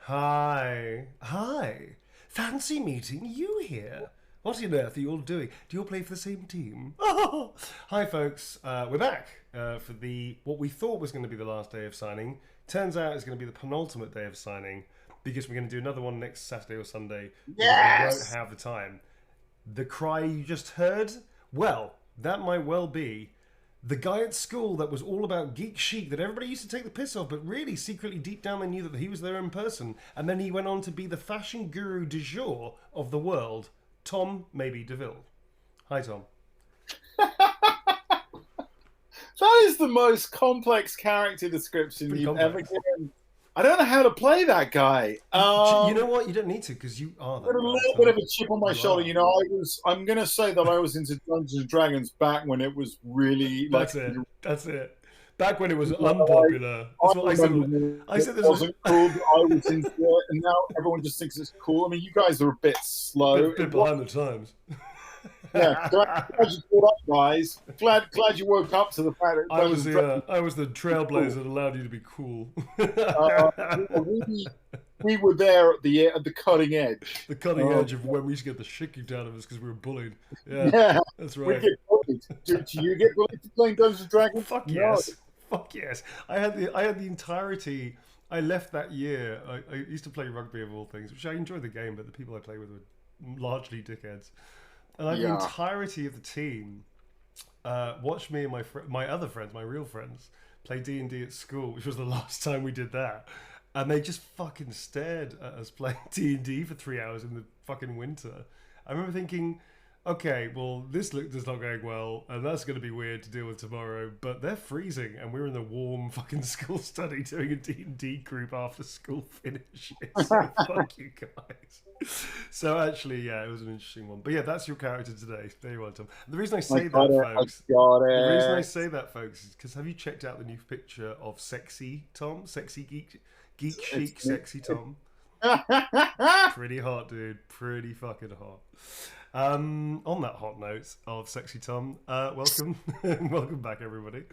Hi. Hi. Fancy meeting you here. What on earth are you all doing? Do you all play for the same team? Oh. Hi, folks. We're back for the what we thought was going to be the last day of signing. Turns out it's going to be the penultimate day of signing because we're going to do another one next Saturday or Sunday because we won't Yes! have the time. The cry you just heard? Well, that might well be the guy at school that was all about geek chic that everybody used to take the piss off, but really secretly deep down they knew that he was there in person. And then he went on to be the fashion guru du jour of the world, Tom maybe DeVille. Hi, Tom. That is the most complex character description Pretty you've ever complex. given. I don't know how to play that guy. You know what? You don't need to because you are Got a that guy, little bit Tom. of a chip on my You shoulder. are. I'm gonna say that I was into Dungeons and Dragons back when it was really like That's it. That's it. Back when it was I, unpopular. I That's what I said. remember when I it said this was wasn't cool, but I was into it, and now everyone just thinks it's cool. I mean, you guys are a bit slow. bit behind the times. Yeah, glad you caught up, guys. Glad you woke up to the fact that Dungeons and Dragons. I was the trailblazer that allowed you to be cool. We were there at the cutting edge. The cutting edge of when we used to get the shit kicked out of us because we were bullied. Yeah, Yeah, that's we right. get bullied. Do you get bullied for playing Dungeons and Dragons? Fuck No. yes. Fuck yes. I had the entirety. I left that year. I used to play rugby of all things, which I enjoyed the game, but the people I played with were largely dickheads. And I had the Yeah. entirety of the team watch me and my other friends, my real friends, play D&D at school, which was the last time we did that. And they just fucking stared at us playing D&D for 3 hours in the fucking winter. I remember thinking, okay, well, this is not going well, and that's going to be weird to deal with tomorrow, but they're freezing, and we're in the warm fucking school study doing a D&D group after school finishes. So fuck you guys. So actually, yeah, it was an interesting one. But yeah, that's your character today. There you are, Tom. The reason I I say got that, it. I folks, got the reason I it. say that, folks, is because have you checked out the new picture of sexy Tom? Sexy geek chic sexy Tom? Pretty hot, dude. Pretty fucking hot. On that hot note of sexy Tom, welcome, welcome back, everybody.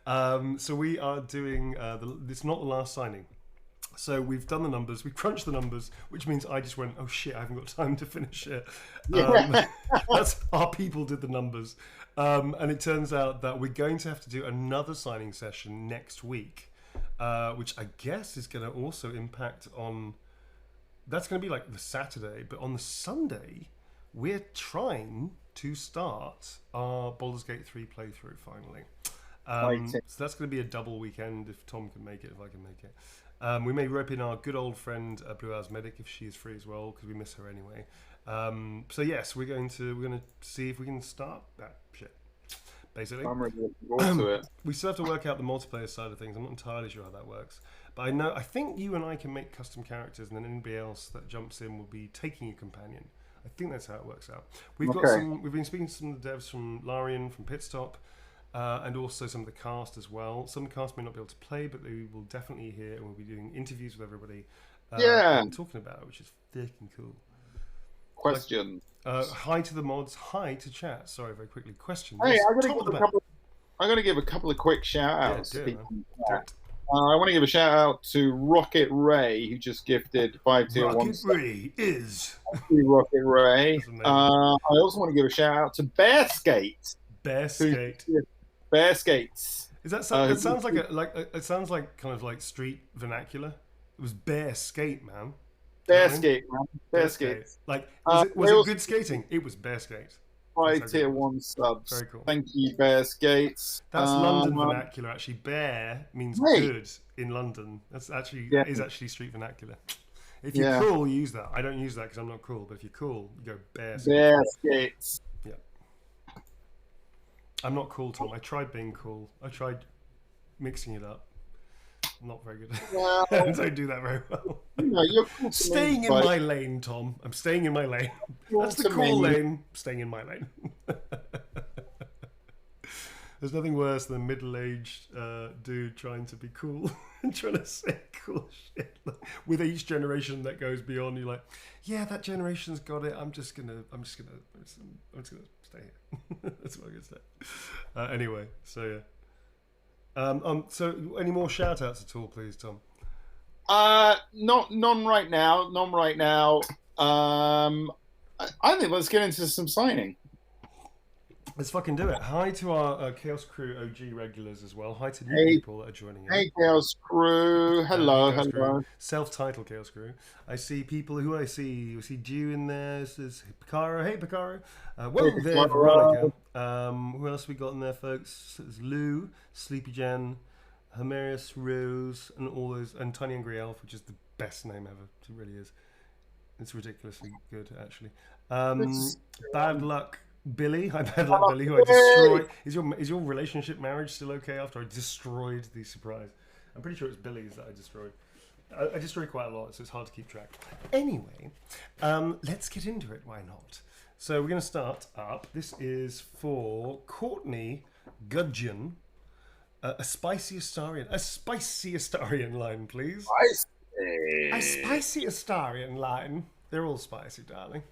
So we are doing. It's not the last signing. So we've done the numbers, we crunched the numbers, which means I just went, oh shit, I haven't got time to finish it. Yeah. That's our people did the numbers, and it turns out that we're going to have to do another signing session next week, which I guess is going to also impact on. That's going to be like the Saturday, but on the Sunday, we're trying to start our Baldur's Gate 3 playthrough finally. Fighting. So that's going to be a double weekend if Tom can make it, if I can make it. We may rope in our good old friend Blue Hours Medic if she is free as well, because we miss her anyway. So yes, we're going to see if we can start that shit. Basically, I'm really looking forward to it. we still have to work out the multiplayer side of things. I'm not entirely sure how that works, but I think you and I can make custom characters, and then anybody else that jumps in will be taking a companion. I think that's how it works out. Okay. We've been speaking to some of the devs from Larian, from Pitstop, and also some of the cast as well. Some of the cast may not be able to play, but they will definitely hear, and we'll be doing interviews with everybody Yeah. and talking about it, which is freaking cool. Question. Hi to the mods. Hi to chat. Sorry, very quickly. Question. Hey, Yes, I'm gonna top of give the a back. couple. I'm gonna give a couple of quick shout Yeah, outs do to it, man. people. Do it. I want to give a shout out to Rocket Ray, who just gifted 5 tier 1 Rocket Ray is. Thank you, Rocket Ray. That's amazing. I also want to give a shout out to Bearskate. Bear who- skate. Bearskates. Is that it sounds like it sounds like kind of like street vernacular. It was bear skate, man. Bearskate, man. Bear Bearskate. skate. Like was it they also- good skating? It was bear skate. 5 tier 1 subs. Very cool. Thank you, Bearskates. That's London vernacular. Actually, bear means Hey. good in London. That's actually Yeah. is actually street vernacular. If you're Yeah. cool, use that. I don't use that because I'm not cool. But if you're cool, you go bear skate. Bearskates. Yeah. I'm not cool, Tom. I tried being cool. I tried mixing it up. Not very good. Well, I don't do that very well. you're cool to Staying me, in but my lane, Tom. I'm staying in my lane. cool That's the to cool me. lane. Staying in my lane. There's nothing worse than a middle-aged dude trying to be cool and trying to say cool shit. Like, with each generation that goes beyond, you're like, yeah, that generation's got it. I'm just gonna stay here. That's what I'm gonna say. Anyway, so yeah. So any more shout-outs at all, please, Tom? Not none right now. None right now. I think let's get into some signing. Let's fucking do it. Hi to our Chaos Crew OG regulars as well. Hi to new Hey, people that are joining in. hey, Chaos Crew. Hello, Chaos Crew. hello. Self-titled Chaos Crew. I see people. Who do I see? I see Dew in there. There's Picaro. Hey, Picaro. Whoa, Hey, there, Picaro. Veronica. Who else we got in there, folks? There's Lou, Sleepy Jen, Homerius, Rose, and all those, and Tiny Angry Elf, which is the best name ever. It really is. It's ridiculously good, actually. Bad luck. Billy, hi Bad Luck Billy, who I destroyed. Is your relationship marriage still okay after I destroyed the surprise? I'm pretty sure it's Billy's that I destroyed. I destroyed quite a lot, so it's hard to keep track. Anyway, let's get into it. Why not? So we're going to start up. This is for Courtney Gudgeon. A spicy Astarian line, please. A spicy Astarian line. They're all spicy, darling.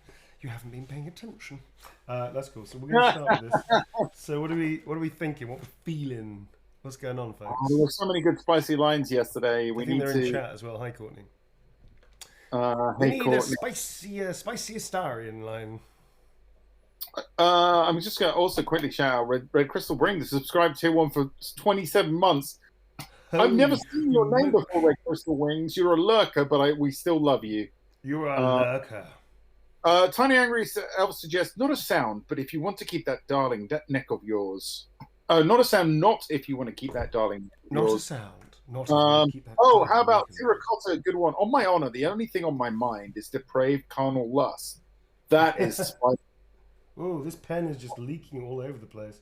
You haven't been paying attention. That's cool. So we're going to start with this. So what are we thinking? What we're feeling? What's going on, folks? There were so many good spicy lines yesterday. I think they're in chat as well. Hi, Courtney. We need Courtney. A spicy Astarian line. I'm just going to also quickly shout out Red Crystal Brings, subscribed to one for 27 months. I've never seen your name before, Red Crystal Wings. You're a lurker, but we still love you. You're a lurker. Tiny Angry Elf suggests not a sound, but if you want to keep that darling neck of yours. Not a sound, not if you want to keep that darling neck of yours. Not a sound. Not if you want to keep that how about Terracotta? Good one. On my honor, the only thing on my mind is depraved carnal lust. That is spicy. Oh, this pen is just leaking all over the place.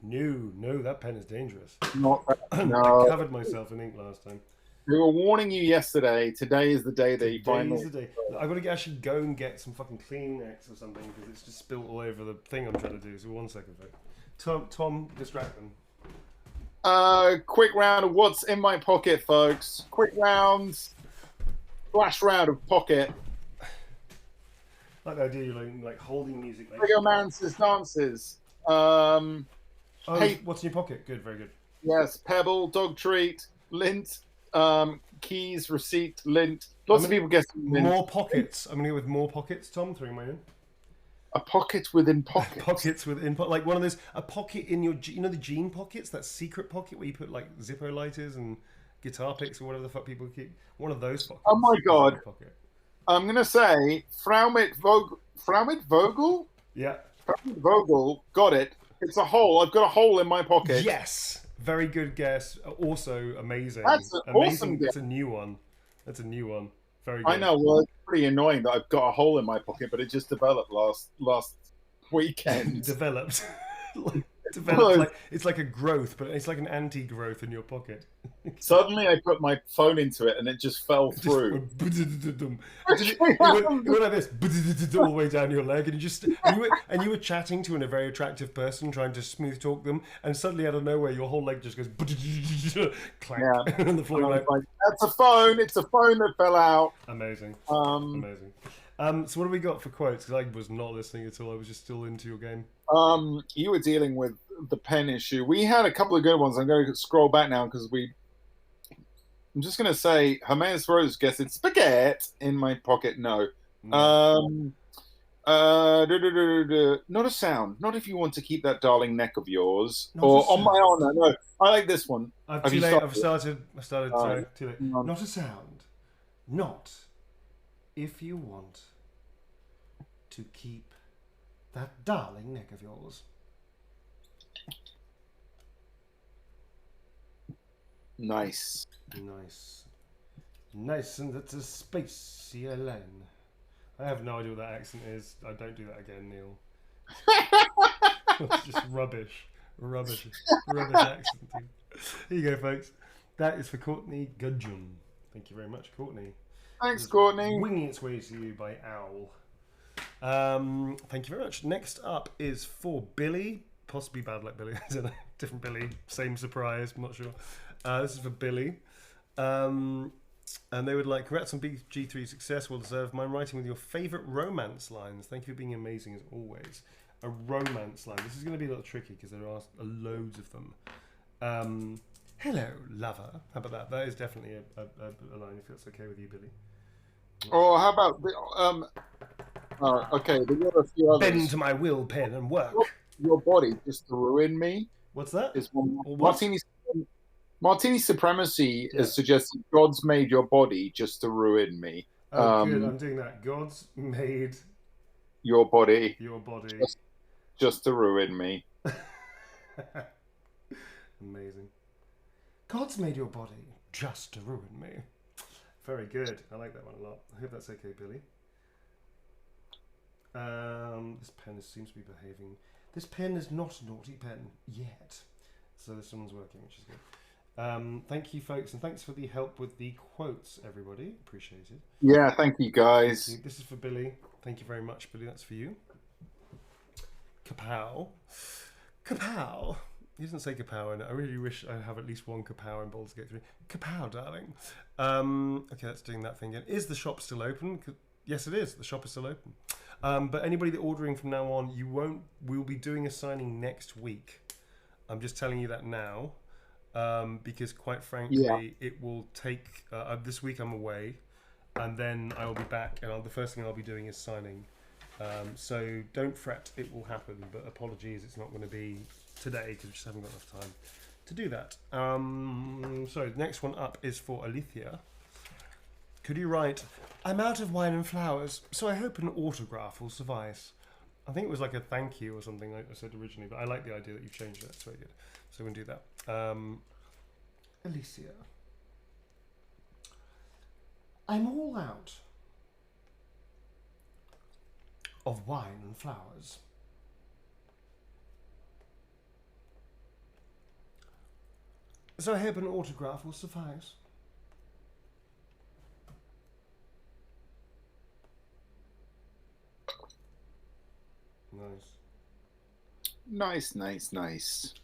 No, that pen is dangerous. No. I covered myself in ink last time. We were warning you yesterday. Today is the day that you finally... I've got to actually go and get some fucking Kleenex or something because it's just spilled all over the thing I'm trying to do. So 1 second, folks. Tom, distract them. Quick round of what's in my pocket, folks. Quick rounds. Flash round of pocket. Like the idea you're like holding music. Like... Lego Man's dances. Hey, what's in your pocket? Good, very good. Yes, pebble, dog treat, lint, keys, receipt, lint. Lots of people guess lint. More pockets. I'm going to go with more pockets, Tom, throwing my in. A pocket within pockets. Pockets within like one of those. A pocket in your, you know, the jean pockets, that secret pocket where you put like Zippo lighters and guitar picks or whatever the fuck people keep. One of those pockets. Oh my god. I'm gonna say Fraumit Vogel. Yeah. Fraumit Vogel. Got it. It's a hole. I've got a hole in my pocket. Yes. Very good guess. Also amazing. That's an awesome guess. That's a new one. Very good. I know. Well, it's pretty annoying that I've got a hole in my pocket, but it just developed last weekend. Developed. Like, it's like a growth, but it's like an anti-growth in your pocket. Suddenly, I put my phone into it, and it just fell through. It went like this all the way down your leg, and you were chatting to a very attractive person, trying to smooth talk them, and suddenly out of nowhere, your whole leg just goes clank on the floor. Like, that's a phone. It's a phone that fell out. Amazing. Amazing. So what have we got for quotes? Because I was not listening at all. I was just still into your game. You were dealing with the pen issue. We had a couple of good ones. I'm going to scroll back now because I'm just going to say Hermes Rose guessed spaghetti in my pocket. No. Not a sound. Not if you want to keep that darling neck of yours. Not or on my honor. No. I like this one. Too late. I've started. Sorry. Too late. Not a sound. Not if you want to keep that darling neck of yours. Nice. And that's a spacey line. I have no idea what that accent is. I don't do that again, Neil. It's just rubbish accent. Here you go, folks. That is for Courtney Gudgeon. Thank you very much, Courtney. Thanks, Courtney. Winging its way to you by Owl. Thank you very much. Next up is for Billy, possibly Bad Luck Billy. I don't know, different Billy, same surprise. I'm not sure. This is for Billy, and they would like, congrats on BG3 success. Well deserved. Mine writing with your favourite romance lines. Thank you for being amazing as always. A romance line. This is going to be a little tricky because there are loads of them. Hello, lover. How about that? That is definitely a line if it's okay with you, Billy. Or how about the okay, there were a few Bend others. to my will, pen, and work. Your body just to ruin me What's that? is one. Or what? Martini supremacy Yeah. has suggested God's made your body just to ruin me. Oh, good. I'm doing that. God's made Your body your body. just to ruin me. Amazing. God's made your body just to ruin me. Very good. I like that one a lot. I hope that's okay, Billy. This pen seems to be behaving. This pen is not a naughty pen yet. So this one's working, which is good. Thank you, folks, and thanks for the help with the quotes, everybody. Appreciate it. Yeah, thank you, guys. Thank you. This is for Billy. Thank you very much, Billy. That's for you. Kapow. Kapow. He doesn't say kapow, and I really wish I have at least one kapow in Baldur's Gate 3. Kapow, darling. Okay, that's doing that thing again. Is the shop still open? Yes, it is. The shop is still open. But anybody that ordering from now on, we'll be doing a signing next week. I'm just telling you that now, because quite frankly, it will take. This week I'm away, and then I will be back, and the first thing I'll be doing is signing. So don't fret, it will happen. But apologies, it's not going to be today because we just haven't got enough time to do that. So the next one up is for Alethea. Could you write, I'm out of wine and flowers, so I hope an autograph will suffice. I think it was like a thank you or something like I said originally, but I like the idea that you've changed that. It's very good. So we're going to do that. Alicia. I'm all out of wine and flowers. So I hope an autograph will suffice. Nice. Nice.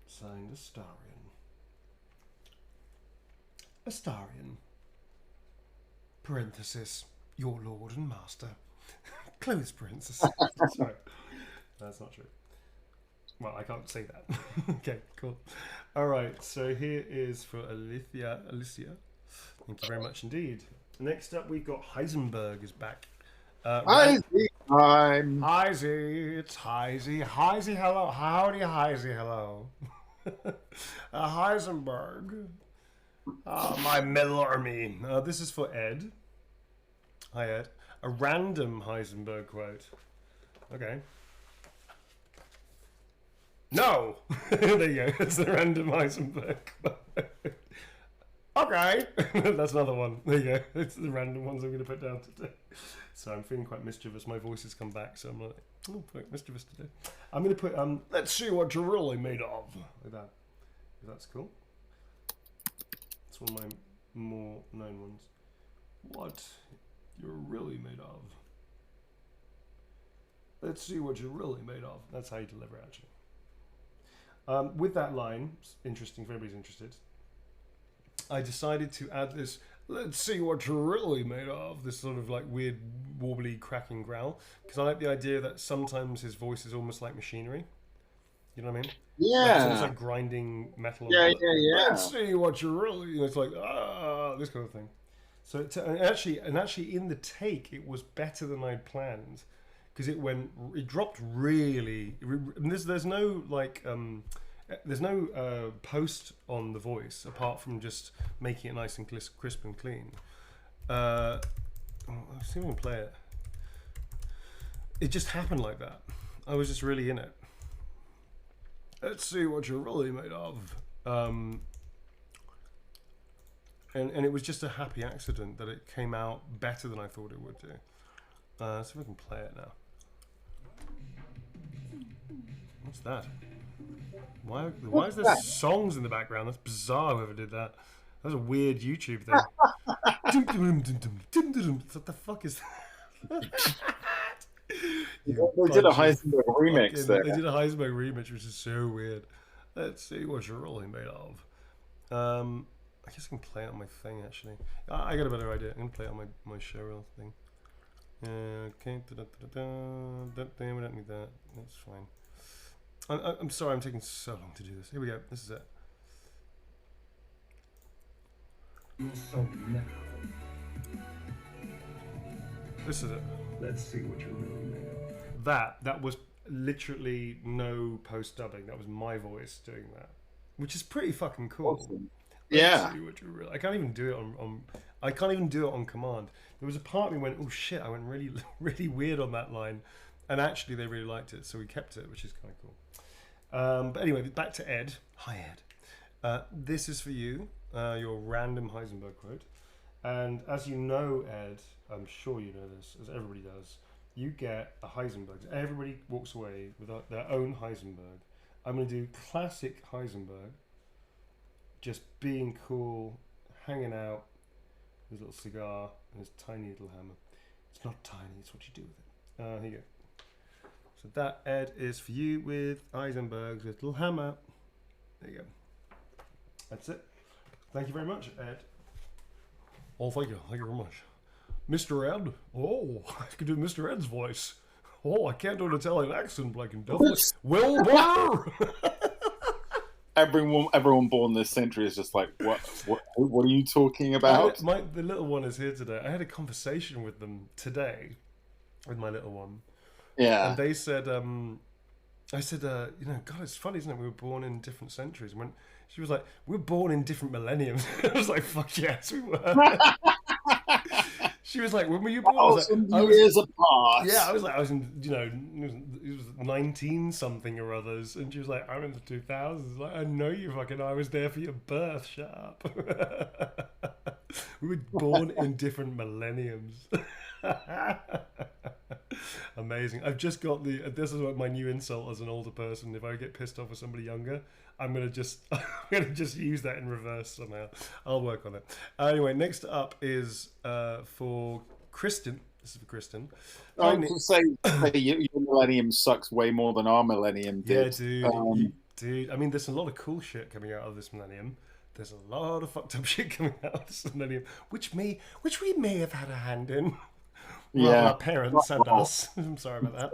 Signed Astarion. Parenthesis, your lord and master. Close parenthesis. Sorry. That's not true. Well, I can't say that. Okay, cool. Alright, so here is for Alicia. Thank you very much indeed. Next up, we've got Heisenberg is back. Heisy time. Heisy, it's Heisy. Heisy, hello. Howdy, Heisy, hello. Heisenberg. My middle army. This is for Ed. Hi, Ed. A random Heisenberg quote. Okay. No! There you go. It's the random Heisenberg quote. Okay. That's another one. There you go. It's the random ones I'm going to put down today. So I'm feeling quite mischievous. My voice has come back, so I'm like, oh, quite mischievous today. I'm going to put, let's see what you're really made of. Like that. If that's cool. It's one of my more known ones. What you're really made of. Let's see what you're really made of. That's how you deliver it, actually. With that line, interesting if anybody's interested, I decided to add this, let's see what you're really made of, this sort of like weird, warbly, cracking growl, because I like the idea that sometimes his voice is almost like machinery. You know what I mean? Yeah. Like it's almost like grinding metal. Yeah. Let's see what you're really. It's like this kind of thing. So and actually, in the take, it was better than I'd planned, because it dropped really. And there's no like there's no post on the voice apart from just making it nice and crisp and clean. Let's see if we can play it. It just happened like that. I was just really in it. Let's see what you're really made of. And it was just a happy accident that it came out better than I thought it would do. Let's see if I can play it now. What's that? Why is there songs in the background? That's bizarre, whoever did that. That's a weird YouTube thing. What the fuck is that? They did a Heisenberg remix there. They did a Heisenberg remix, which is so weird. Let's see what you're really made of. I guess I can play it on my thing, actually. I got a better idea. I'm going to play it on my showreel thing. Okay. We don't need that. That's fine. I'm sorry I'm taking so long to do this. Here we go. This is it. So now, This is it. let's see what you're really made of. That was literally no post dubbing. That was my voice doing that, which is pretty fucking cool. Awesome. Let's Yeah. see what you really. I can't even do it on. I can't even do it on command. There was a part of me went, oh shit, I went really really weird on that line, and actually they really liked it, so we kept it, which is kind of cool. But anyway, back to Ed. Hi Ed. This is for you. Your random Heisenberg quote. And as you know, Ed, I'm sure you know this, as everybody does, you get a Heisenberg. Everybody walks away with their own Heisenberg. I'm going to do classic Heisenberg, just being cool, hanging out, his little cigar, and his tiny little hammer. It's not tiny, it's what you do with it. Here you go. So that, Ed, is for you with Heisenberg's little hammer. There you go. That's it. Thank you very much, Ed. Oh, thank you. Thank you very much. Mr. Ed? Oh, I can do Mr. Ed's voice. Oh, I can't do an Italian accent, but I can definitely... Wilbur! Everyone born this century is just like, what are you talking about? The little one is here today. I had a conversation with them today, with my little one. Yeah. And they said, I said, God, it's funny, isn't it? We were born in different centuries. And when she was like, we're born in different millenniums. I was like, fuck yes, we were. She was like, when were you born? Years apart. Yeah, I was in, it was 19 something or others. And she was like, I'm in the 2000s. Like, I know you fucking, I was there for your birth. Shut up. We were born in different millenniums. Amazing. I've just got this is what my new insult as an older person. If I get pissed off with somebody younger, I'm gonna just use that in reverse somehow. I'll work on it. Anyway, next up is for Kristen. This is for Kristen. I was to say your millennium sucks way more than our millennium did. Yeah, dude. Dude, I mean, there's a lot of cool shit coming out of this millennium. There's a lot of fucked up shit coming out of this millennium, which we may have had a hand in. Well, Yeah, our parents and us. I'm sorry about that.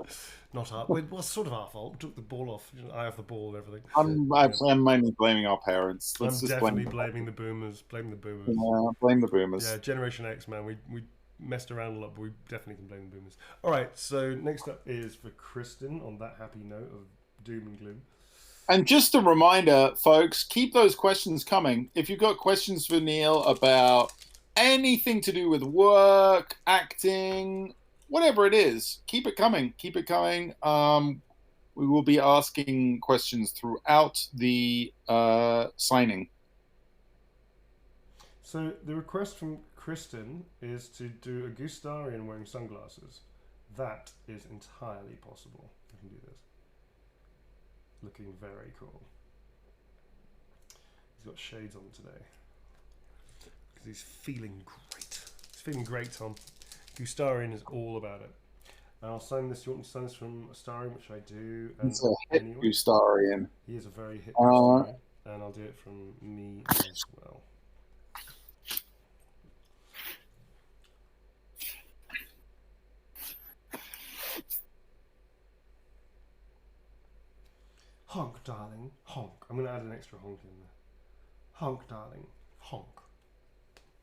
Not our. It was sort of our fault. We took the ball off. I have the ball and everything. I'm mainly blaming our parents. I'm definitely blaming the boomers. Blame the boomers. Yeah, blame the boomers. Yeah, Generation X, man. We messed around a lot, but we definitely can blame the boomers. All right. So next up is for Kristen. On that happy note of doom and gloom. And just a reminder, folks, keep those questions coming. If you've got questions for Neil about anything to do with work, acting, whatever it is, keep it coming. Keep it coming. We will be asking questions throughout the signing. So the request from Kristen is to do a Gustarian wearing sunglasses. That is entirely possible. I can do this. Looking very cool. He's got shades on today. Because he's feeling great. He's feeling great, Tom. Gustarian is all about it. And I'll sign this. You want me to sign this from Astarian, which I do. And It's a hit anyway, Gustarian. he is a very hit Gustarian. And I'll do it from me as well. Honk, darling, honk. I'm going to add an extra honk in there. Honk, darling, honk.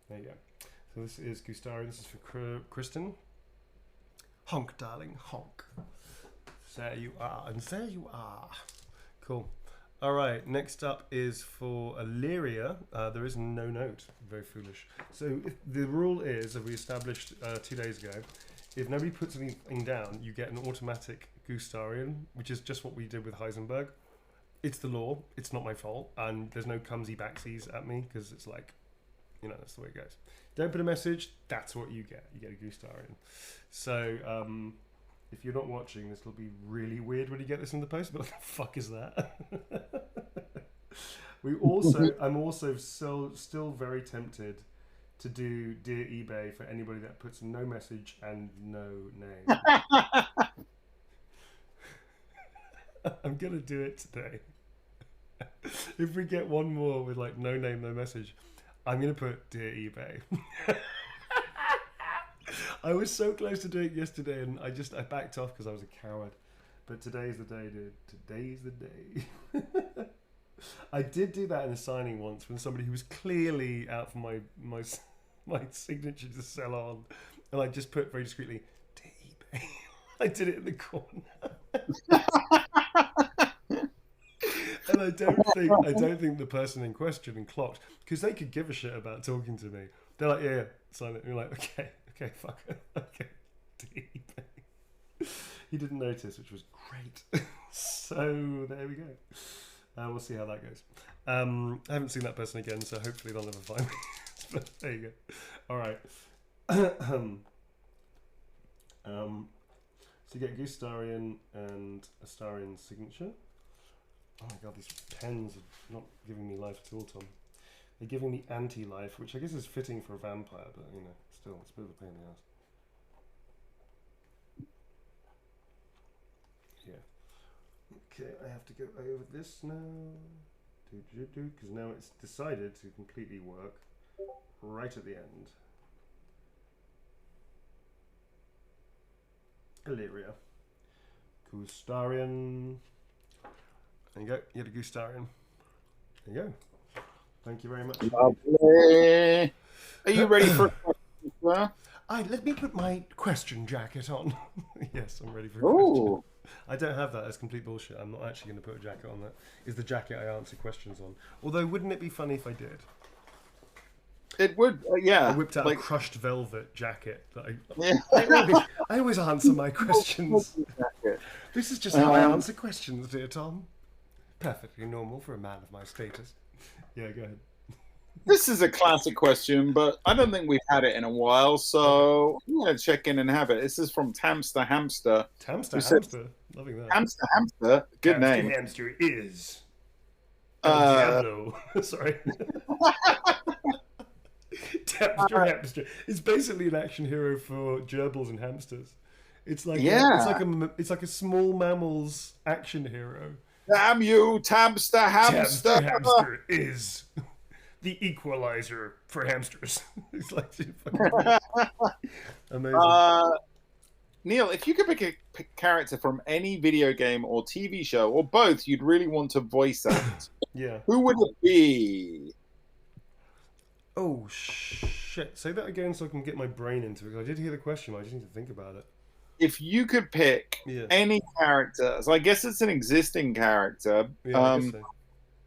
There you go. So this is Gustarian. This is for Kristen. Honk, darling, honk. There you are, and there you are. Cool. All right, next up is for Illyria. There is no note. Very foolish. So if the rule is, as we established 2 days ago, if nobody puts anything down, you get an automatic Gustarian, which is just what we did with Heisenberg. It's the law. It's not my fault. And there's no cumsy backsies at me, because it's like, that's the way it goes. Don't put a message, that's what you get. You get a Gustarian. So, if you're not watching, this will be really weird when you get this in the post, but what the fuck is that? I'm also still very tempted to do Dear eBay for anybody that puts no message and no name. I'm gonna do it today. If we get one more with like no name, no message, I'm gonna put Dear eBay. I was so close to doing it yesterday, and I backed off because I was a coward. But today's the day, dude. Today's the day. I did do that in a signing once when somebody who was clearly out for my signature to sell on, and I just put very discreetly to eBay. I did it in the corner. And I don't think the person in question clocked, because they could give a shit about talking to me. They're like, yeah, sign it. And you're like, okay, fuck it. Okay, to eBay. He didn't notice, which was great. So there we go. We'll see how that goes. I haven't seen that person again, so hopefully they'll never find me. But there you go. All right. So you get Gustarian and Astarian signature. Oh my god, these pens are not giving me life at all, Tom. They're giving me anti-life, which I guess is fitting for a vampire, but you know, still, it's a bit of a pain in the ass. Okay, I have to go over this now. Because now it's decided to completely work right at the end. Illyria. Gustarian. There you go, you had a Gustarian. There you go. Thank you very much. Lovely. Are you ready for a question, sir? Let me put my question jacket on. Yes, I'm ready for a Ooh. question. I don't have that. That's complete bullshit. I'm not actually going to put a jacket on. That is the jacket I answer questions on. Although, wouldn't it be funny if I did? It would, yeah. I whipped out like, a crushed velvet jacket. That yeah. I always answer my questions. This is just how I answer questions, dear Tom. Perfectly normal for a man of my status. Yeah, go ahead. This is a classic question, but I don't think we've had it in a while, so I'm going to check in and have it. This is from Tamster Hamster. Hamster. Loving that. Hamster. Good name. Hamster is Diablo. Sorry. Hamster. It's basically an action hero for gerbils and hamsters. It's like it's like a small mammal's action hero. Damn you, Tamster Hamster. Hamster is the equalizer for hamsters. It's like amazing. Neil, if you could pick a character from any video game or TV show or both you'd really want to voice act, yeah, who would it be? Oh shit! Say that again so I can get my brain into it. I did hear the question, but I just need to think about it. If you could pick any character, so I guess it's an existing character. Yeah, I guess so.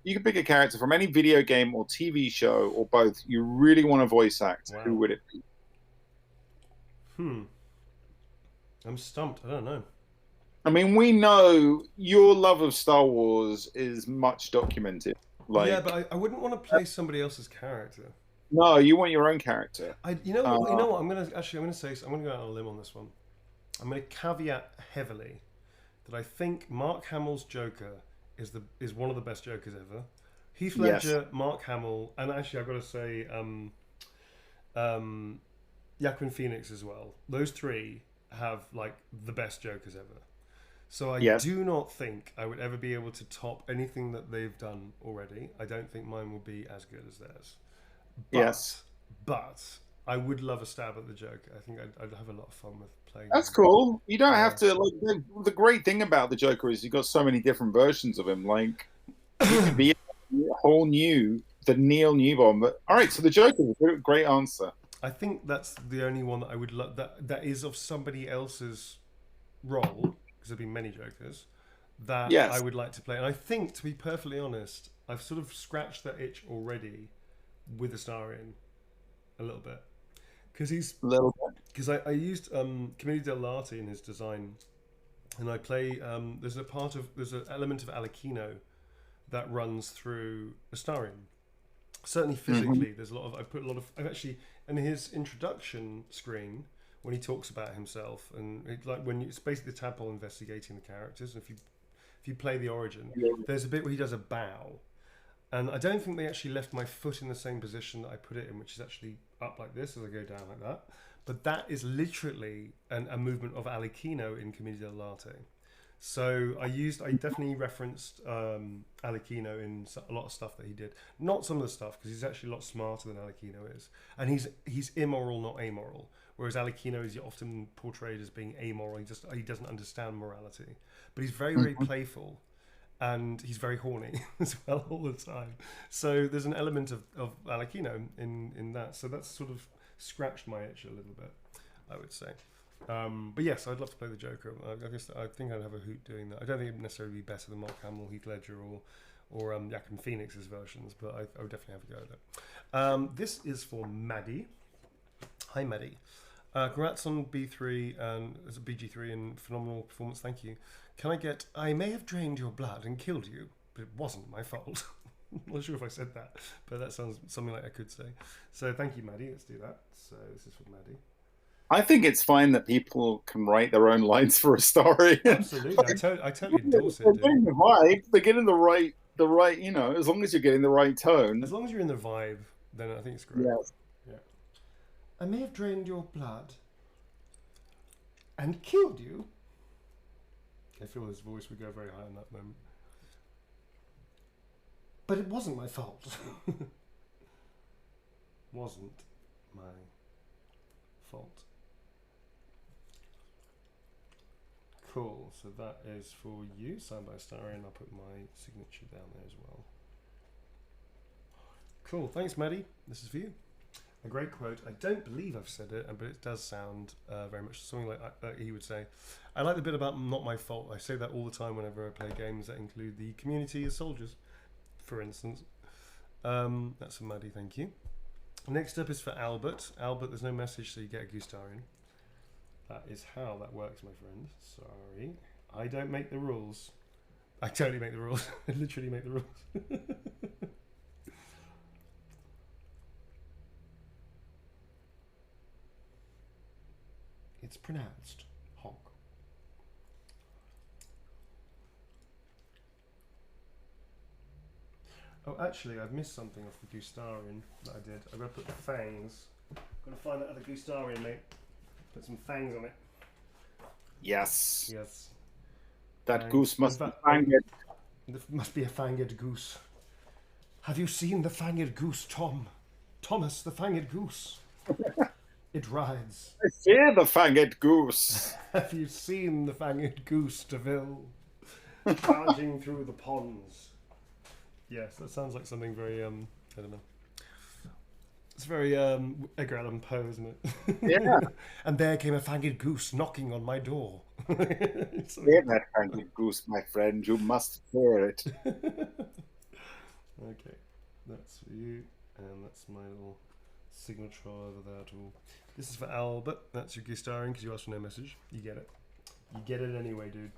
You could pick a character from any video game or TV show or both you really want to voice act. Wow. Who would it be? I'm stumped. I don't know. I mean, we know your love of Star Wars is much documented. Yeah, but I wouldn't want to play somebody else's character. No, you want your own character. You know what? I'm gonna go out on a limb on this one. I'm gonna caveat heavily that I think Mark Hamill's Joker is one of the best Jokers ever. Heath Ledger, Mark Hamill, and actually I've got to say, Joaquin Phoenix as well. Those three have like the best Jokers ever. So I do not think I would ever be able to top anything that they've done already. I don't think mine will be as good as theirs. But I would love a stab at the Joker. I think I'd have a lot of fun with playing. That's cool. You don't have to like. The great thing about the Joker is you've got so many different versions of him. Like, you could be a whole new, the Neil Newbon. But all right, so the Joker is a great answer. I think that's the only one that I would love. That is of somebody else's role, because there've been many Jokers that I would like to play. And I think, to be perfectly honest, I've sort of scratched that itch already with Astarian a little bit. Because I used Commedia dell'arte in his design, and I play. There's an element of Alecchino that runs through Astarian. Certainly physically, there's a lot of. I've actually in his introduction screen when he talks about himself, and it's basically the tadpole investigating the characters. And if you play the origin, there's a bit where he does a bow. And I don't think they actually left my foot in the same position that I put it in, which is actually up like this as I go down like that. But that is literally a movement of Alecchino in Commedia dell'arte. So I definitely referenced Alecchino in a lot of stuff that he did. Not some of the stuff, because he's actually a lot smarter than Alecchino is. And he's immoral, not amoral. Whereas Alecchino is often portrayed as being amoral. He doesn't understand morality. But he's very, very playful. and he's very horny as well all the time. So there's an element of Alekino in that. So that's sort of scratched my itch a little bit, I would say. But yes, I'd love to play the Joker. I guess I think I'd have a hoot doing that. I don't think it'd necessarily be better than Mark Hamill, Heath Ledger, or Joaquin Phoenix's versions, but I would definitely have a go at it. This is for Maddie. Hi, Maddie. Congrats on B3 and BG3 and phenomenal performance. Thank you. Can I get? I may have drained your blood and killed you, but it wasn't my fault. I'm not sure if I said that, but that sounds something like I could say. So thank you, Maddie. Let's do that. So this is for Maddie. I think it's fine that people can write their own lines for a story. Absolutely, I totally endorse it. They're getting the vibe. They're getting the right. You know, as long as you're getting the right tone. As long as you're in the vibe, then I think it's great. Yes. Yeah. I may have drained your blood and killed you. I feel his voice would go very high in that moment. But it wasn't my fault. Wasn't my fault. Cool, so that is for you, signed by Starry, and I'll put my signature down there as well. Cool, thanks Maddie, this is for you. A great quote. I don't believe I've said it, but it does sound very much something like he would say. I like the bit about not my fault. I say that all the time whenever I play games that include the community as soldiers, for instance. That's for Maddie, thank you. Next up is for Albert. Albert, there's no message, so you get a Gustarian. That is how that works, my friend. Sorry. I don't make the rules. I totally make the rules. I literally make the rules. It's pronounced honk. Oh, actually, I've missed something off the Gustarian that I did. I've got to put the fangs. Got to find that other Gustarian, mate. Put some fangs on it. Yes. Yes. That Fangs. goose must be fanged. There must be a fanged goose. Have you seen the fanged goose, Tom? Thomas, the fanged goose. It rides. I fear the fanged goose. Have you seen the fanged goose, DeVille? Charging through the ponds. Yes, that sounds like something very, I don't know. It's very Edgar Allan Poe, isn't it? Yeah. And there came a fanged goose knocking on my door. Fear that fanged goose, my friend. You must fear it. Okay, that's for you, and that's my little signature over there too. This is for Albert. That's your Gustarian because you asked for no message. You get it. You get it anyway, dude.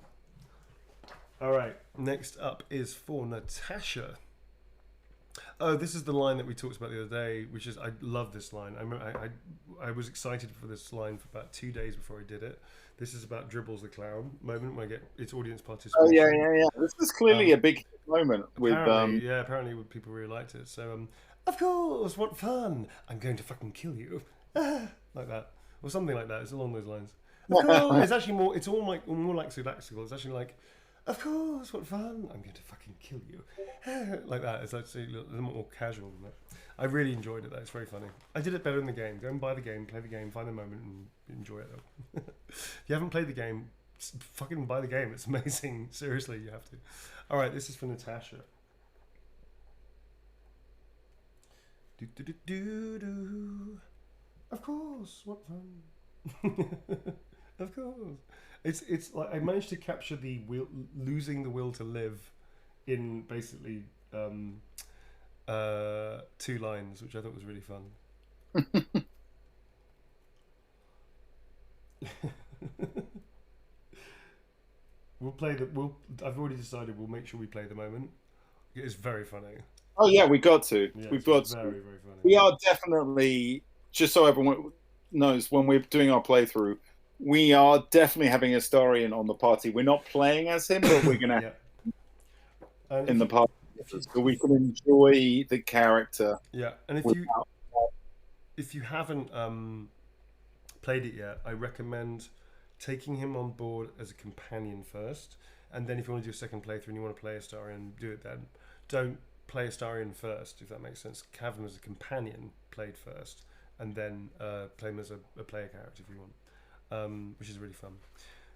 All right. Next up is for Natasha. Oh, this is the line that we talked about the other day, which is, I love this line. I remember I was excited for this line for about 2 days before I did it. This is about Dribbles the Clown moment when I get its audience participation. Oh yeah. This is clearly a big moment with apparently people really liked it. So of course, what fun! I'm going to fucking kill you, like that, or something like that. It's along those lines. Of course, it's actually more. It's all like more like Sudaxical. It's actually like, of course, what fun! I'm going to fucking kill you, like that. It's actually a little more casual than that. I really enjoyed it though. It's very funny. I did it better in the game. Go and buy the game, play the game, find the moment, and enjoy it though. If you haven't played the game, fucking buy the game. It's amazing. Seriously, you have to. All right, this is for Natasha. Do. Of course, what fun! Of course, it's like I managed to capture the losing the will to live in basically 2 lines, which I thought was really fun. I've already decided we'll make sure we play the moment. It's very funny. Oh yeah, we got to. Yeah, We've got very, very funny. We are definitely, just so everyone knows, when we're doing our playthrough, we are definitely having a Astarion on the party. We're not playing as him, but we're going to in the party, so we can enjoy the character. Yeah, and if you haven't played it yet, I recommend taking him on board as a companion first, and then if you want to do a second playthrough and you want to play Astarion, do it then. Don't play Astarion first, if that makes sense. Cavan as a companion played first, and then play him as a player character if you want, which is really fun.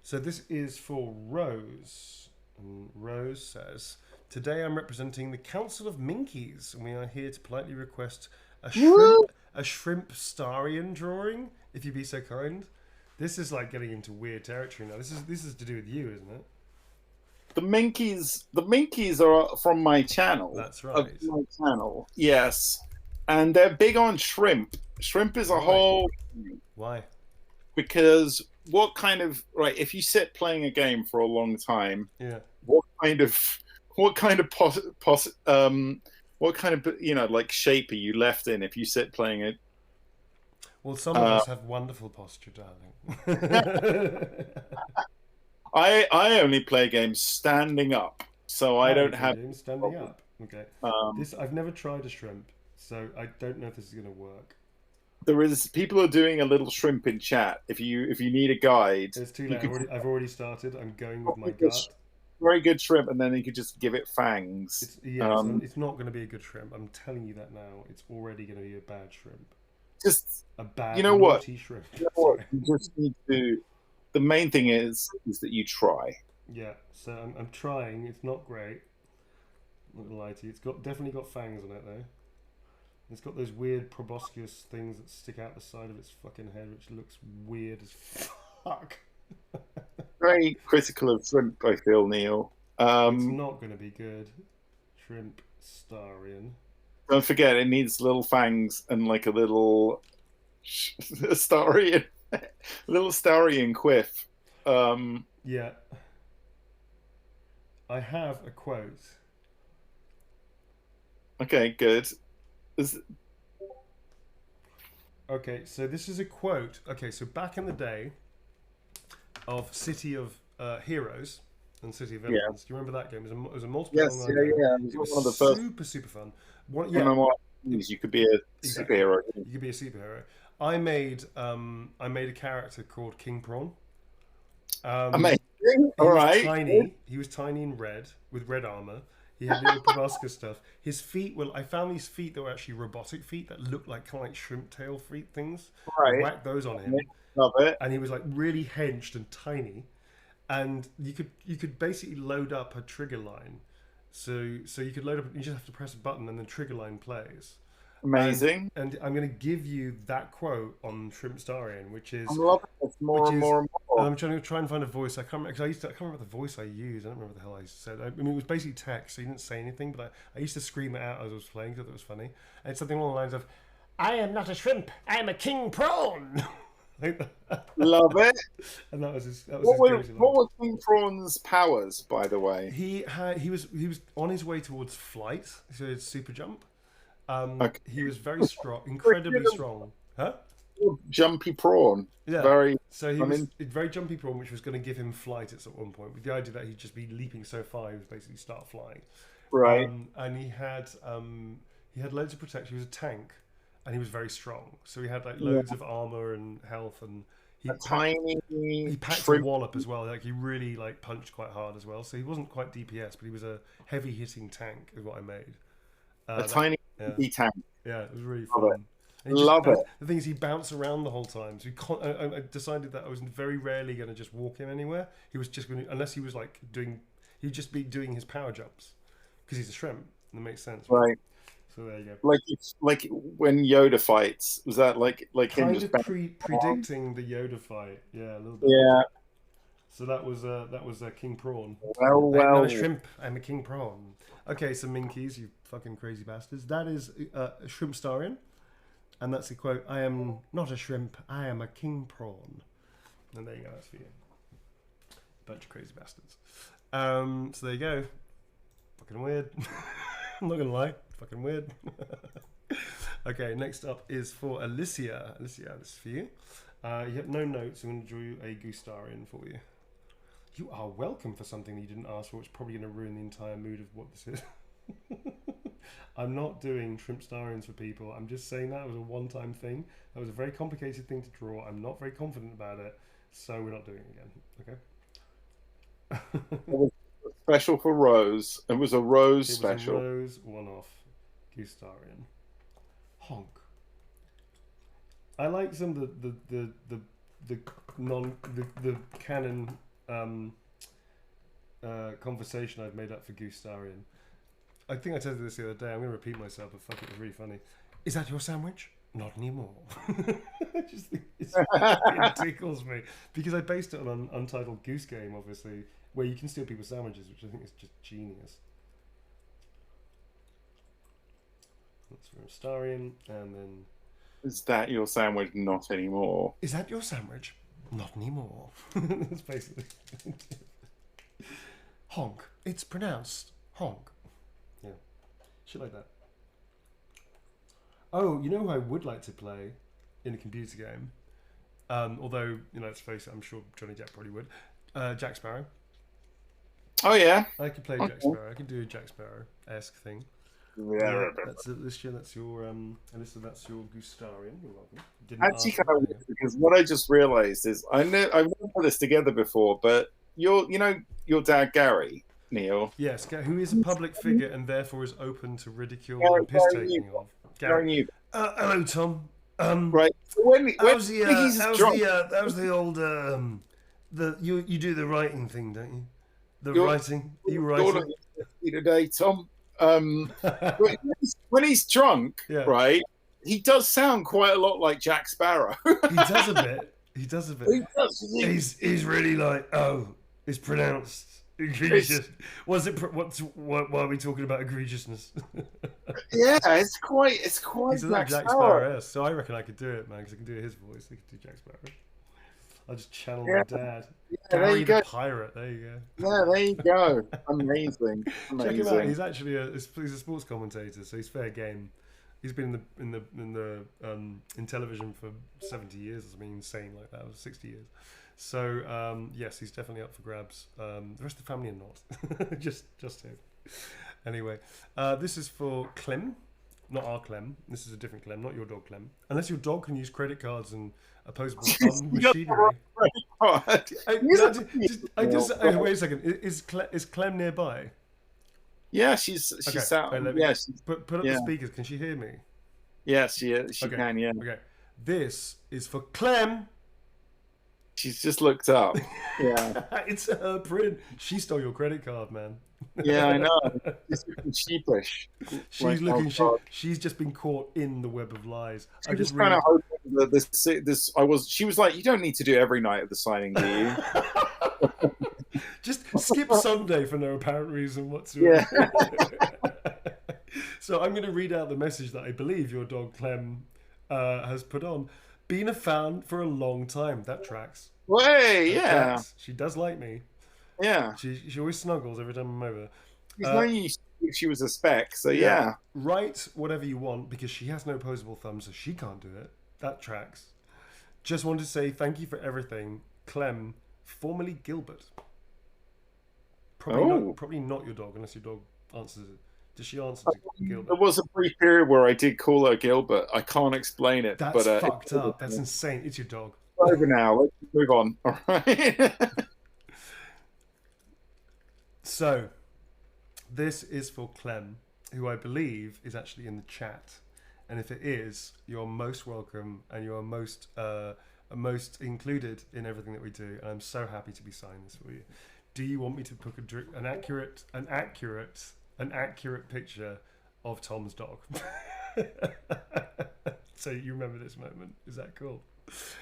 So this is for Rose. And Rose says, today I'm representing the Council of Minkies, and we are here to politely request a shrimp starion drawing, if you'd be so kind. This is like getting into weird territory now. This is to do with you, isn't it? The Minkies are from my channel. That's right. My channel, yes, and they're big on shrimp. Shrimp is a whole. Why? Because what kind of if you sit playing a game for a long time, yeah, what kind of like shape are you left in if you sit playing it? Well, some of us have wonderful posture, darling. I only play games standing up, so I don't have games standing up. Okay. I've never tried a shrimp, so I don't know if this is going to work. People are doing a little shrimp in chat. If you need a guide, it's too late. I've already started. I'm going with my gut. Very good shrimp, and then you could just give it fangs. It's not going to be a good shrimp. I'm telling you that now. It's already going to be a bad shrimp. Just a bad, naughty shrimp. You know what? You just need to. The main thing is that you try. Yeah. So I'm trying. It's not great. I'm not gonna lie to you. It's definitely got fangs on it though. It's got those weird proboscis things that stick out the side of its fucking head, which looks weird as fuck. Very critical of shrimp, I feel, Neil. It's not going to be good. Shrimp starion. Don't forget, it needs little fangs and like a little starion, little starion quiff. Yeah. I have a quote. Okay, good. Okay, so this is a quote. Okay, so back in the day of City of Heroes and City of Villains, do you remember that game? It was a multiple online game. It was one of the first. Super fun. You could be a superhero. You could be a superhero. I made a character called King Prawn. Amazing. All right. Tiny. He was tiny and red with red armor. He had little proboscis stuff. His feet I found these feet that were actually robotic feet that looked like kind of like shrimp tail feet things. Right. I whacked those on him. Love it. And he was like really hinged and tiny. And you could basically load up a trigger line. So you could load up. You just have to press a button and the trigger line plays. Amazing. And I'm going to give you that quote on Shrimp Starion, which is... I'm loving it more and more. I'm trying to try and find a voice. I can't remember the voice I used. I don't remember what the hell I said. I mean, it was basically text, so you didn't say anything, but I used to scream it out as I was playing because it was funny. And it's something along the lines of, I am not a shrimp, I am a king prawn. Love it. And that was his what were King Prawn's powers, by the way? He was on his way towards flight, so it's super jump. Okay. He was very strong, incredibly strong. Huh? Jumpy prawn. Yeah. So he was a very jumpy prawn, which was going to give him flight at one point. With the idea that he'd just be leaping so far, he was basically start flying. Right. And he had loads of protection. He was a tank, and he was very strong. So he had like loads of armor and health, and he packed a wallop as well. Like he really like punched quite hard as well. So he wasn't quite DPS, but he was a heavy hitting tank, is what I made. Tiny tank. Yeah, it was really fun. Love it. The thing is, he bounced around the whole time. So I decided that I was very rarely going to just walk him anywhere. He was just going to, unless he was like he'd just be doing his power jumps because he's a shrimp. And that makes sense. Right. So there you go. Like when Yoda fights, was that like kind him just predicting the Yoda fight? Yeah, a little bit. Yeah. So that was King Prawn. Well. I'm not a shrimp. I'm a King Prawn. Okay, so Minkies, you fucking crazy bastards. That is a Shrimp Starion. And that's the quote, I am not a shrimp, I am a king prawn. And there you go, that's for you. Bunch of crazy bastards. So there you go. Fucking weird. I'm not going to lie. Fucking weird. Okay, next up is for Alicia. Alicia, this is for you. You have no notes, I'm going to draw you a Gustarian for you. You are welcome for something that you didn't ask for, which is probably going to ruin the entire mood of what this is. I'm not doing shrimp starions for people. I'm just saying that was a one-time thing. That was a very complicated thing to draw. I'm not very confident about it, so we're not doing it again. Okay. It was special for Rose. It was a Rose special. It was a Rose one-off Gustarian. Honk. I like some of the canon conversation I've made up for Gustarian. I think I told you this the other day. I'm going to repeat myself, but fuck it, was really funny. Is that your sandwich? Not anymore. I just think it tickles me because I based it on an Untitled Goose Game, obviously, where you can steal people's sandwiches, which I think is just genius. That's from Starian, and then Is that your sandwich? Not anymore. is that your sandwich? Not anymore. That's basically honk. It's pronounced honk. Yeah, shit like that. Oh, you know who I would like to play in a computer game? Although, let's face it, I'm sure Johnny Depp probably would. Jack Sparrow. Oh yeah. I could play Jack Sparrow. I could do a Jack Sparrow-esque thing. Yeah. That's it, Alicia. That's your Alyssa. That's your Gustarian. You're welcome. Actually, kind of weird, because what I just realised is I've never put this together before, but your dad Gary Neil. Yes, who is a public figure and therefore is open to ridicule Gary- and piss Gary taking Newbon. of. Gary Newbon. Hello, Tom. Right. So when How's he's drunk, the old you do the writing thing, don't you? The You're- writing. You you're writing? not today, Tom. When he's drunk, Yeah. right? He does sound quite a lot like Jack Sparrow. He does a bit. He does a bit. He does. He's really like, oh, it's pronounced egregious. Why are we talking about egregiousness? Yeah, it's quite He's a little Jack Jack Sparrow. Sparrow, so I reckon I could do it, man, because I can do his voice. I could do Jack Sparrow. I'll just channel my dad. Yeah, there Gary you the go. pirate. There you go. Yeah, there you go. Amazing. Check him out. Amazing. He's actually he's a sports commentator, so he's fair game. He's been in television for 70 years or something insane like that, or 60 years. So yes, he's definitely up for grabs. The rest of the family are not. just him. Anyway, this is for Clem, not our Clem. This is a different Clem, not your dog Clem. Unless your dog can use credit cards and opposable thumb machinery. Wait a second. Is Clem nearby? Yeah, she's Okay, out. wait, let me- Yeah, Put up yeah. the speakers. Can she hear me? yeah, she Okay. can. Yeah, Okay. This is for Clem. she's just looked up. Yeah, It's her print. She stole your credit card, man. yeah, I know. She's looking sheepish. She's Like, looking. oh, God. She's just been caught in the web of lies. I just kind of hoping that this. She was like, you don't need to do every night of the signing, do you? Just skip Sunday for no apparent reason whatsoever. Yeah. So I'm going to read out the message that I believe your dog Clem has put on. Been a fan for a long time. That tracks. Way, That yeah, tracks. She does like me. yeah. She always snuggles every time I'm over. She's known you if she was a spec, so yeah. Write whatever you want because she has no opposable thumb, so she can't do it. That tracks. Just want to say thank you for everything, Clem, formerly Gilbert. Probably not your dog, unless your dog answers it. Does she answer to Gilbert? There was a brief period where I did call her Gilbert. I can't explain it, That's but fucked up. That's insane. It's your dog. it's over now. Let's move on. All right. So, this is for Clem, who I believe is actually in the chat. And if it is, you're most welcome and you're most included in everything that we do. And I'm so happy to be signing this for you. Do you want me to put an accurate picture of Tom's dog? So you remember this moment. Is that cool?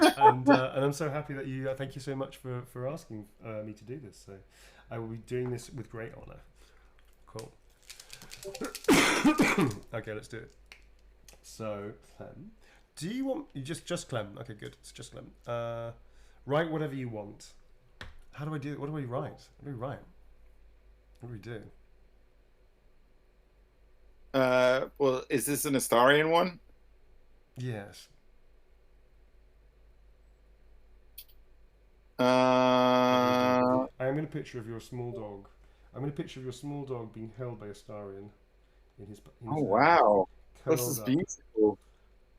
And I'm so happy that you. Thank you so much for asking me to do this. So I will be doing this with great honor. Cool. Okay, let's do it. So Clem, do you want just Clem? Okay, good. It's just Clem. Write whatever you want. How do I do it? What do we write? What do we write? What do we do? Well, is this an Astarian one? Yes. I am in a picture of your small dog. I'm in a picture of your small dog being held by a Starian in his Oh wow, this curled is up. beautiful.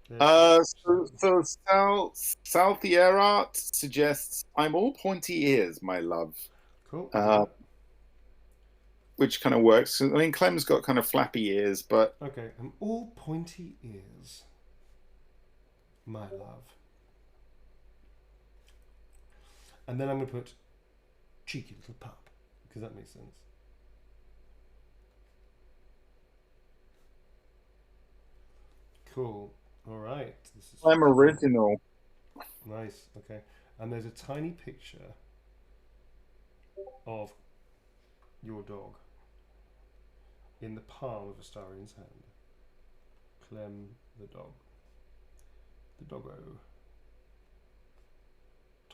There's- So Salthier art suggests I'm all pointy ears, my love, Cool. which kind of works. I mean, Clem's got kind of flappy ears, but Okay, I'm all pointy ears, my love. And then I'm going to put cheeky little pup, because that makes sense. Cool. All right. This is I'm original. nice. Okay. And there's a tiny picture of your dog in the palm of Astarian's hand. Clem the dog. The doggo.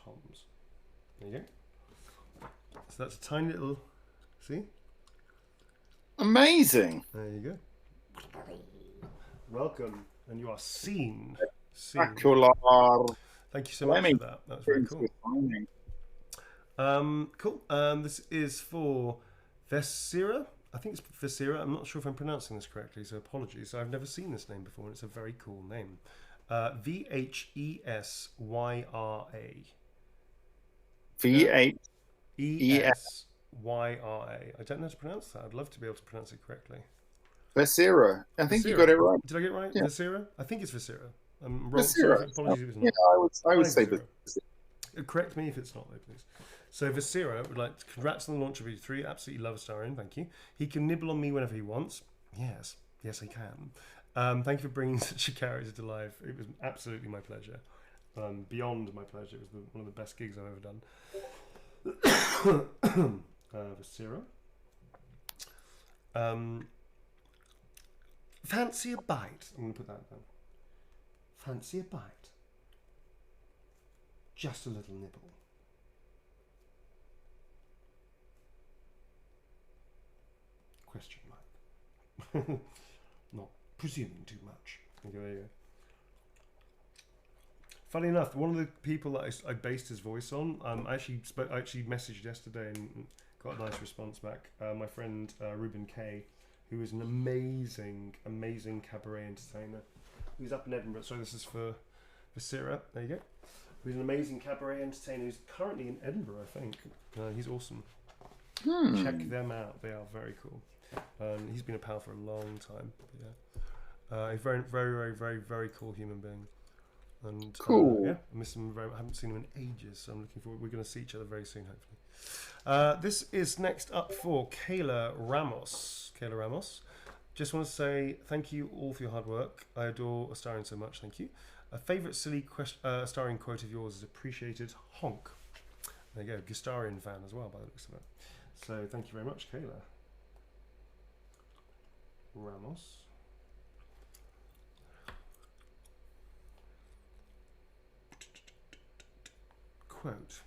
Tom's. There you go. So that's a tiny little. See? Amazing. There you go. Welcome, and you are seen. Spectacular. Thank you so much for that. That was very cool. Cool. This is for Vesira. I think it's Vesira. I'm not sure if I'm pronouncing this correctly, so apologies. I've never seen this name before, and it's a very cool name. Vhesyra. Vyra. I don't know how to pronounce that. I'd love to be able to pronounce it correctly. Vesira. I think you got it right. Did I get it right? Yeah. Vesira? I think it's Vesira. I'm wrong. Vesira. Sorry, apologies if it's not. Yeah, I would say Vesira. Vesira. Correct me if it's not, though, please. So Vesira would like to congrats on the launch of V3. Absolutely love Astarian. Thank you. He can nibble on me whenever he wants. Yes, he can. Thank you for bringing such a character to life. It was absolutely my pleasure. Beyond my pleasure. It was one of the best gigs I've ever done. Vesira. Fancy a bite. I'm going to put that down. Fancy a bite. Just a little nibble. Question mark. Not presuming too much. Okay, there you go. Funny enough, one of the people that I based his voice on, I actually messaged yesterday and got a nice response back. My friend Ruben K, who is an amazing cabaret entertainer. He's up in Edinburgh. So this is for Vesira. There you go. He's an amazing cabaret entertainer who's currently in Edinburgh, I think. He's awesome. Check them out. They are very cool. He's been a pal for a long time. Yeah. A very cool human being. And cool. Yeah, I miss him. I haven't seen him in ages, so I'm looking forward. We're going to see each other very soon, hopefully. This is next up for Kayla Ramos. Kayla Ramos. Just want to say thank you all for your hard work. I adore Astarian so much. Thank you. A favourite silly Astarian quote of yours is appreciated honk. There you go. Gustarian fan as well, by the looks of it. So thank you very much, Kayla Ramos. Quote.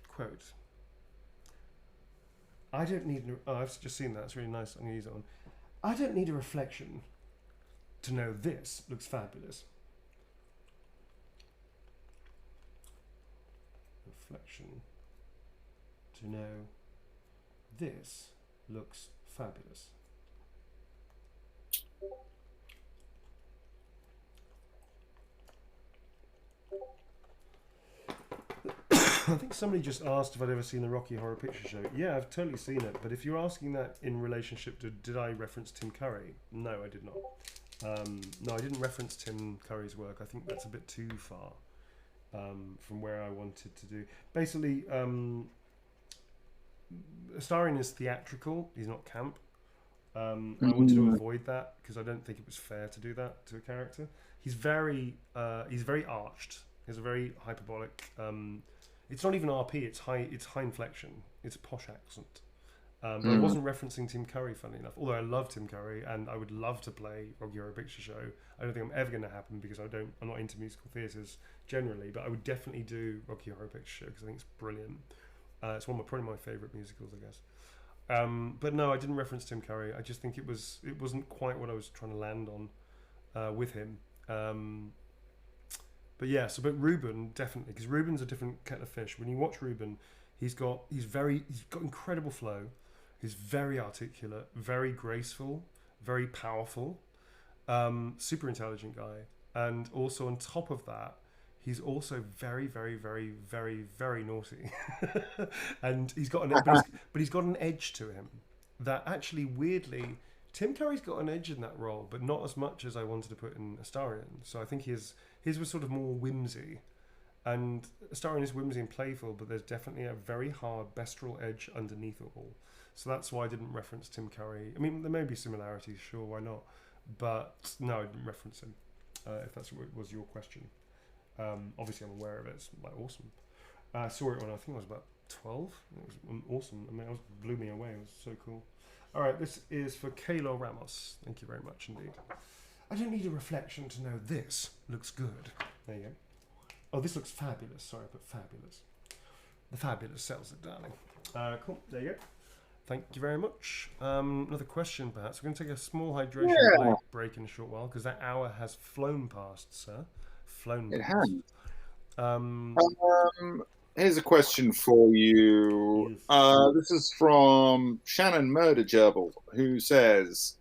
Quote. I don't need. I've just seen that. It's really nice. I'm going to use that one. I don't need a reflection to know this looks fabulous. Reflection to know this looks fabulous. I think somebody just asked if I'd ever seen the Rocky Horror Picture Show. Yeah, I've totally seen it. But if you're asking that in relationship to did I reference Tim Curry? No, I did not. No, I didn't reference Tim Curry's work. I think that's a bit too far from where I wanted to do. Basically, Astarian is theatrical. He's not camp. I wanted to avoid that because I don't think it was fair to do that to a character. He's very arched. He has a very hyperbolic. It's not even RP. It's high inflection. It's a posh accent. But I wasn't referencing Tim Curry, funnily enough. Although I love Tim Curry and I would love to play Rocky Horror Picture Show. I don't think I'm ever going to happen because I'm not into musical theatres generally. But I would definitely do Rocky Horror Picture Show because I think it's brilliant. It's probably my favourite musicals, I guess. But no, I didn't reference Tim Curry. I just think it wasn't quite what I was trying to land on with him. But yeah, but Ruben definitely, because Ruben's a different kettle of fish. When you watch Ruben, he's got incredible flow. He's very articulate, very graceful, very powerful, super intelligent guy, and also on top of that, he's also very naughty, and he's got an edge to him that actually weirdly. Tim Curry's got an edge in that role, but not as much as I wanted to put in Astarian. So I think his was sort of more whimsy, And starring is whimsy and playful, but there's definitely a very hard bestial edge underneath it all. So that's why I didn't reference Tim Curry. I mean, there may be similarities, sure, why not? But no, I didn't reference him. If that's what was your question. Obviously, I'm aware of it. It's like awesome. I saw it when I think I was about 12. It was awesome. I mean, it blew me away. It was so cool. All right, this is for Kayla Ramos. Thank you very much indeed. I don't need a reflection to know this looks good. There you go. Oh, this looks fabulous. Sorry, I put fabulous. The fabulous sells it, darling. Cool. There you go. Thank you very much. Another question, perhaps. We're going to take a small hydration break in a short while because that hour has flown past, sir. Flown It past. has. Here's a question for you. Yes. This is from Shannon Murder Gerbil, who says,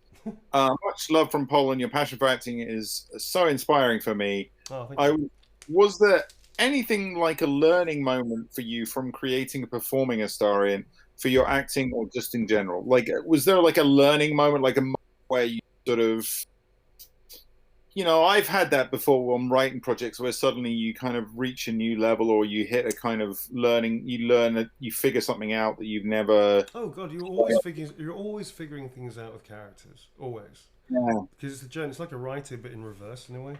much love from Poland. Your passion for acting is so inspiring for me. Oh, thank you. Was there anything like a learning moment for you from creating and performing Astarion for your acting or just in general? Like, was there like a learning moment, like a moment where you sort of, you know, I've had that before on writing projects where suddenly you kind of reach a new level or you hit a kind of learning, you figure something out that you've never. Oh God, you're always figuring things out with characters, always. Yeah. Because it's a journey. It's like a writer, but in reverse in a way.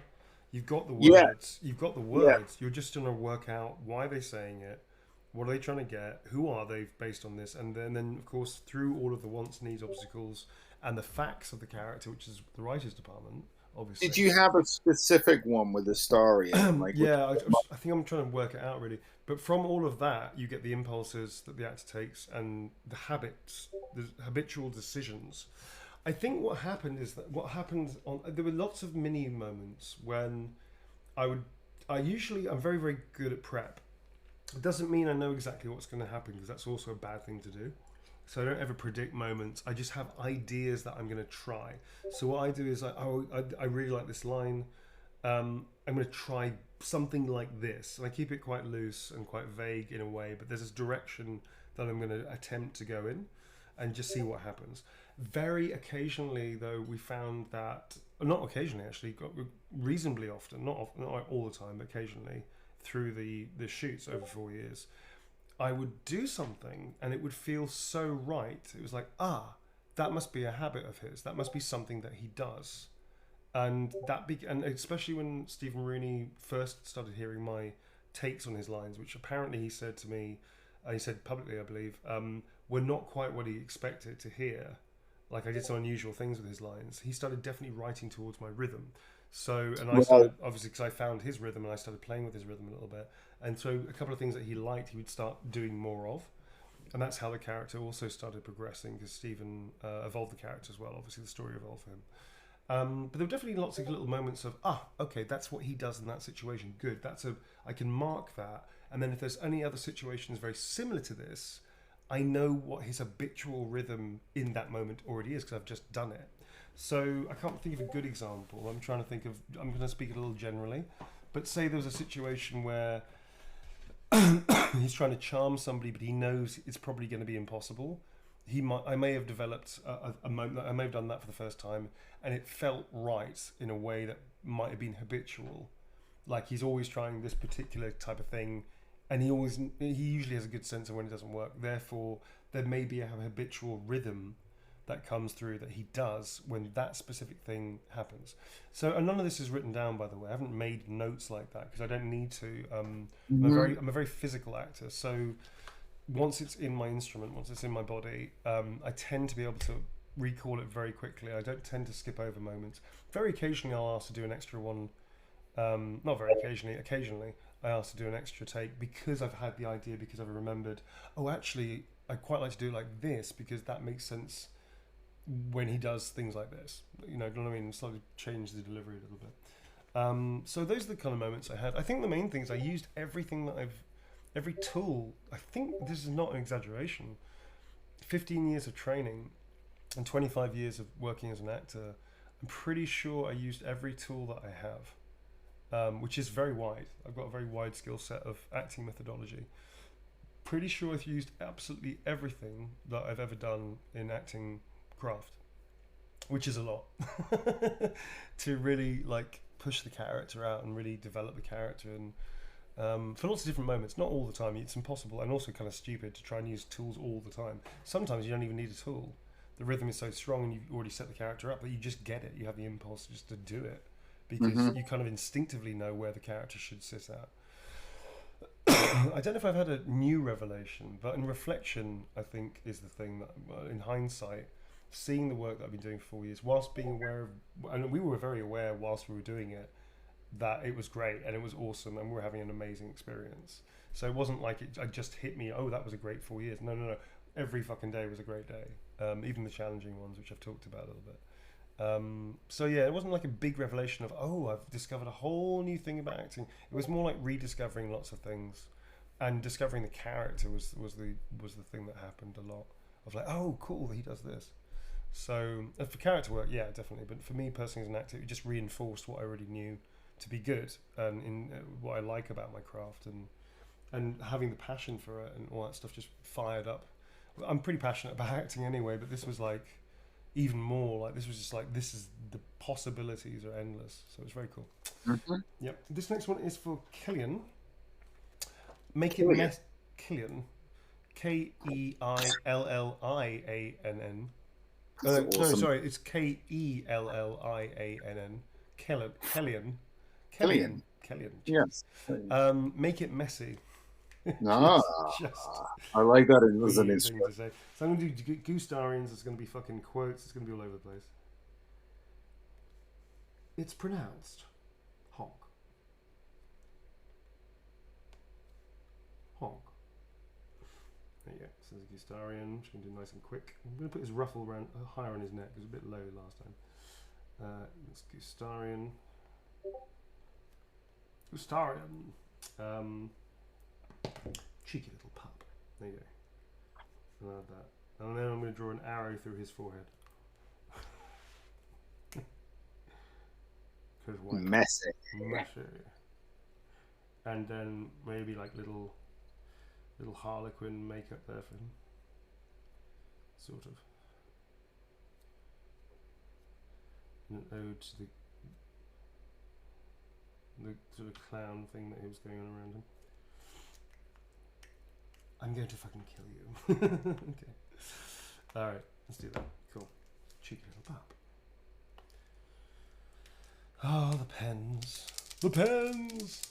You've got the words. Yeah. You've got the words. You're just trying to work out why they're saying it. What are they trying to get? Who are they based on this? And then of course, through all of the wants, needs, obstacles, and the facts of the character, which is the writers' department, obviously. Did you have a specific one with Astarion? Like, yeah, I think I'm trying to work it out really. But from all of that, you get the impulses that the actor takes and the habits, the habitual decisions. I think what happened is that there were lots of mini moments when I'm very, very good at prep. It doesn't mean I know exactly what's going to happen because that's also a bad thing to do. So I don't ever predict moments. I just have ideas that I'm going to try. So what I do is I really like this line. I'm going to try something like this. And I keep it quite loose and quite vague in a way, but there's this direction that I'm going to attempt to go in and just see what happens. Very occasionally, though, we found that, not occasionally actually, reasonably often, not all the time, but occasionally, through the shoots over 4 years, I would do something and it would feel so right. It was like, that must be a habit of his. That must be something that he does. And and especially when Stephen Rooney first started hearing my takes on his lines, which apparently he said to me, he said publicly, I believe, were not quite what he expected to hear. Like I did some unusual things with his lines. He started definitely writing towards my rhythm. So, and I started, obviously, because I found his rhythm and I started playing with his rhythm a little bit. And so a couple of things that he liked, he would start doing more of. And that's how the character also started progressing, because Stephen evolved the character as well. Obviously, the story evolved for him. But there were definitely lots of little moments of, okay, that's what he does in that situation. Good. I can mark that. And then if there's any other situations very similar to this, I know what his habitual rhythm in that moment already is because I've just done it. So I can't think of a good example. I'm going to speak a little generally. But say there was a situation where he's trying to charm somebody, but he knows it's probably going to be impossible. I may have developed a moment. I may have done that for the first time, and it felt right in a way that might have been habitual. Like he's always trying this particular type of thing, and he usually has a good sense of when it doesn't work. Therefore, there may be a habitual rhythm that comes through that he does when that specific thing happens. So, and none of this is written down, by the way. I haven't made notes like that because I don't need to. I'm a very physical actor. So once it's in my instrument, once it's in my body, I tend to be able to recall it very quickly. I don't tend to skip over moments. Very occasionally I'll ask to do an extra one. Not very occasionally I ask to do an extra take because I've had the idea, because I've remembered, actually I'd quite like to do it like this because that makes sense when he does things like this. You know what I mean? Slightly change the delivery a little bit. So those are the kind of moments I had. I think the main things, I used everything that every tool. I think this is not an exaggeration. 15 years of training and 25 years of working as an actor, I'm pretty sure I used every tool that I have, which is very wide. I've got a very wide skill set of acting methodology. Pretty sure I've used absolutely everything that I've ever done in acting craft, which is a lot to really like push the character out and really develop the character for lots of different moments. Not all the time. It's impossible and also kind of stupid to try and use tools all the time. Sometimes you don't even need a tool. The rhythm is so strong and you've already set the character up that you just get it. You have the impulse just to do it because you kind of instinctively know where the character should sit at. I don't know if I've had a new revelation, but in reflection, I think is the thing that, in hindsight, seeing the work that I've been doing for 4 years, whilst being aware of, and we were very aware whilst we were doing it, that it was great and it was awesome and we were having an amazing experience. So it wasn't like it just hit me, oh, that was a great 4 years. No. Every fucking day was a great day. Even the challenging ones, which I've talked about a little bit. So yeah, it wasn't like a big revelation of, oh, I've discovered a whole new thing about acting. It was more like rediscovering lots of things, and discovering the character was the thing that happened a lot. Of like, oh, cool, he does this. So for character work, yeah, definitely. But for me personally as an actor, it just reinforced what I already knew to be good, and in what I like about my craft, and having the passion for it and all that stuff just fired up. I'm pretty passionate about acting anyway, but this was like even more. Like this was just like, this is, the possibilities are endless. So it's very cool. Yep. This next one is for Killian. Make it Killian. Keilliann. Awesome. No, sorry, it's Kelliann. Killian. Yes. Make it messy. Ah, I like that as an instrument. So I'm going to do Goostarians. It's going to be fucking quotes. It's going to be all over the place. It's pronounced honk. Honk. There you go. So there's a Goostarian. Just going to do nice and quick. I'm going to put his ruffle around higher on his neck. It was a bit low last time. It's Goostarian. Goostarian. Cheeky little pup. There you go. I'll add that. And then I'm going to draw an arrow through his forehead. Messy. And then maybe like little harlequin makeup there for him. Sort of. An ode to the sort of clown thing that he was going on around him. I'm going to fucking kill you. Okay. Alright, let's do that. Cool. Cheeky little pup. Oh, the pens. The pens!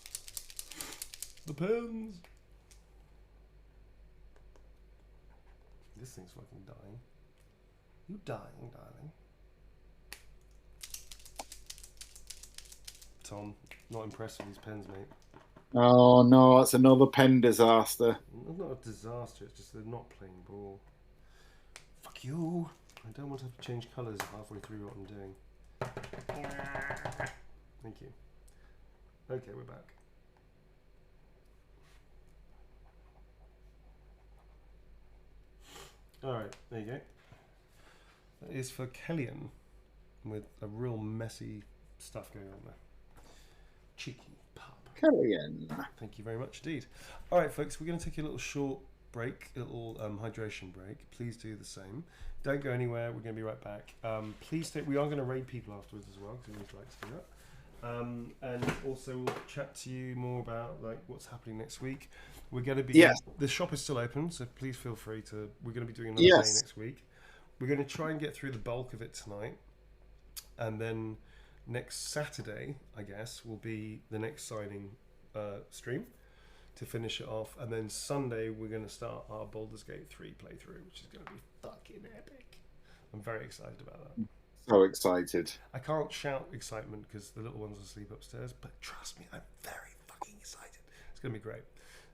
The pens! This thing's fucking dying. You dying, darling? Tom, not impressed with these pens, mate. Oh no, it's another pen disaster. It's not a disaster, it's just they're not playing ball. Fuck you. I don't want to have to change colours halfway through what I'm doing. Thank you. Okay, we're back. Alright, there you go. That is for Killian, with a real messy stuff going on there. Cheeky pup. Killian. Thank you very much indeed. Alright folks, we're going to take a little short break, a little hydration break. Please do the same. Don't go anywhere, we're going to be right back. Please stay, we are going to raid people afterwards as well, because we always like to do that. And also we'll chat to you more about like what's happening next week. We're going to be, the shop is still open, so please feel free to, we're going to be doing another day next week. We're going to try and get through the bulk of it tonight, and then next Saturday, I guess, will be the next signing stream to finish it off, and then Sunday we're going to start our Baldur's Gate 3 playthrough, which is going to be fucking epic. I'm very excited about that. So excited. I can't shout excitement because the little one's asleep upstairs, but trust me, I'm very fucking excited. It's going to be great.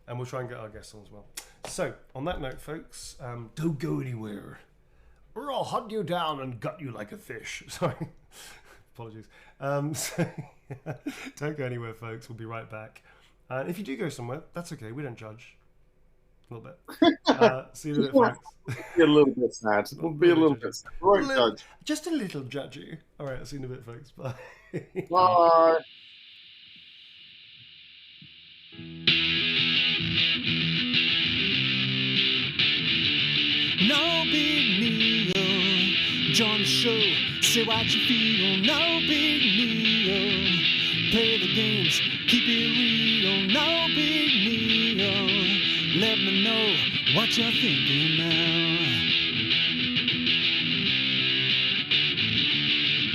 And we'll try and get our guests on as well. So, on that note, folks, don't go anywhere, or I'll hunt you down and gut you like a fish. Sorry. Apologies. So, don't go anywhere, folks. We'll be right back. And if you do go somewhere, that's okay. We don't judge. A little bit. See you in a bit, folks. Be a little bit sad. We'll be a little bit sad. We won't judge. Just a little judgy. All right, I'll see you in a bit, folks. Bye. Bye. No big deal, join the show, say what you feel. No big deal, Play the games, keep it real, no big deal. Let me know what you're thinking now.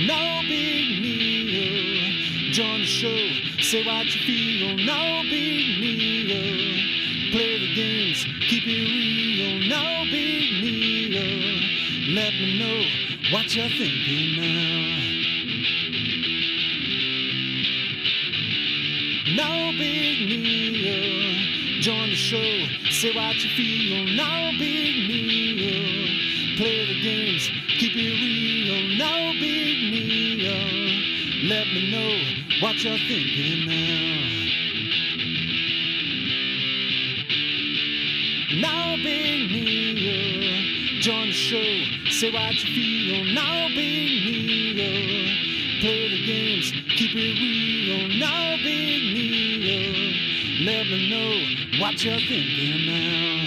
No big deal. Join the show, say what you feel, no big deal. Play the games, keep it real, no big deal. Let me know what you're thinking now. No big deal. Join the show, say what you feel, no big deal. Play the games, keep it real, no big deal. Let me know what you're thinking now. No big deal. Join the show, say what you feel, no big deal. Play the games, keep it real, no big deal. Let me know what you're thinking now.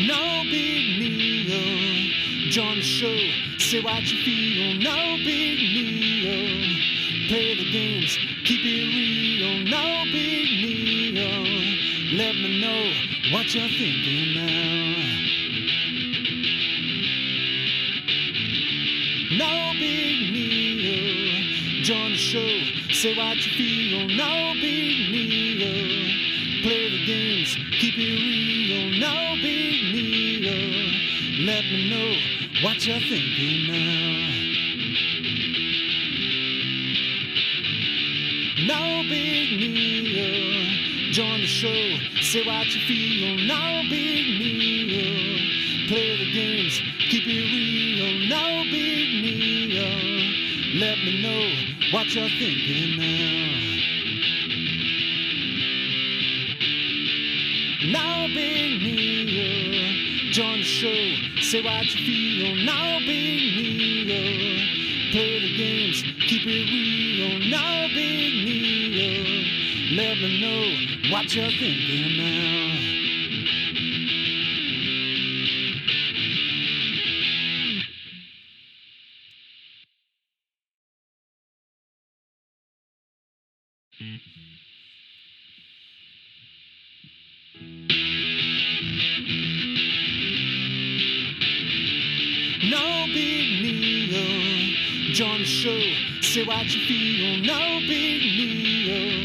No big deal. Join the show, say what you feel, no big deal. Play the games, keep it real, no big deal. Let me know what you're thinking now. No big deal. Join the show, say what you feel, no big deal. Play the games, keep it real, no big deal. Let me know what you're thinking now. No big deal. Join the show, say what you feel, no big deal. Play the games, keep it real, no big deal. Let me know what you're thinking now. No big deal. Join the show, say what you feel, no big deal. Play the games, keep it real, no big deal. Let me know what you're thinking now. No big deal. Join the show, say what you feel, no big deal.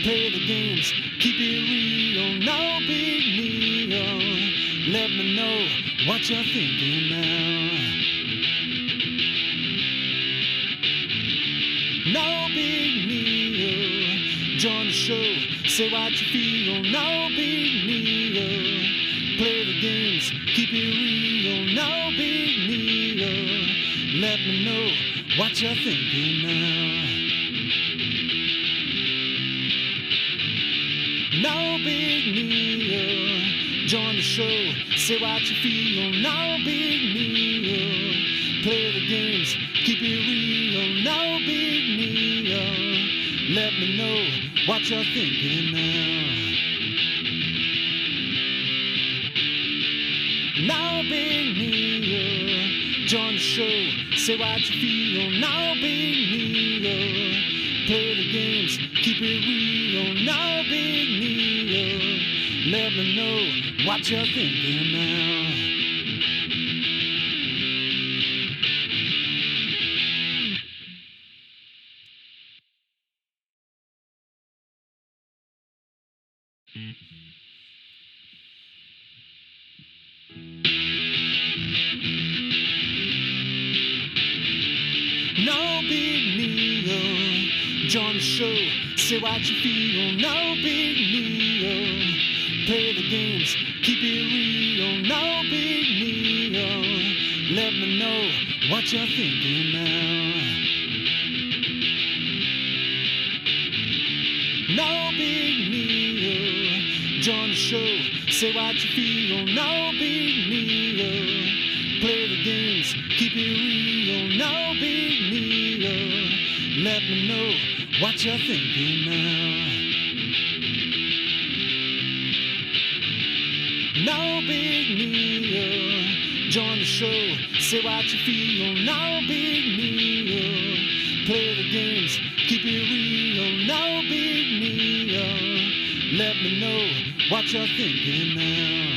Play the games, keep it real, no big deal. Let me know what you're thinking now. No big deal. Join the show, say what you feel, no big deal. Play the games, keep it real, no big deal. Let me know what you're thinking now. No big deal. Join the show, say what you feel, no big deal. Play the games, keep it real, no big deal. Let me know what you're thinking now. No big deal. Join the show, say what you feel, no big deal. Play the games, keep it real, no big deal. Let me know what you're thinking now. No big deal. Join the show, say what you feel, no big deal. Play the games, keep it real, no big deal. Let me know what you're thinking now. No big deal. Join the show, say what you feel, no big deal. Play the games, keep it real, no big deal. Let me know what you're thinking now. No big deal. Join the show, say what you feel. No big deal. Play the games, keep it real. No big deal. Let me know what you're thinking now.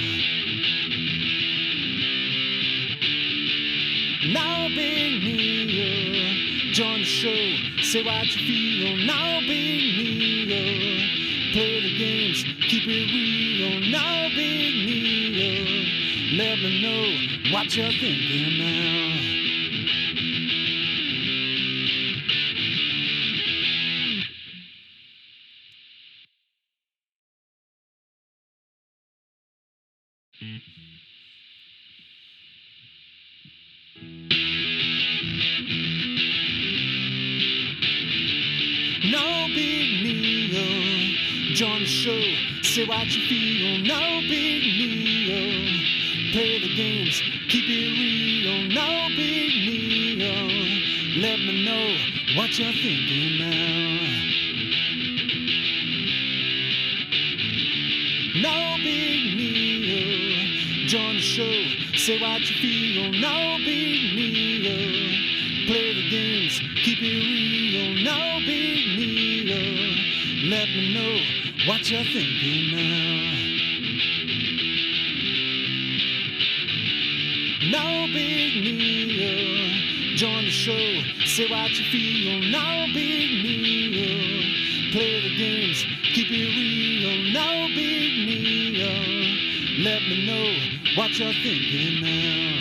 No big deal. Join the show, say what you feel. No big deal. Play the games, keep it real. No big deal. Let me know what you're thinking now. No big deal. Join the show, say what you feel. No big deal. Play the games, keep it real. No big deal. Let me know what you're thinking now. No big deal. Join the show, say what you feel. No big deal. Play the games, keep it real. No big deal. Let me know what you're thinking now. No big deal. Join the show, say what you feel. No big deal. Play the games, keep it real. No big deal. Let me know what you're thinking now.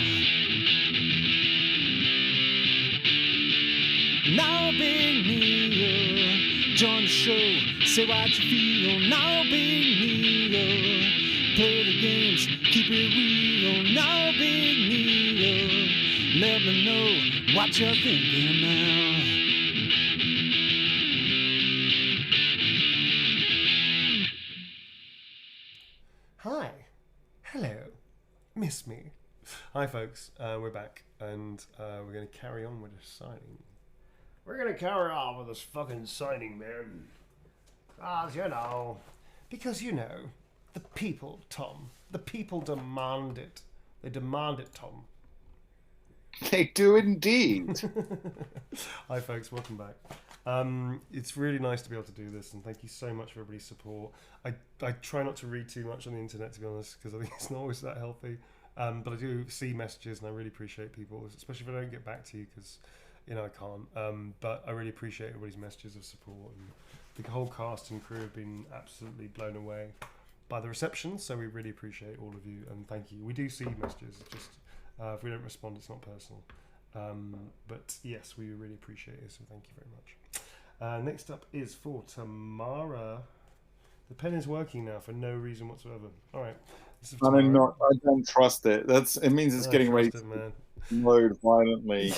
No big deal. Join the show, say what you feel. No big deal. Play the games, keep it real. No big deal. Let me know what you're thinking now. Hi. Hello. Miss me. Hi, folks. We're back, and we're going to carry on with the signing. We're going to carry on with this fucking signing, man. As you know. Because, you know, the people, Tom. The people demand it. They demand it, Tom. They do indeed. Hi, folks. Welcome back. It's really nice to be able to do this, and thank you so much for everybody's support. I try not to read too much on the internet, to be honest, because I think it's not always that healthy. But I do see messages, and I really appreciate people, especially if I don't get back to you, because, you know, I can't. But I really appreciate everybody's messages of support. And the whole cast and crew have been absolutely blown away by the reception, so we really appreciate all of you, and thank you. We do see messages, just if we don't respond, it's not personal. But yes, we really appreciate it, so thank you very much. Next up is for Tamara. The pen is working now for no reason whatsoever. All right. This is I don't trust it. It means it's getting ready to load violently.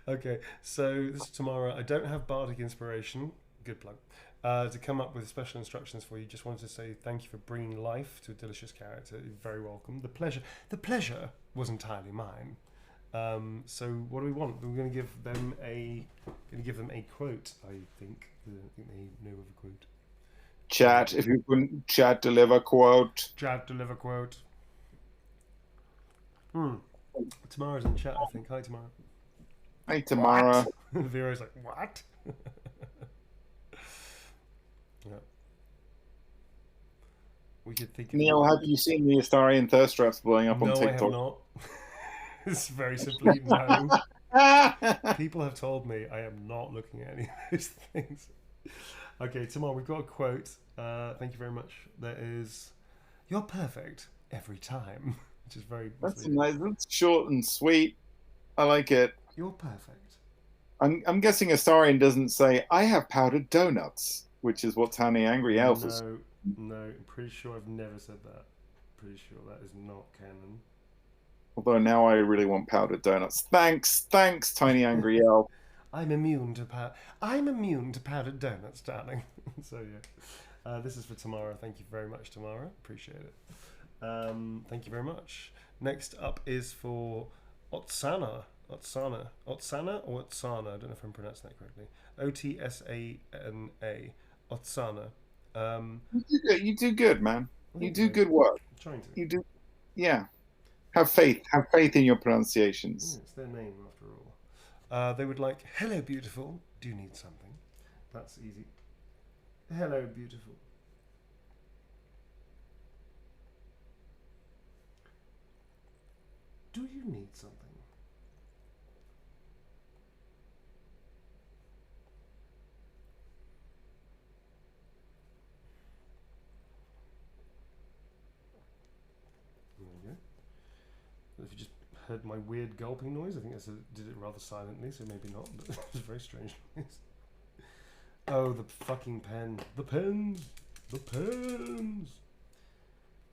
Okay, so this is Tamara. I don't have bardic inspiration. Good plug. To come up with special instructions for you, just wanted to say thank you for bringing life to a delicious character. You're very welcome. The pleasure was entirely mine. So what do we want? We're going to give them a quote. I think they know of a quote. Chat, if you couldn't chat, deliver quote. Chat, deliver quote. Tamara's in chat, I think. Hi, Tamara. Hey, Tamara. Vero's like, what? Yeah. We could think. Neil, have you seen the Astarian thirst traps blowing up on TikTok? No, I have not. It's very simply no. People have told me I am not looking at any of those things. Okay, Tamar, we've got a quote. Thank you very much. That is, "You're perfect every time," which is very. That's nice. That's short and sweet. I like it. You're perfect. I'm guessing Astarian doesn't say, "I have powdered donuts," which is what Tiny Angry Elf is. No, I'm pretty sure I've never said that. Pretty sure that is not canon. Although now I really want powdered donuts. Thanks, Tiny Angry Elf. I'm immune to powdered donuts, darling. So yeah, this is for Tamara. Thank you very much, Tamara. Appreciate it. Thank you very much. Next up is for Otsana. Otsana. Otsana or Otsana? I don't know if I'm pronouncing that correctly. Otsana. Otsana. You do good, man. You do good work. I'm trying to. You do, yeah. Have faith. Have faith in your pronunciations. It's their name after all. They would like, hello, beautiful. Do you need something? That's easy. Hello, beautiful. Do you need something? There we go. If you just heard my weird gulping noise, I think did it rather silently, so maybe not, but it was a very strange noise. Oh, the fucking pen. The pens! The pens!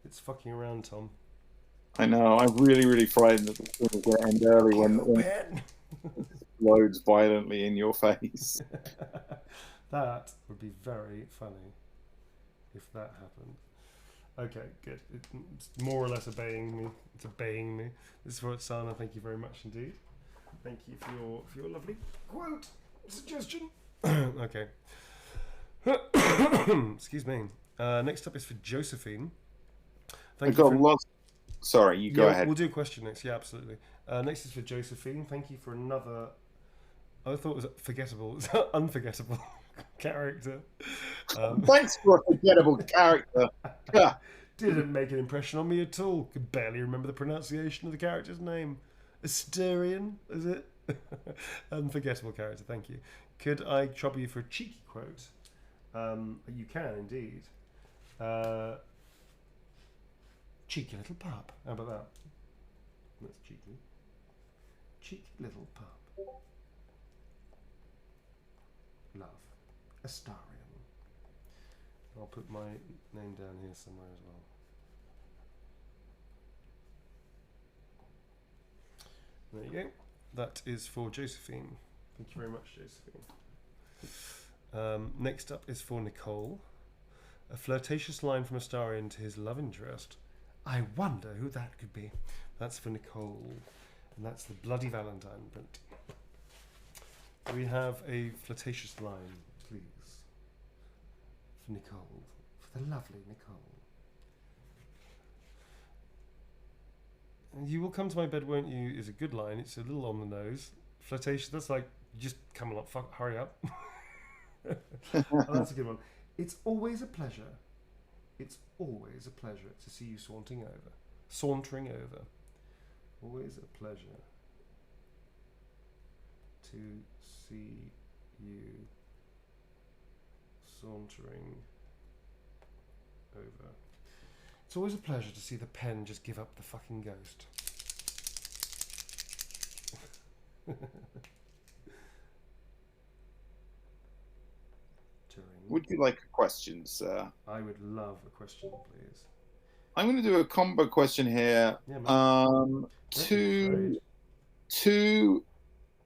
It's fucking around, Tom. I know. I'm really, really frightened that the thing will end early when it explodes violently in your face. That would be very funny if that happened. Okay, good. It's more or less obeying me. It's obeying me. This is for Otsana. Thank you very much indeed. Thank you for your lovely quote suggestion. Okay. Excuse me. Next up is for Josephine. I've got lots. Sorry, you go ahead. We'll do a question next. Yeah, absolutely. Next is for Josephine. Thank you for another. I thought it was forgettable. It's unforgettable character. Thanks for a forgettable character. Yeah. Didn't make an impression on me at all. Could barely remember the pronunciation of the character's name. Asterian, is it? Unforgettable character. Thank you. Could I trouble you for a cheeky quote? You can indeed. Cheeky little pup. How about that? That's cheeky. Cheeky little pup. Love. Astarian. I'll put my name down here somewhere as well. There you go. That is for Josephine. Thank you very much, Josephine. Next up is for Nicole. A flirtatious line from Astarian to his love interest. I wonder who that could be. That's for Nicole. And that's the Bloody Valentine print. Do we have a flirtatious line, please? For Nicole. For the lovely Nicole. You will come to my bed, won't you? Is a good line. It's a little on the nose. Flirtatious, that's like, just come along, hurry up. Oh, that's a good one. It's always a pleasure. It's always a pleasure to see you sauntering over. Always a pleasure to see you sauntering over. It's always a pleasure to see the pen just give up the fucking ghost. Would you like a question, sir? I would love a question, please. I'm going to do a combo question here. Yeah, Two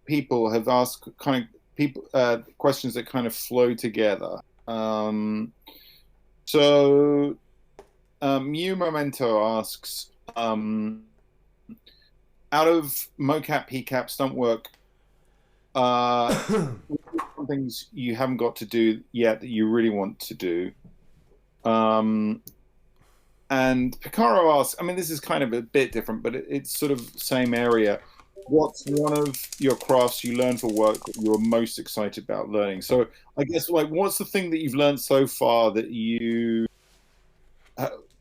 people have asked questions that kind of flow together. So Mew Memento asks, out of mocap, PCAP, stunt work, things you haven't got to do yet that you really want to do. And Picaro asks, I mean, this is kind of a bit different, but it's sort of same area. What's one of your crafts you learn for work that you're most excited about learning? So I guess, like, what's the thing that you've learned so far that you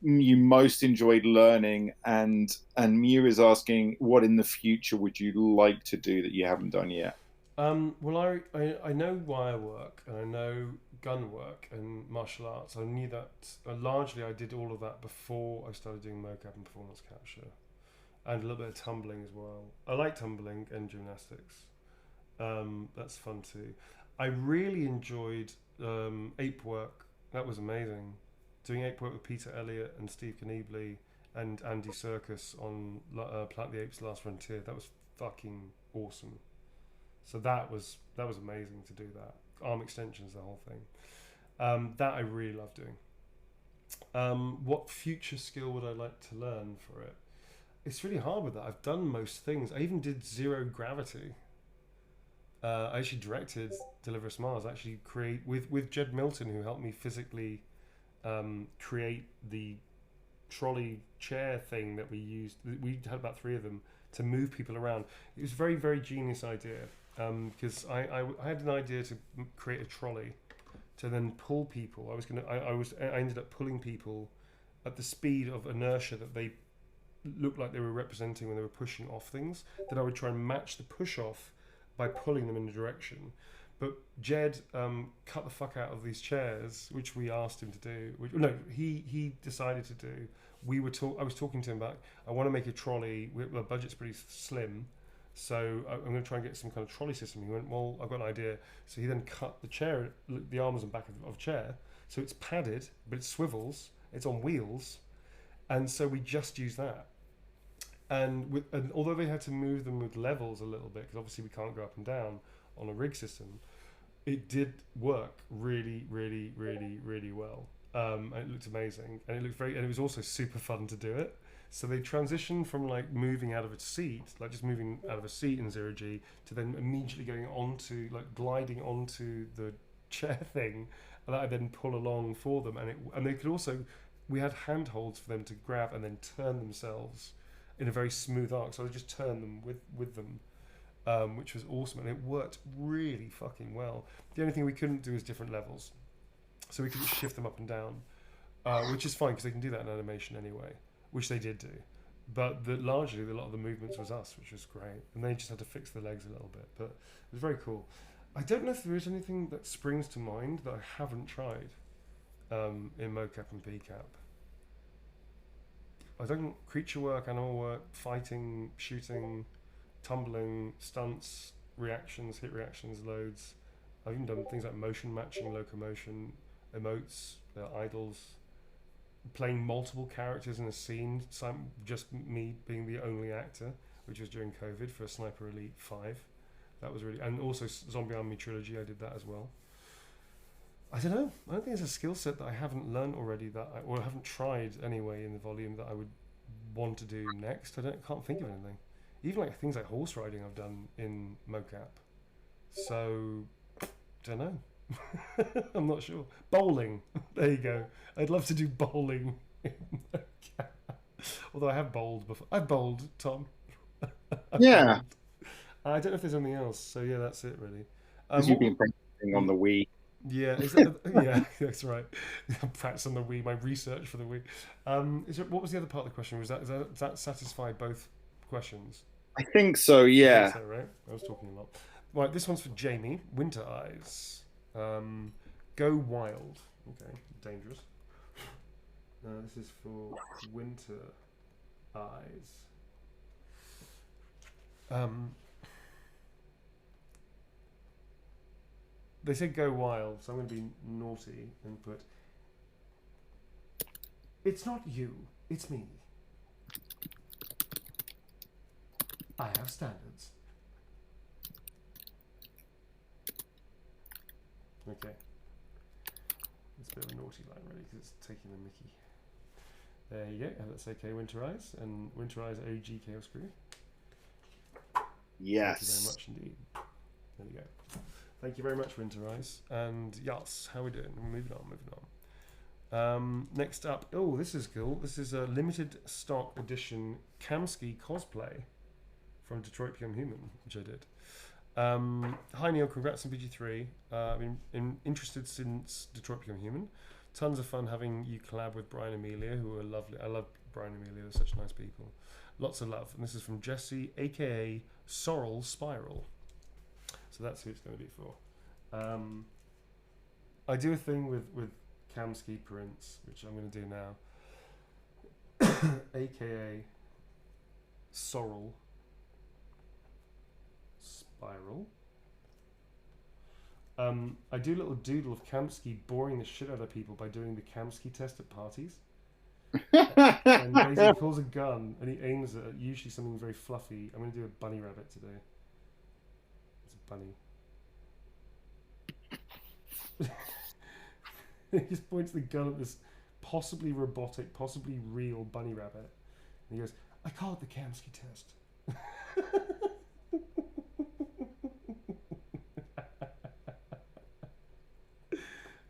most enjoyed learning? And Mew is asking, what in the future would you like to do that you haven't done yet? Well, I know wire work, and I know gun work and martial arts. I knew that largely I did all of that before I started doing mocap and performance capture, and a little bit of tumbling as well. I like tumbling and gymnastics. That's fun too. I really enjoyed ape work. That was amazing. Doing ape work with Peter Elliott and Steve Kniebley and Andy Serkis on Planet the Apes: Last Frontier. That was fucking awesome. So that was amazing to do that. Arm extensions, the whole thing. That I really love doing. What future skill would I like to learn for it? it's really hard with that. I've done most things. I even did Zero Gravity. I actually directed Deliver Us Mars. I actually create with Jed Milton, who helped me physically create the trolley chair thing that we used. We had about 3 of them to move people around. It was a very, very genius idea, because I had an idea to create a trolley to then pull people. I ended up pulling people at the speed of inertia that they looked like they were representing when they were pushing off things. Then I would try and match the push off by pulling them in a direction. But Jed cut the fuck out of these chairs, which we asked him to do. He decided to do. I was talking to him about, I want to make a trolley. The budget's pretty slim, so I'm going to try and get some kind of trolley system. He went, well, I've got an idea. So he then cut the chair, the arms and back of chair, so it's padded, but it swivels. It's on wheels, and so we just use that. And although they had to move them with levels a little bit, because obviously we can't go up and down on a rig system, it did work really, really, really, really well. And it looked amazing, and it was also super fun to do it. So they transitioned from like moving out of a seat, like just moving out of a seat in 0G, to then immediately going onto, like gliding onto the chair thing that I then pull along for them. And they could also, we had handholds for them to grab and then turn themselves in a very smooth arc. So I just turn them with them, which was awesome, and it worked really fucking well. The only thing we couldn't do is different levels, so we couldn't shift them up and down, which is fine because they can do that in animation anyway, which they did do. But largely a lot of the movements was us, which was great, and they just had to fix the legs a little bit, but it was very cool. I don't know if there is anything that springs to mind that I haven't tried in mocap and PCAP. I don't creature work, animal work, fighting, shooting, tumbling, stunts, reactions, hit reactions, loads. I've even done things like motion matching, locomotion, emotes, idols, playing multiple characters in a scene, just me being the only actor, which was during COVID for Sniper Elite 5. That was really, and also Zombie Army Trilogy, I did that as well. I don't know. I don't think there's a skill set that I haven't learned already or haven't tried anyway in the volume that I would want to do next. Can't think of anything. Even like things like horse riding I've done in mocap. So, don't know. I'm not sure. Bowling. There you go. I'd love to do bowling in mocap. Although I have bowled before. I've bowled, Tom. Yeah. I don't know if there's anything else. So yeah, that's it really. You've been practicing on the Wii. Yeah, yeah, that's right. Practice on the Wii, my research for the Wii. What was the other part of the question? Does that satisfy both questions? I think so, yeah. I think so, right? I was talking a lot. Right, this one's for Jamie. Winter Eyes. Go Wild. Okay, dangerous. This is for Winter Eyes. They said go wild, so I'm going to be naughty and put, it's not you, it's me. I have standards. Okay. It's a bit of a naughty line, really, because it's taking the mickey. There you go. That's okay, Winter Eyes. And Winter Eyes OG Chaos Crew. Yes. Thank you very much indeed. There you go. Thank you very much, Winter Eyes. And yes, how are we doing? Moving on. Next up, oh, this is cool. This is a limited stock edition Kamsky cosplay from Detroit Become Human, which I did. Hi Neil, congrats on BG3. I've been interested since Detroit Become Human. Tons of fun having you collab with Brian and Amelia, who are lovely. I love Brian and Amelia, they're such nice people. Lots of love. And this is from Jesse, aka Sorrel Spiral. So that's who it's going to be for. I do a thing with Kamsky prints, which I'm going to do now, aka Sorrel Spiral. I do a little doodle of Kamsky boring the shit out of people by doing the Kamsky test at parties. And basically pulls a gun and he aims it at usually something very fluffy. I'm going to do a bunny rabbit today. It's a bunny. He just points the gun at this possibly robotic, possibly real bunny rabbit. And he goes, I call it the Kamsky test.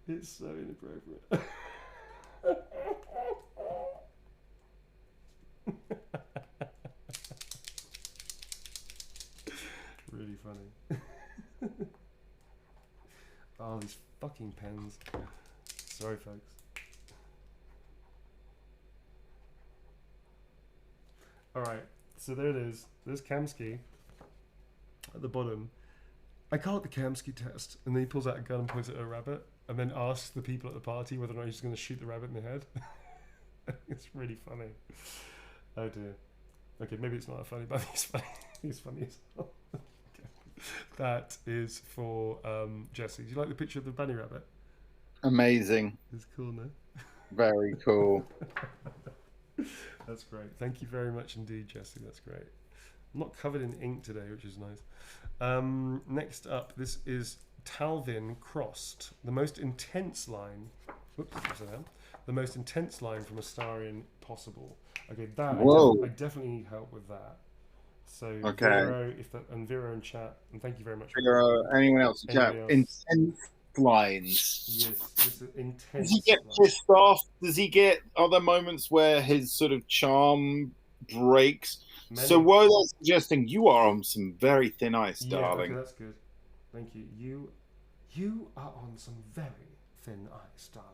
It's so inappropriate. Really funny. Oh, these fucking pens. Sorry, folks. Alright, so there it is. There's Kamsky at the bottom. I call it the Kamsky test. And then he pulls out a gun and points it at a rabbit. And then asks the people at the party whether or not he's going to shoot the rabbit in the head. It's really funny. Oh dear. Okay, maybe it's not that funny, but he's funny. He's funny as well. Okay. That is for Jesse. Do you like the picture of the bunny rabbit? Amazing. It's cool, no? Very cool. That's great. Thank you very much indeed, Jesse. That's great. I'm not covered in ink today, which is nice. Next up, this is Talvin Crossed. The most intense line. Whoops, the most intense line from a Starian possible. Okay, that I definitely need help with that. So okay. Vero, and Vero in chat, and thank you very much. Vero, anyone else in chat? Intense lines. Yes, this is intense. Does he get pissed off? Does he get other moments where his sort of charm breaks? So what are they suggesting? You are on some very thin ice, darling. Okay, that's good. Thank you. You are on some very thin ice, darling.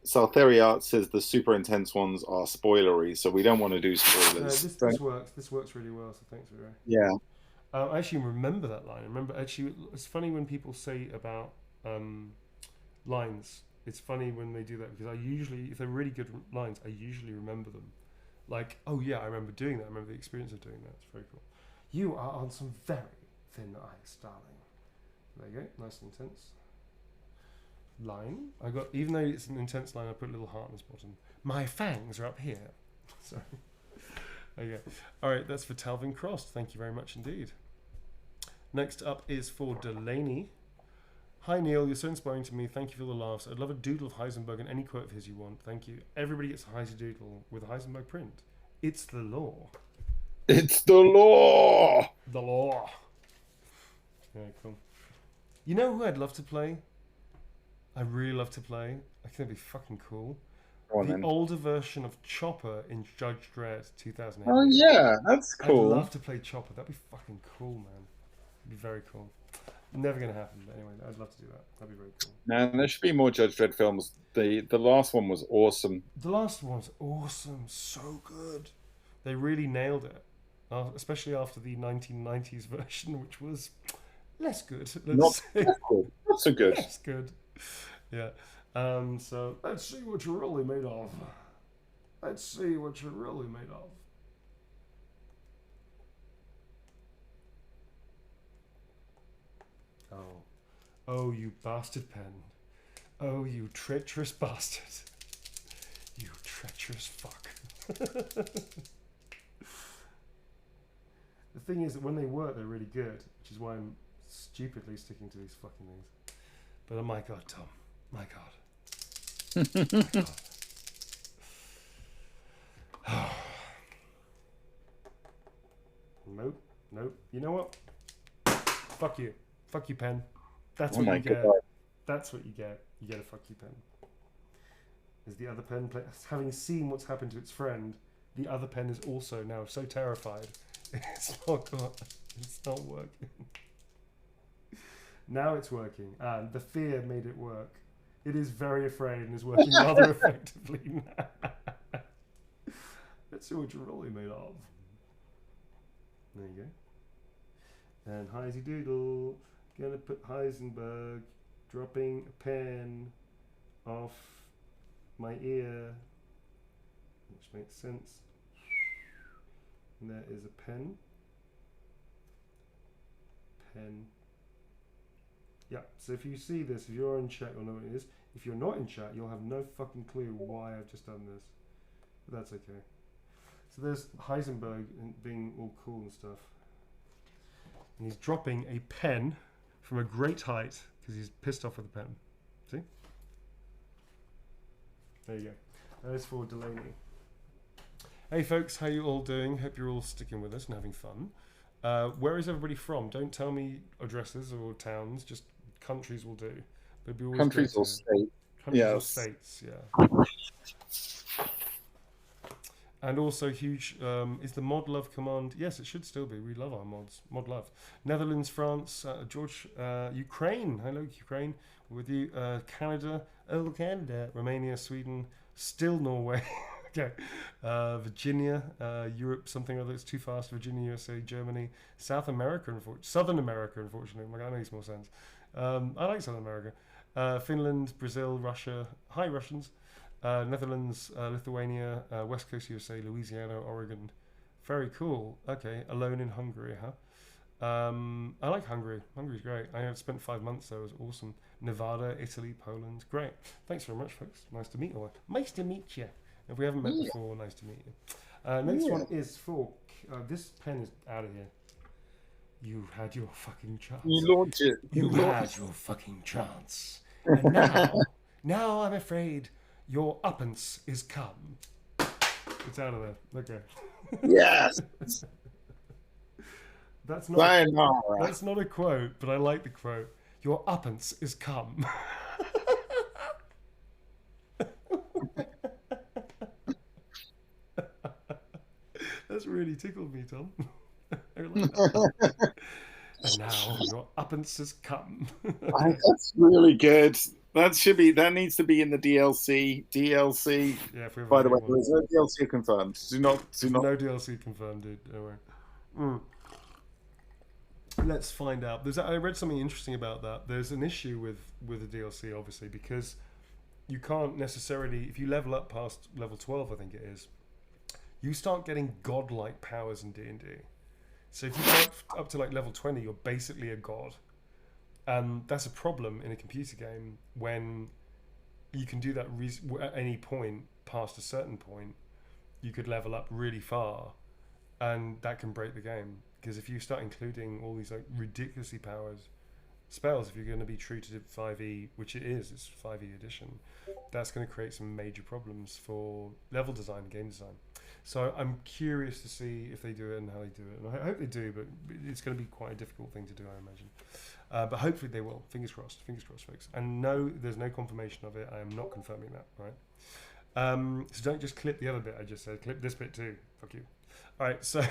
Saltheriart says the super intense ones are spoilery, so we don't want to do spoilers. This works. This works really well. So thanks, Vero. Yeah. I actually remember that line. It's funny when people say about lines. It's funny when they do that because if they're really good lines, I usually remember them. Like, oh yeah, I remember doing that. I remember the experience of doing that. It's very cool. You are on some very thin ice, darling. There you go. Nice and intense. Line. Even though it's an intense line, I put a little heart on this bottom. My fangs are up here. Sorry. There you go. Alright, that's for Talvin Crossed. Thank you very much indeed. Next up is for Delaney. Hi Neil, you're so inspiring to me. Thank you for the laughs. I'd love a doodle of Heisenberg and any quote of his you want. Thank you. Everybody gets a Heisy doodle with a Heisenberg print. It's the law. It's the law. The law. Very cool. You know who I'd love to play? I really love to play. I think it'd be fucking cool. The older version of Chopper in Judge Dredd 2008. Oh yeah, that's cool. I'd love to play Chopper. That'd be fucking cool, man. It'd be very cool. Never gonna happen, but anyway, I'd love to do that. That'd be very cool. Man, there should be more Judge Dredd films. The last one was awesome. The last one's awesome. So good. They really nailed it. Especially after the 1990s version, which was less good. Not so good. Less good. Yeah. So let's see what you're really made of. Let's see what you're really made of. Oh, you bastard pen. Oh, you treacherous bastard. You treacherous fuck. The thing is that when they work, they're really good, which is why I'm stupidly sticking to these fucking things. But oh my god, Tom. My god. My god. Nope. You know what? Fuck you. Fuck you, pen. That's what you get. That's what you get. You get a fuck you pen. Is the other pen having seen what's happened to its friend? The other pen is also now so terrified. It's not working. Now it's working, and the fear made it work. It is very afraid and is working rather effectively now. Let's see what you're really made of. There you go. And Heisy Doodle. Gonna put Heisenberg dropping a pen off my ear, which makes sense. And there is a pen. Yeah, so if you see this, if you're in chat, you'll know what it is. If you're not in chat, you'll have no fucking clue why I've just done this. But that's okay. So there's Heisenberg being all cool and stuff. And he's dropping a pen from a great height because he's pissed off with the pen. See? There you go. That is for Delaney. Hey folks, how you all doing? Hope you're all sticking with us and having fun. Where is everybody from? Don't tell me addresses or towns, just countries will do. But it'd be always Countries great or to- states. Countries or Yes. states, yeah. And also huge, is the mod love command? Yes, it should still be. We love our mods. Mod love. Netherlands, France, George, Ukraine. Hello, Ukraine. We're with you. Canada. Oh, Canada. Romania, Sweden. Still Norway. Okay. Virginia, Europe, something or other. It's too fast. Virginia, USA, Germany. South America, Southern America, unfortunately. That makes more sense. I like Southern America. Finland, Brazil, Russia. Hi, Russians. Netherlands, Lithuania, West Coast USA, Louisiana, Oregon. Very cool. Okay, alone in Hungary, huh? I like Hungary. Hungary's great. I have spent 5 months there. It was awesome. Nevada, Italy, Poland. Great. Thanks very much, folks. Nice to meet you all. Nice to meet you. If we haven't met before, nice to meet you. Next one is for... this pen is out of here. You had your fucking chance. You launch it. You had your fucking chance. And now I'm afraid your uppance is come. It's out of there. Okay. Yes. That's not Sayonara. a quote, but I like the quote. Your uppance is come. That's really tickled me, Tom. I like that. And now your uppance has come. That's really good. That needs to be in the DLC. DLC. Yeah, if we ever By the do way, one. there is no DLC confirmed. Do not. No DLC confirmed, dude. Don't worry. Let's find out. I read something interesting about that. There's an issue with the DLC, obviously, because you can't necessarily, if you level up past level 12, I think it is, you start getting godlike powers in D&D. So if you go up to like level 20, you're basically a god. And that's a problem in a computer game when you can do that at any point past a certain point. You could level up really far, and that can break the game. Because if you start including all these like ridiculously powered spells, if you're going to be true to 5e, which it is, it's 5e edition, that's going to create some major problems for level design, game design. So I'm curious to see if they do it and how they do it. And I hope they do, but it's going to be quite a difficult thing to do, I imagine. But hopefully they will. Fingers crossed, folks. And no, there's no confirmation of it. I am not confirming that, right? So don't just clip the other bit I just said. Clip this bit too. Fuck you. All right, so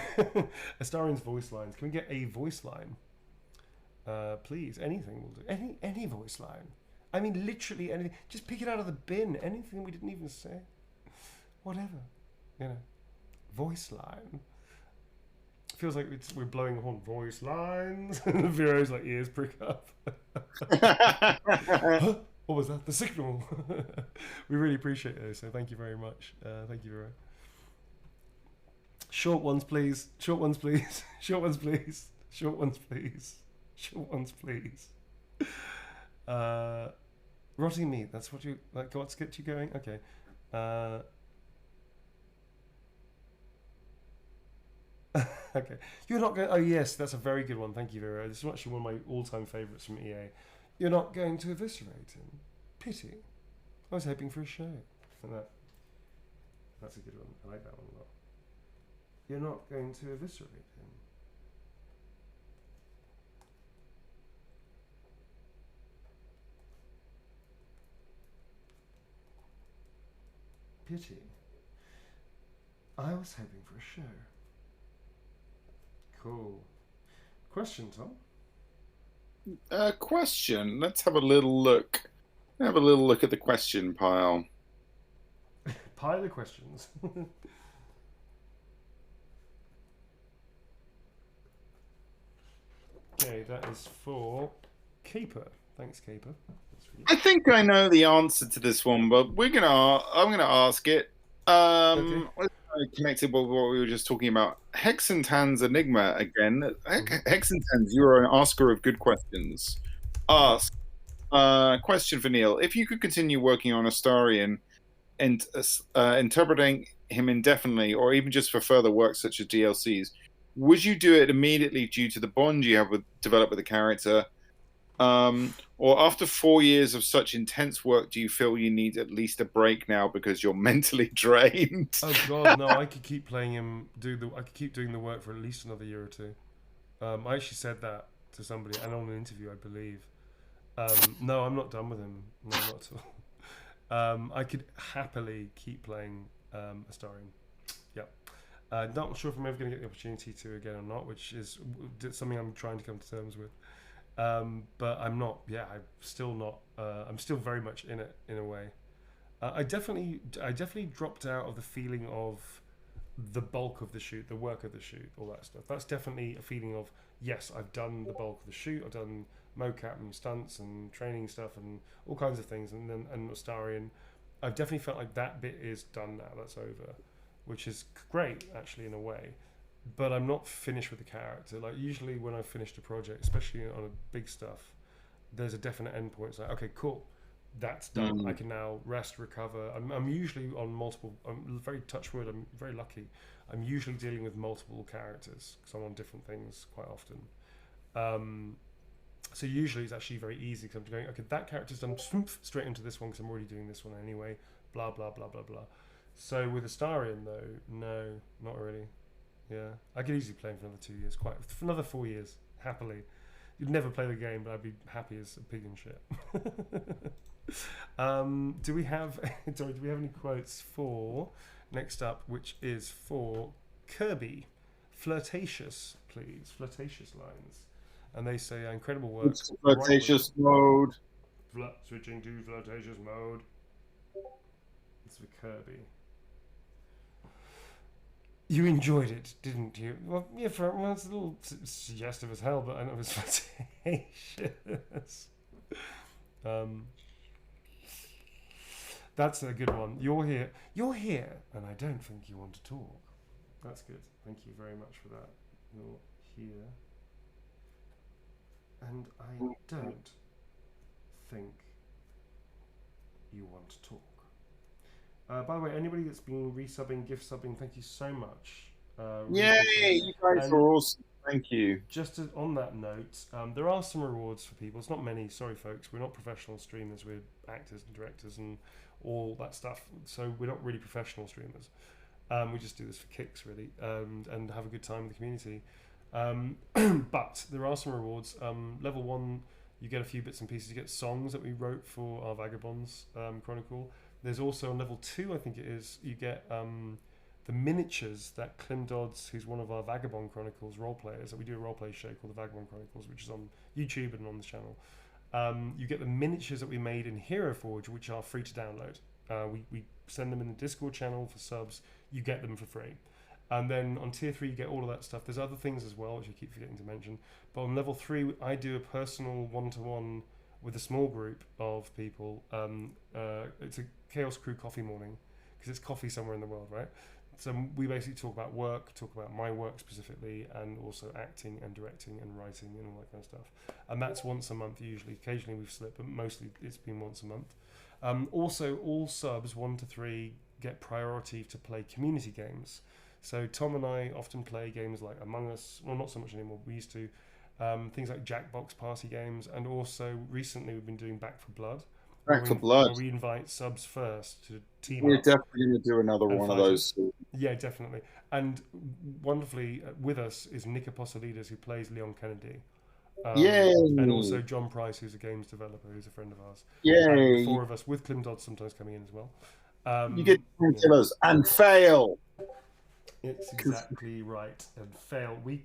Astarian's voice lines. Can we get a voice line? Please, anything will do. Any voice line. I mean, literally anything. Just pick it out of the bin. Anything we didn't even say. Whatever. You know. Voice line. Feels like we're blowing a horn. Voice lines. And the Vero's like ears prick up. Huh? What was that? The signal. We really appreciate it, so thank you very much. Thank you, Vero. Short ones, please. Short ones, please. Short ones, please. Short ones, please. Short ones, please. Rotting meat. That's what you like. What's get you going? Okay. Okay. You're not going. Oh yes, that's a very good one. Thank you, Vero. This is actually one of my all-time favourites from EA. You're not going to eviscerate him. Pity. I was hoping for a show. That's a good one. I like that one a lot. You're not going to eviscerate him. Pity. I was hoping for a show. Cool. Question, Tom? Question. Let's have a little look. Have a little look at the question pile. Pile of questions. Okay, that is for Keeper. Thanks, Keeper. That's for you. I think I know the answer to this one, but I'm gonna ask it. Okay. Connected with what we were just talking about. Hexentan's Enigma again. Hexentans, you're an asker of good questions. Ask. Question for Neil. If you could continue working on Astarian and interpreting him indefinitely, or even just for further work such as DLCs, would you do it immediately due to the bond you have developed with the character? Or after 4 years of such intense work, do you feel you need at least a break now because you're mentally drained? Oh God, no! I could keep playing him. I could keep doing the work for at least another year or two. I actually said that to somebody, and on an interview, I believe. No, I'm not done with him. No, not at all. I could happily keep playing Astarion. Yeah. Not sure if I'm ever going to get the opportunity to again or not, which is something I'm trying to come to terms with. But I'm not. Yeah, I'm still not. I'm still very much in it in a way. I definitely dropped out of the feeling of the bulk of the shoot, the work of the shoot, all that stuff. That's definitely a feeling of, yes, I've done the bulk of the shoot. I've done mocap and stunts and training stuff and all kinds of things. And Astarion, I've definitely felt like that bit is done now. That's over, which is great actually in a way. But I'm not finished with the character. Like usually when I've finished a project, especially on a big stuff, there's a definite end point. It's like, okay, cool. That's done. I can now rest, recover. I'm usually on multiple. I'm very touchwood. I'm very lucky. I'm usually dealing with multiple characters because I'm on different things quite often. So usually it's actually very easy because I'm going, okay, that character's done, straight into this one because I'm already doing this one anyway. Blah blah blah blah blah. So with Astarion though, no, not really. Yeah, I could easily play him for another 2 years, for another 4 years, happily. You'd never play the game, but I'd be happy as a pig in shit. Do we have any quotes for next up, which is for Kirby? Flirtatious, please. Flirtatious lines. And they say incredible work. It's flirtatious mode. Switching to flirtatious mode. It's for Kirby. You enjoyed it, didn't you? Well, yeah, it's a little suggestive as hell, but I know it was flirtatious. That's a good one. You're here, and I don't think you want to talk. That's good. Thank you very much for that. You're here, and I don't think you want to talk. By the way, anybody that's been resubbing, gift subbing, thank you so much. Yay, you guys are awesome. Thank you. Just on that note, there are some rewards for people. It's not many, sorry folks. We're not professional streamers. We're actors and directors and all that stuff. So we're not really professional streamers. We just do this for kicks, really, and have a good time with the community. But there are some rewards. Level 1, you get a few bits and pieces. You get songs that we wrote for our Vagabonds Chronicle. There's also on level 2, I think it is, you get the miniatures that Clem Dodds, who's one of our Vagabond Chronicles role players, that we do a role play show called the Vagabond Chronicles, which is on YouTube and on the channel. You get the miniatures that we made in Hero Forge, which are free to download. We send them in the Discord channel for subs. You get them for free. And then on tier 3, you get all of that stuff. There's other things as well, which I keep forgetting to mention. But on level 3, I do a personal one-to-one with a small group of people. It's a Chaos Crew coffee morning, because it's coffee somewhere in the world, right? So we basically talk about work, talk about my work specifically, and also acting and directing and writing and all that kind of stuff. And that's once a month usually. Occasionally we've slipped, but mostly it's been once a month. Also, all subs 1 to 3 get priority to play community games. So Tom and I often play games like Among Us, well, not so much anymore, we used to. Things like Jackbox party games, and also recently we've been doing Back for Blood. Back for Blood. Where we invite subs first to team We're up. definitely going to do another one of those. Yeah, definitely. And wonderfully with us is Nick Apostolides, who plays Leon Kennedy. Yay! And also John Price, who's a games developer, who's a friend of ours. Yay! 4 of us, with Clem Dodd sometimes coming in as well. You get killers and fail. It's exactly right. And fail. We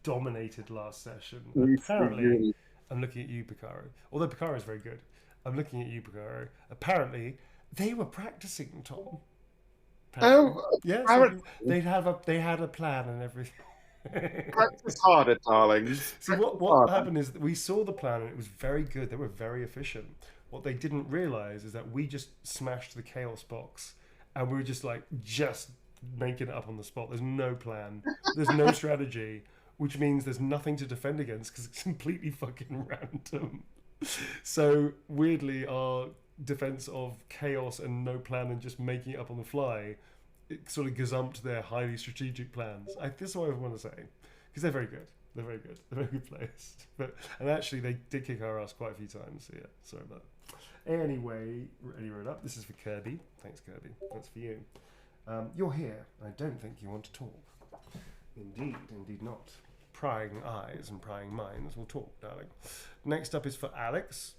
dominated last session. We Apparently, really... I'm looking at you, Picaro. Although Picaro is very good. I'm looking at you, Picaro. Apparently, they were practicing, Tom. Apparently. Oh, yeah. So they had a plan and everything. Practice harder, darling. So what happened is that we saw the plan and it was very good. They were very efficient. What they didn't realize is that we just smashed the chaos box, and we were just making it up on the spot. There's no plan. There's no strategy, which means there's nothing to defend against because it's completely fucking random. So weirdly, our defense of chaos and no plan and just making it up on the fly, it sort of gazumped their highly strategic plans. This is what I want to say, because they're very good. They're very good. They're very good players. And actually, they did kick our ass quite a few times. So yeah, sorry about that. Anyway, ready, roll up. This is for Kirby. Thanks, Kirby. That's for you. You're here. I don't think you want to talk. Indeed not. Prying eyes and prying minds will talk, darling. Next up is for Alex.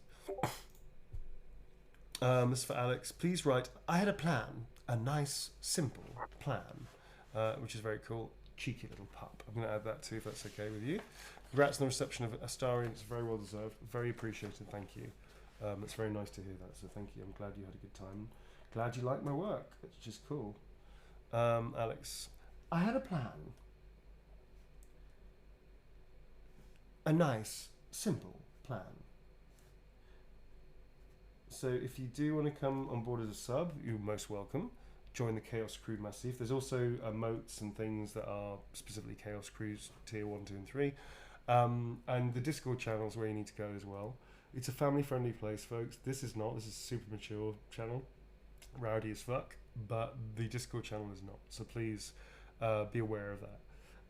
This is for Alex. Please write, I had a plan. A nice, simple plan. Which is very cool. Cheeky little pup. I'm going to add that too, if that's okay with you. Congrats on the reception of Astarian. It's very well deserved. Very appreciated. Thank you. It's very nice to hear that. So thank you. I'm glad you had a good time. Glad you like my work. It's just cool. Alex, I had a plan. A nice, simple plan. So if you do want to come on board as a sub, you're most welcome. Join the Chaos Crew Massive. There's also emotes and things that are specifically Chaos Crews tier 1, 2 and 3. And the Discord channel is where you need to go as well. It's a family-friendly place, folks. This is a super mature channel. Rowdy as fuck. But the Discord channel is not. So please be aware of that.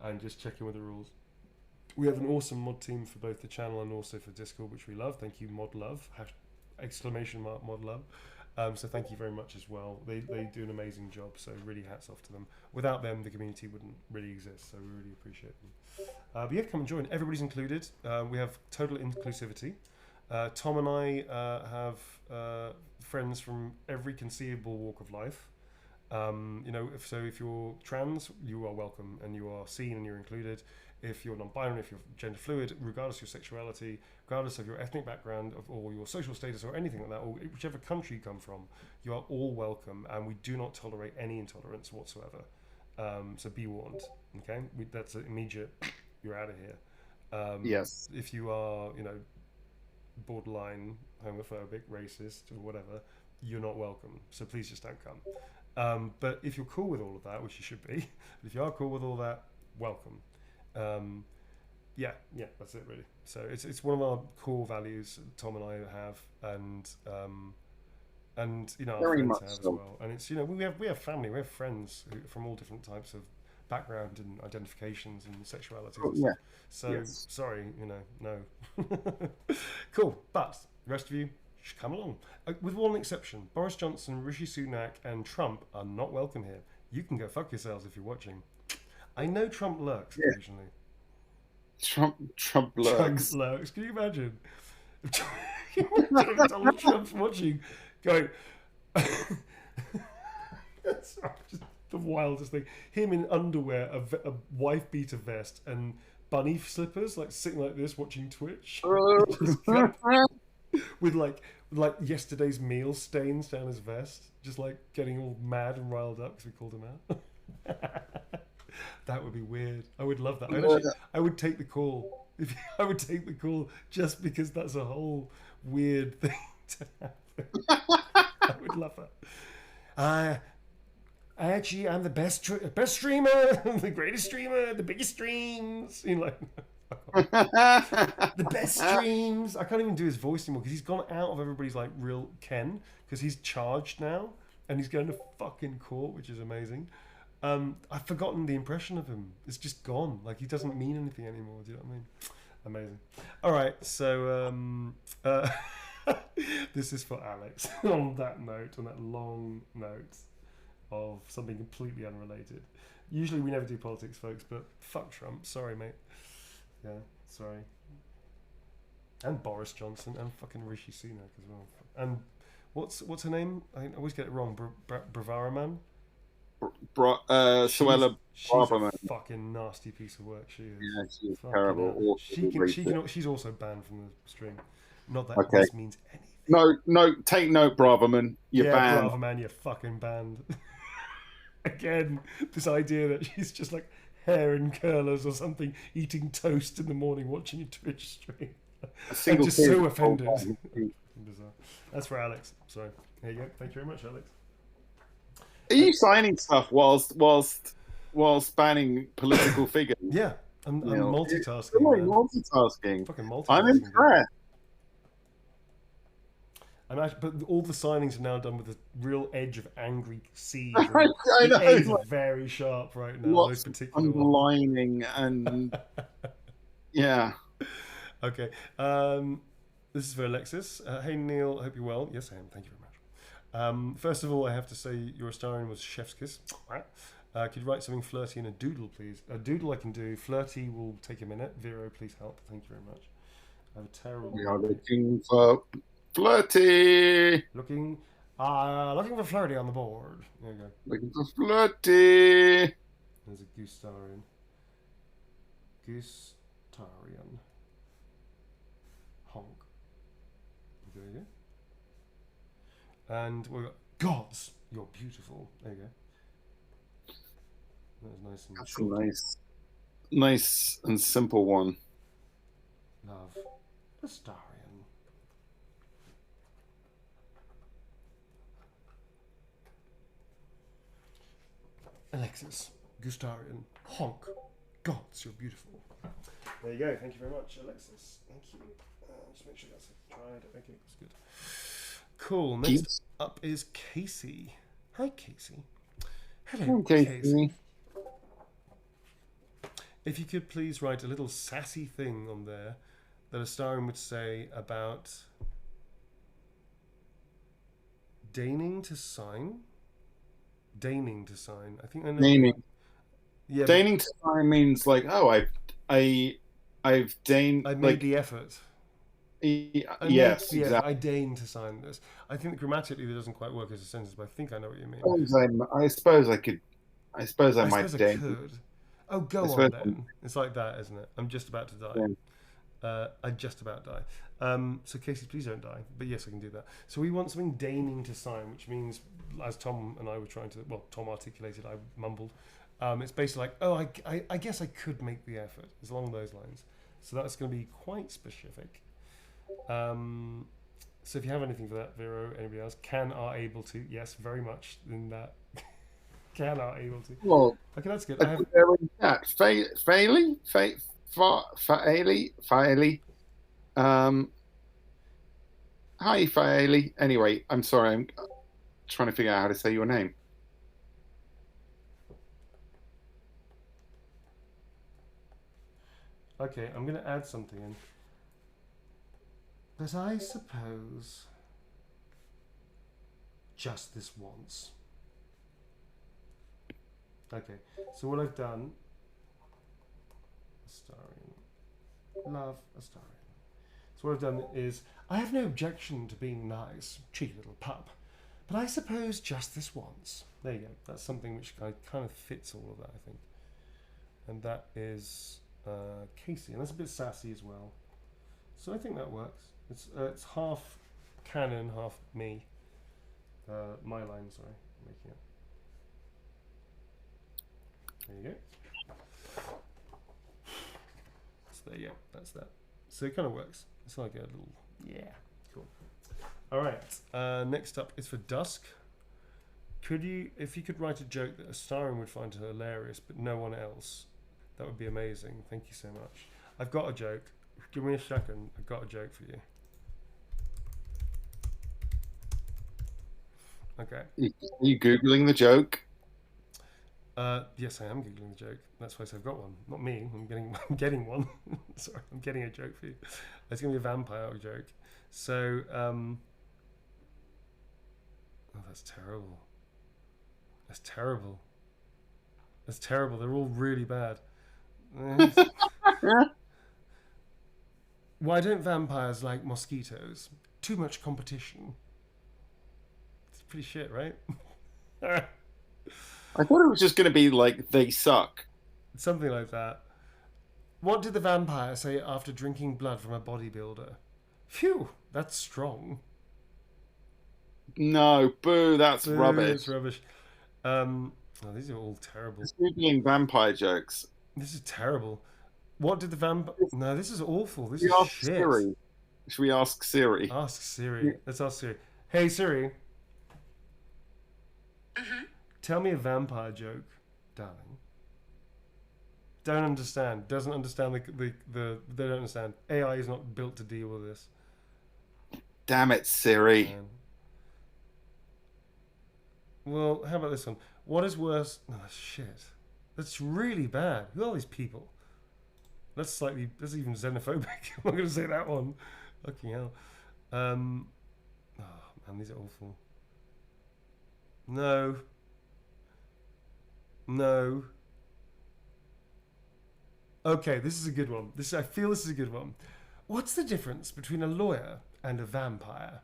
And just check in with the rules. We have an awesome mod team for both the channel and also for Discord, which we love. Thank you, mod love. Exclamation mark mod love. So thank you very much as well. They do an amazing job, so really hats off to them. Without them, the community wouldn't really exist, so we really appreciate them. But yeah, come and join. Everybody's included. We have total inclusivity. Tom and I have friends from every conceivable walk of life. If you're trans, you are welcome and you are seen and you're included. If you're non-binary, if you're gender fluid, regardless of your sexuality, regardless of your ethnic background or your social status or anything like that, or whichever country you come from, you are all welcome, and we do not tolerate any intolerance whatsoever. So be warned, okay? That's an immediate, you're out of here. Yes. If you are, borderline homophobic, racist, or whatever, you're not welcome. So please just don't come. But if you're cool with all of that, which you should be, if you are cool with all that, welcome. Yeah, that's it really. So it's one of our core values Tom and I have, and our Very friends much have so. as well. And it's we have family, we have friends from all different types of background and identifications and sexualities. Oh, yeah. So Yes. sorry, no. Cool, but the rest of you should come along. With one exception, Boris Johnson, Rishi Sunak, and Trump are not welcome here. You can go fuck yourselves if you're watching. I know Trump lurks occasionally. Trump lurks. Trump lurks. Can you imagine? Donald Trump's watching, going. That's just the wildest thing. Him in underwear, a wife beater vest, and bunny slippers, like sitting like this, watching Twitch, with like yesterday's meal stains down his vest, just like getting all mad and riled up because we called him out. That would be weird. I would love that. I would take the call. I would take the call just because that's a whole weird thing to happen. I would love it. I'm the best streamer, the greatest streamer, the biggest streams. The best streams. I can't even do his voice anymore because he's gone out of everybody's real ken because he's charged now and he's going to fucking court, which is amazing. I've forgotten the impression of him. It's just gone. He doesn't mean anything anymore. Do you know what I mean? Amazing. All right, so this is for Alex. On that long note of something completely unrelated. Usually we never do politics, folks, but fuck Trump. Sorry, mate. Yeah, sorry. And Boris Johnson and fucking Rishi Sunak as well. And what's her name? I always get it wrong. Bravaraman. Suella She's Braverman. a fucking nasty piece of work. She is. Yeah, she's Fucking terrible. hell. She's also banned from the stream. Not that this means anything. No, take note, Braverman. You're banned. Braverman, you're fucking banned. Again, this idea that she's just like hair in curlers or something, eating toast in the morning, watching a Twitch stream. I'm just so offended. Bizarre. That's for Alex. Sorry. There you go. Thank you very much, Alex. Are you signing stuff whilst banning political figures? Yeah, I'm multitasking. Multitasking. Fucking multitasking. I'm impressed. But all the signings are now done with a real edge of angry seas. I know. The edges are very sharp right now. Those particular ones. Underlining and Yeah. Okay. This is for Alexis. Hey Neil, hope you're well. Yes, I am. Thank you very much. First of all, I have to say your starring was Chef's Kiss. Could you write something flirty in a doodle, please? A doodle I can do. Flirty will take a minute. Vero, please help. Thank you very much. I have a terrible. We are looking for flirty. Looking for flirty on the board. There you go. Looking for flirty. There's a Gustarian. Gustarian. Honk. There you go. And we've got gods, you're beautiful. There you go. That was nice and That's a short. nice and simple one. Love. Gustarian. Alexis. Gustarian. Honk. Gods, you're beautiful. There you go. Thank you very much, Alexis. Thank you. Just make sure that's tried. Okay, that's good. Cool. Next up is Casey. Hi, Casey. Hello, Casey. If you could please write a little sassy thing on there that a starring would say about deigning to sign. Deigning to sign. I think I know. Deigning. Yeah. Deigning to sign means like, oh, I've deigned. I made the effort. Yes, exactly. I deign to sign this. I think grammatically it doesn't quite work as a sentence, but I think I know what you mean. I suppose I could. I suppose I might deign. Could. Oh, go on then. It's like that, isn't it? I'm just about to die. Yeah. I just about die. So Casey, please don't die. But yes, I can do that. So we want something deigning to sign, which means, as Tom and I were trying to, well, Tom articulated, I mumbled. It's basically like, oh, I guess I could make the effort. It's along those lines. So that's going to be quite specific. So if you have anything for that, Vero, anybody else, can, are, able to, yes, very much in that. Can, are, able to. Well, okay, that's good. Faily. Hi, Faily. Anyway, I'm sorry. I'm trying to figure out how to say your name. Okay, I'm going to add something in. But I suppose just this once. Okay, so what I've done, Astarian, love Astarian. So what I've done is, I have no objection to being nice, cheeky little pup, but I suppose just this once. There you go. That's something which kind of fits all of that, I think. And that is Casey, and that's a bit sassy as well. So I think that works. It's half canon, half me. My line, sorry, I'm making it. There you go. So there you go. That's that. So it kind of works. It's like a little, yeah, cool. All right. Next up is for Dusk. If you could write a joke that a starring would find hilarious, but no one else, that would be amazing. Thank you so much. I've got a joke. Give me a second. I've got a joke for you. Okay. Are you Googling the joke? Yes, I am Googling the joke. That's why I said I've got one. Not me. I'm getting one. Sorry, I'm getting a joke for you. It's going to be a vampire joke. So, oh, that's terrible. That's terrible. That's terrible. They're all really bad. Why don't vampires like mosquitoes? Too much competition. It's pretty shit, right? I thought it was just going to be like, they suck. Something like that. What did the vampire say after drinking blood from a bodybuilder? Phew, that's strong. No, boo, that's rubbish. It's rubbish. Oh, these are all terrible. It's Googling vampire jokes. This is terrible. What did the vampire... No, this is awful. This is shit. Siri. Should we ask Siri? Ask Siri. Let's ask Siri. Hey, Siri. Tell me a vampire joke, darling. Don't understand. Doesn't understand the they don't understand. AI is not built to deal with this. Damn it, Siri. Man. Well, how about this one? What is worse? Oh, shit. That's really bad. Who are these people? That's even xenophobic. I'm not going to say that one. Fucking hell. Oh man, these are awful. No. No. Okay, this is a good one. I feel this is a good one. What's the difference between a lawyer and a vampire?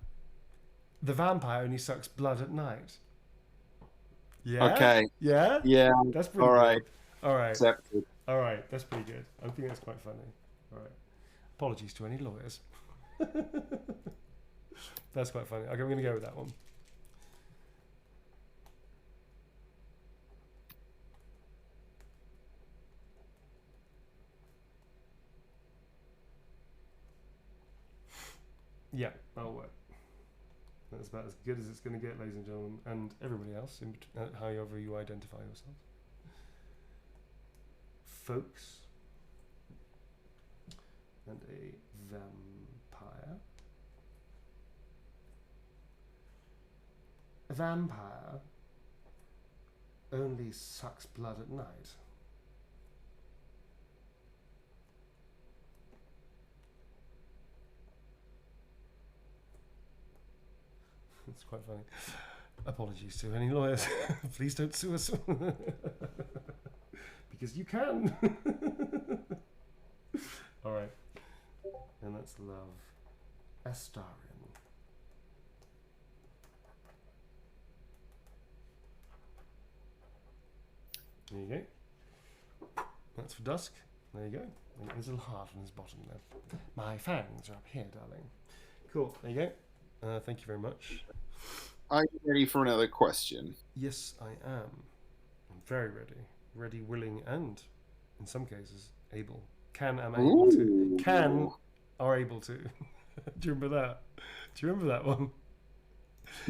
The vampire only sucks blood at night. Yeah? Okay. Yeah? Yeah. That's pretty All good. right. All right. Accepted. All right. That's pretty good. I think that's quite funny. All right. Apologies to any lawyers. That's quite funny. Okay, I'm going to go with that one. Yeah, that'll work. That's about as good as it's going to get, ladies and gentlemen, and everybody else, however you identify yourselves. Folks. And a vampire. A vampire only sucks blood at night. It's quite funny. Apologies to any lawyers. Please don't sue us. Because you can. All right. And that's love. Astarion. There you go. That's for dusk. There you go. And there's a little heart on his bottom there. My fangs are up here, darling. Cool. There you go. Thank you very much. Are you ready for another question? Yes, I am. I'm very ready. Ready, willing, and in some cases, able. Am able to. Can, are able to. Do you remember that? Do you remember that one?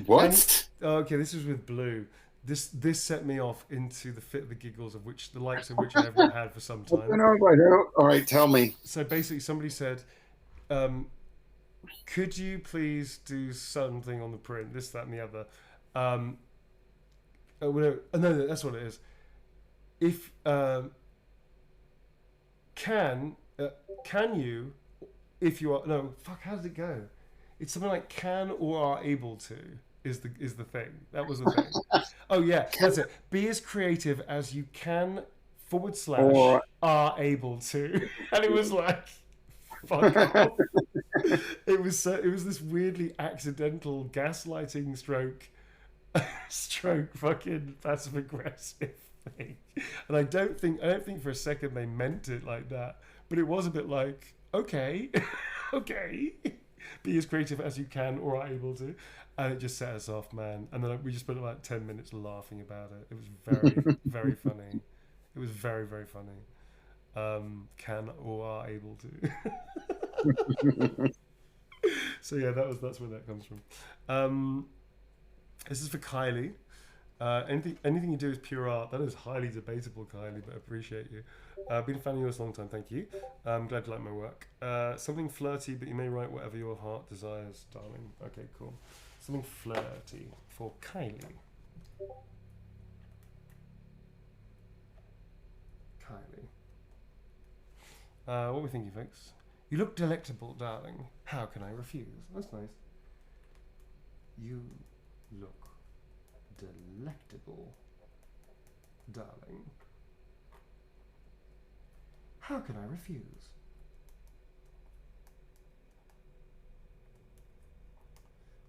What? Okay, this was with Blue. This set me off into the fit of the giggles of which the likes of which I haven't had for some time. I don't know if I know. All right, tell me. So basically, somebody said, could you please do something on the print, this, that, and the other? No, that's what it is. If can you, if you are how does it go? It's something like can or are able to is the thing. That was the thing. Oh yeah, that's it. Be as creative as you can / Or- are able to, and it was like. Fuck off. It was this weirdly accidental gaslighting stroke fucking passive aggressive thing, and I don't think for a second they meant it like that, but it was a bit like okay, okay, be as creative as you can or are able to, and it just set us off, man. And then we just spent about 10 minutes laughing about it. It was very very funny. It was very very funny. Can or are able to. So yeah, that's where that comes from. This is for Kylie. Anything you do is pure art. That is highly debatable, Kylie, but I appreciate you. I've been a fan of yours a long time, thank you. I'm glad you like my work. Something flirty, but you may write whatever your heart desires, darling. Okay, cool. Something flirty for Kylie. What are we thinking, folks? You look delectable, darling. How can I refuse? That's nice. You look delectable, darling. How can I refuse?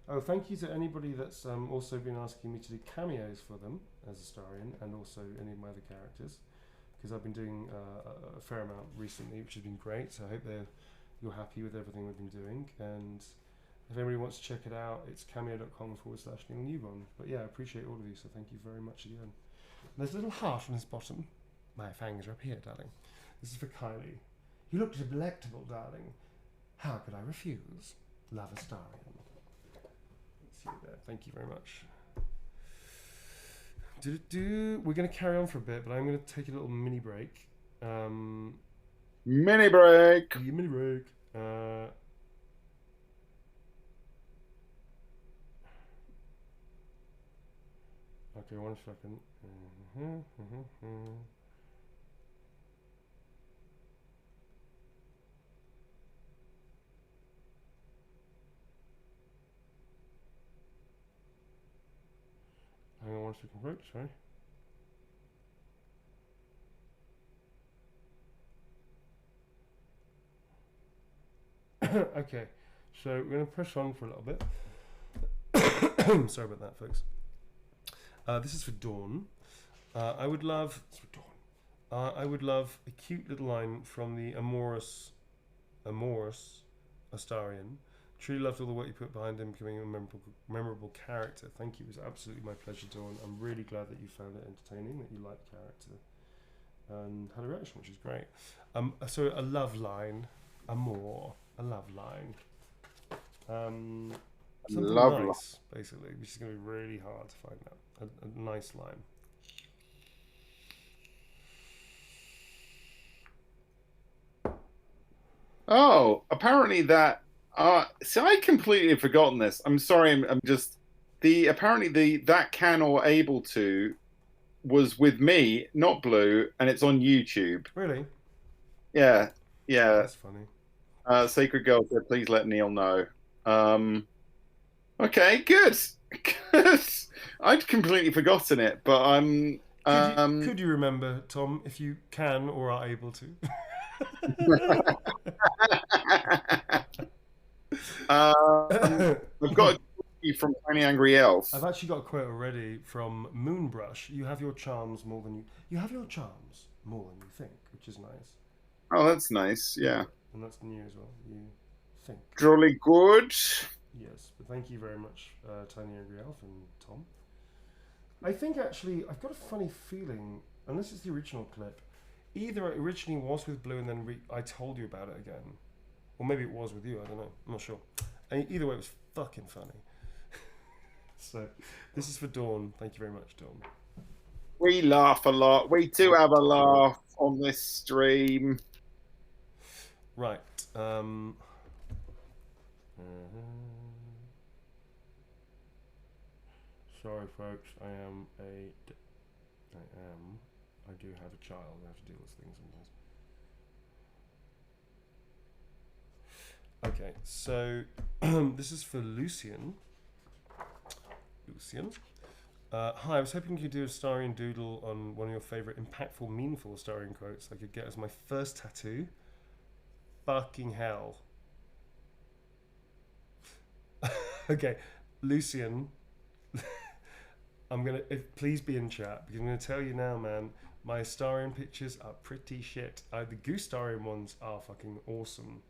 Oh, thank you to anybody that's also been asking me to do cameos for them as Astarion and also any of my other characters. Because I've been doing a fair amount recently, which has been great. So I hope you're happy with everything we've been doing. And if anybody wants to check it out, it's cameo.com/Newbon. But yeah, I appreciate all of you. So thank you very much again. And there's a little heart on his bottom. My fangs are up here, darling. This is for Kylie. You look delectable, darling. How could I refuse? Love Astarion. See you there. Thank you very much. We're going to carry on for a bit, but I'm going to take a little mini break. Mini break. Mini break. Okay, 1 second. speaking folks, sorry. Okay, so we're going to press on for a little bit. Sorry about that, folks. This is for Dawn. I would love a cute little line from the amorous Astarion. Truly loved all the work you put behind him, becoming a memorable character. Thank you. It was absolutely my pleasure, Dawn. I'm really glad that you found it entertaining, that you liked the character, and had a reaction, which is great. So a love line, a love line. Something Love nice, basically, which is going to be really hard to find out. A nice line. Oh, apparently that. So I completely forgotten this. I'm sorry. I'm just apparently that can or able to was with me, not Blue, and it's on YouTube. Really? Yeah. That's funny. Sacred Girl said, "Please let Neil know." Okay, good. I'd completely forgotten it, but I'm. Could you remember, Tom, if you can or are able to? I've got a quote from Tiny Angry Elf. I've actually got a quote already from Moonbrush. You have your charms more than you have your charms more than you think, which is nice. Oh, that's nice. Yeah. And that's new as well. You think. Jolly good. Yes, but thank you very much, Tiny Angry Elf and Tom. I think actually I've got a funny feeling, and this is the original clip. Either it originally was with Blue and then I told you about it again. Or maybe it was with you, I don't know. I'm not sure. And either way, it was fucking funny. So, this is for Dawn. Thank you very much, Dawn. We laugh a lot. We do have a laugh on this stream. Right. Sorry, folks. I do have a child. I have to deal with things sometimes. Okay, so this is for Lucian. Hi, I was hoping you could do a Astarion doodle on one of your favourite impactful, meaningful Astarion quotes I could get as my first tattoo. Fucking hell. Okay, Lucian, please be in chat, because I'm gonna tell you now, man, my Astarion pictures are pretty shit. The Gustarion ones are fucking awesome.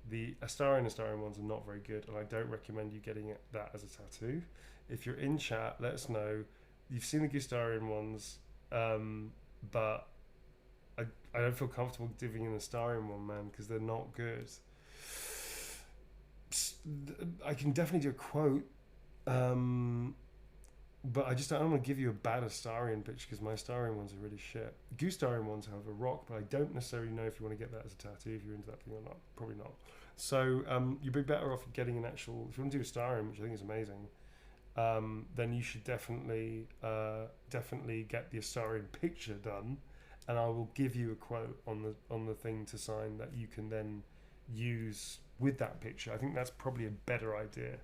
The Astarion ones are not very good, and I don't recommend you getting that as a tattoo. If you're in chat, let us know. You've seen the Gustarion ones, but I don't feel comfortable giving an Astarion one, man, because they're not good. I can definitely do a quote, but I don't want to give you a bad Astarion picture, because my Astarion ones are really shit. Gustarion ones, however, rock, but I don't necessarily know if you want to get that as a tattoo, if you're into that thing or not. Probably not. So you'd be better off getting an actual, if you want to do Astarion, which I think is amazing, then you should definitely get the Astarion picture done, and I will give you a quote on the thing to sign that you can then use with that picture. I think that's probably a better idea.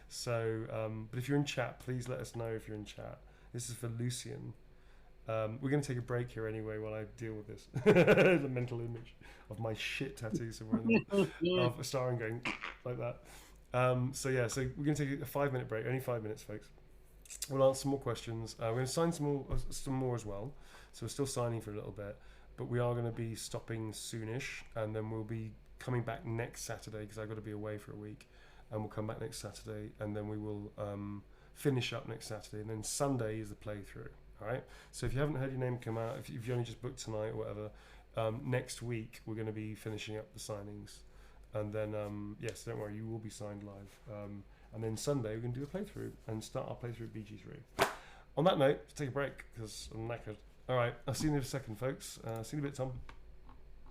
So, but if you're in chat, please let us know if you're in chat. This is for Lucian. We're going to take a break here anyway while I deal with this. The mental image of my shit tattoo somewhere of a star and going like that. So we're going to take a 5-minute break. Only 5 minutes, folks. We'll answer some more questions. We're going to sign some more as well. So we're still signing for a little bit, but we are going to be stopping soonish, and then we'll be coming back next Saturday, because I've got to be away for a week. And we'll come back next Saturday, and then we will finish up next Saturday, and then Sunday is the playthrough. All right. So if you haven't heard your name come out, if you only just booked tonight or whatever, next week we're going to be finishing up the signings, and then yes, don't worry, you will be signed live. And then Sunday we're going to do a playthrough and start our playthrough of BG3. On that note, let's take a break because I'm knackered. All right. I'll see you in a second, folks. See you in a bit, Tom.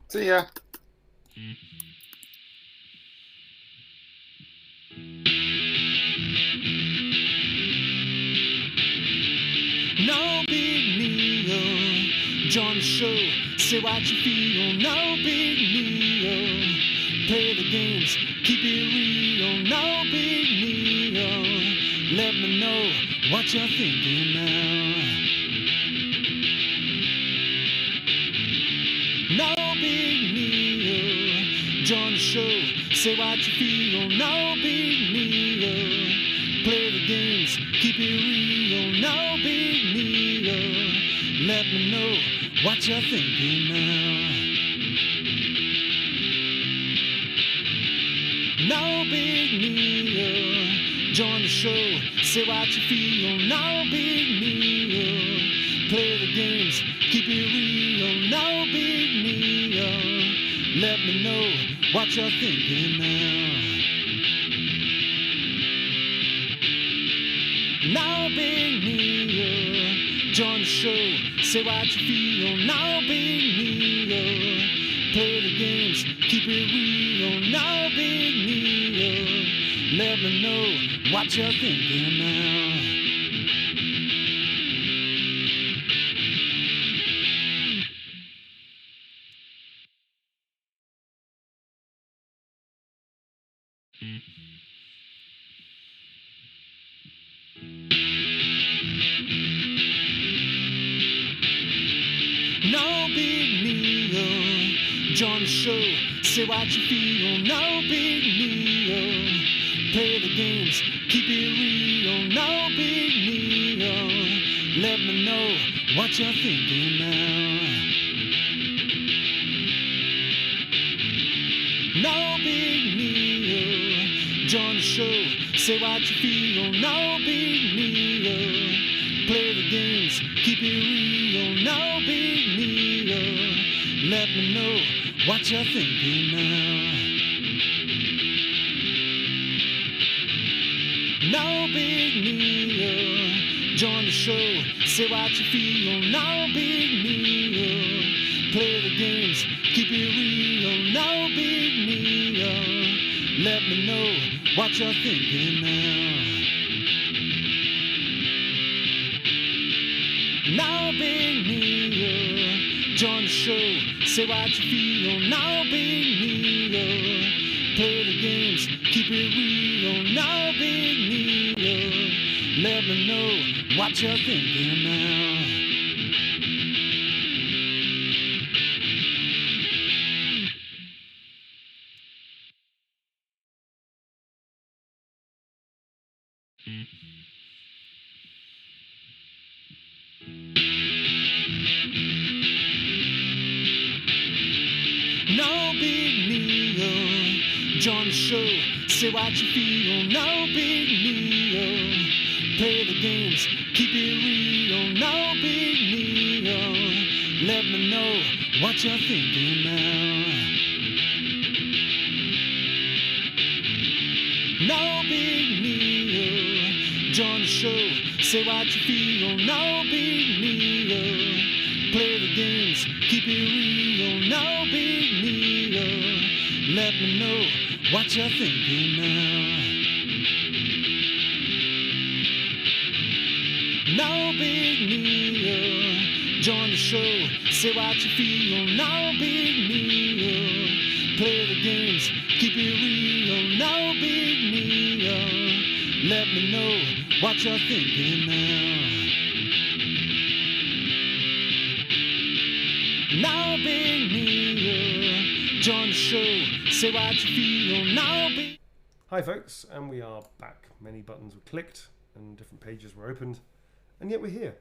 See ya. No big deal. Join the show. Say what you feel. No big deal. Play the games. Keep it real. No big deal. Let me know what you're thinking now. Join the show, say what you feel, no big deal. Play the games, keep it real, no big deal. Let me know what you're thinking now. No big deal. Join the show, say what you feel, no big deal. Play the games, keep it real, no big deal. Let me know what you're thinking now. No big deal. Join the show, say what you feel, no big deal. Play the games, keep it real, no big deal. Let me know what you're thinking now. No big deal. Join the show, say what you feel, no big deal. Play the games, keep it real, no big deal. Let me know what you're thinking now. No big deal. Join the show, say what you feel, no big deal. Play the games, keep it real, no big deal. Let me know what you're thinking now. No big deal. Join the show, say what you feel, no big deal. Play the games, keep it real, no big deal. Let me know what you're thinking now. No big deal. Join the show, say what you feel, no big deal. Play the games, keep it real, no big deal. Let me know what you're thinking now. No big deal. Join the show, say what you feel, no big deal. Play the games, keep it real, no big deal. Let me know what you're thinking now. No big deal. Join the show, say what you feel, no big deal. Play the games, keep it real, no big deal. Let me know what you're thinking now. No big deal. Join the show, say what you feel, no big deal. Play the games, keep it real, no big deal. Let me know what you're thinking now. No big deal. Join the show, say what you feel, no big. Hi folks, and we are back. Many buttons were clicked and different pages were opened, and yet we're here.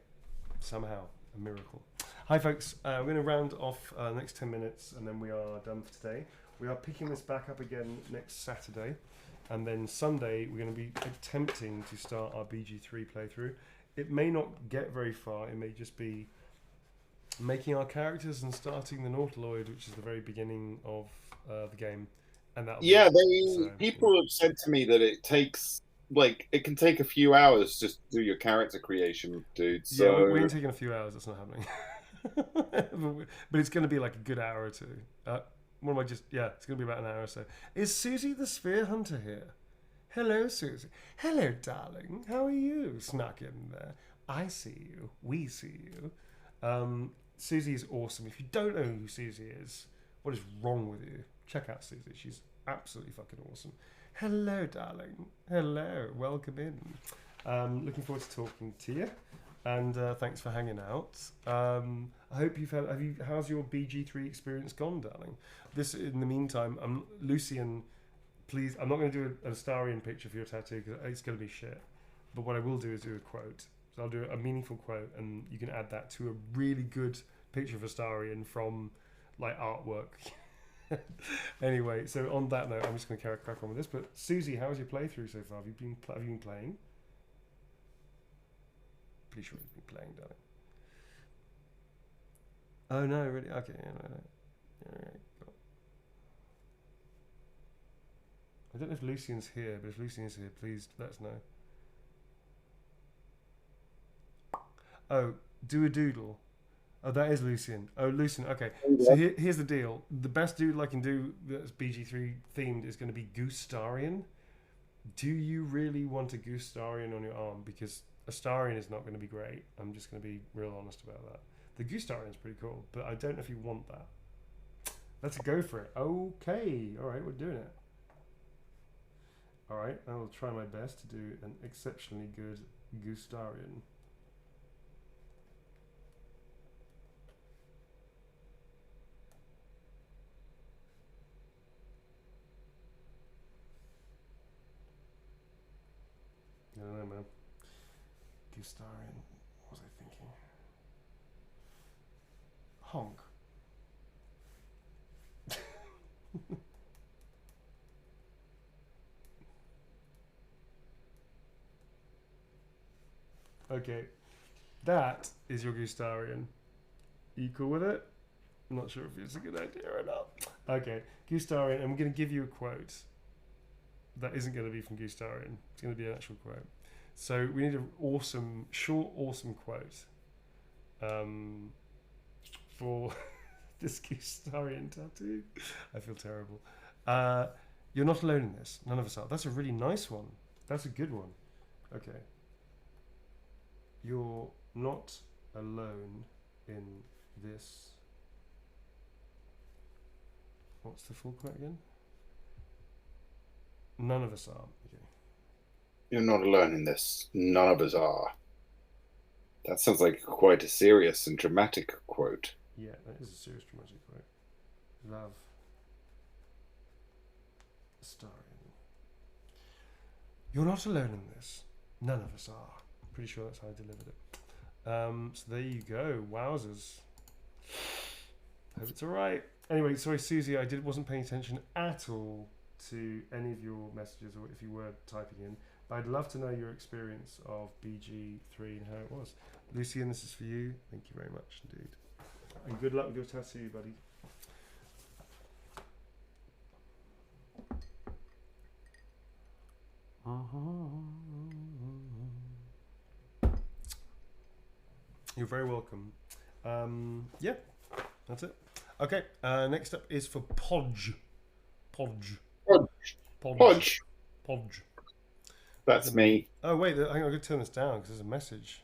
Somehow, a miracle. Hi folks, we're going to round off the next 10 minutes and then we are done for today. We are picking this back up again next Saturday, and then Sunday we're going to be attempting to start our BG3 playthrough. It may not get very far, it may just be making our characters and starting the Nautiloid, which is the very beginning of the game. And that'll people have said to me that it takes it can take a few hours just to do your character creation, dude. So yeah, we ain't taking a few hours. That's not happening. But it's going to be like a good hour or two. What am I just? Yeah, it's going to be about an hour or so. Is Susie the Sphere Hunter here? Hello, Susie. Hello, darling. How are you? Snuck in there. I see you. We see you. Susie is awesome. If you don't know who Susie is, what is wrong with you? Check out Susie. She's absolutely fucking awesome. Hello, darling. Hello. Welcome in. Looking forward to talking to you. And thanks for hanging out. I hope you've had. How's your BG3 experience gone, darling? This, in the meantime, Lucian. Please, I'm not going to do an Astarion picture for your tattoo because it's going to be shit. But what I will do is do a quote. So I'll do a meaningful quote, and you can add that to a really good picture of Astarion from like artwork. Anyway, so on that note, I'm just going to crack on with this. But Susie, how's your playthrough so far? Have you been playing? Pretty sure you've been playing, darling. Oh no, really? Okay, yeah, no. All right. Cool. I don't know if Lucian's here, but if Lucian is here, please let us know. Oh, do a doodle. Oh, that is Lucian. Oh, Lucian. Okay. So here's the deal. The best doodle I can do that's BG3 themed is going to be Goostarian. Do you really want a Goostarian on your arm? Because Astarion is not going to be great. I'm just going to be real honest about that. The Goostarian is pretty cool, but I don't know if you want that. Let's go for it. Okay. All right, we're doing it. All right, I will try my best to do an exceptionally good Goostarian. I don't know, man. Goostarian. What was I thinking? Honk. Okay, that is your Goostarian. You cool with it? I'm not sure if it's a good idea or not. Okay, Goostarian, I'm going to give you a quote. That isn't going to be from Goostarian. It's going to be an actual quote. So we need an awesome, short, awesome quote for this Goostarian tattoo. I feel terrible. You're not alone in this. None of us are. That's a really nice one. That's a good one. Okay. You're not alone in this. What's the full quote again? None of us are. Okay. You're not alone in this. None of us are. That sounds like quite a serious and dramatic quote. Yeah, that is a serious dramatic quote. Love. Astarion. You're not alone in this. None of us are. Pretty sure that's how I delivered it. So there you go. Wowzers. Hope it's all right. Anyway, sorry, Susie, I wasn't paying attention at all to any of your messages, or if you were typing in. But I'd love to know your experience of BG3 and how it was. Lucian, this is for you. Thank you very much indeed. And good luck with your tattoo, buddy. You're very welcome. Yeah, that's it. Okay, next up is for Podge. Podge. Podge. Podge. That's me. Oh, wait, hang on, I'm going to turn this down because there's a message.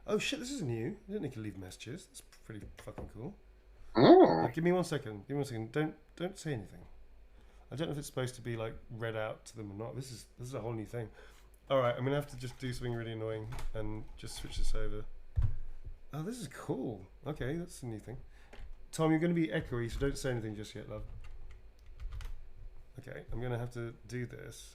Oh, shit, this is new. I didn't need to leave messages. That's pretty fucking cool. Oh. Give me 1 second. Give me 1 second. Don't say anything. I don't know if it's supposed to be, like, read out to them or not. This is a whole new thing. All right, I'm going to have to just do something really annoying and just switch this over. Oh, this is cool. Okay, that's a new thing. Tom, you're going to be echoey, so don't say anything just yet, love. Okay, I'm going to have to do this.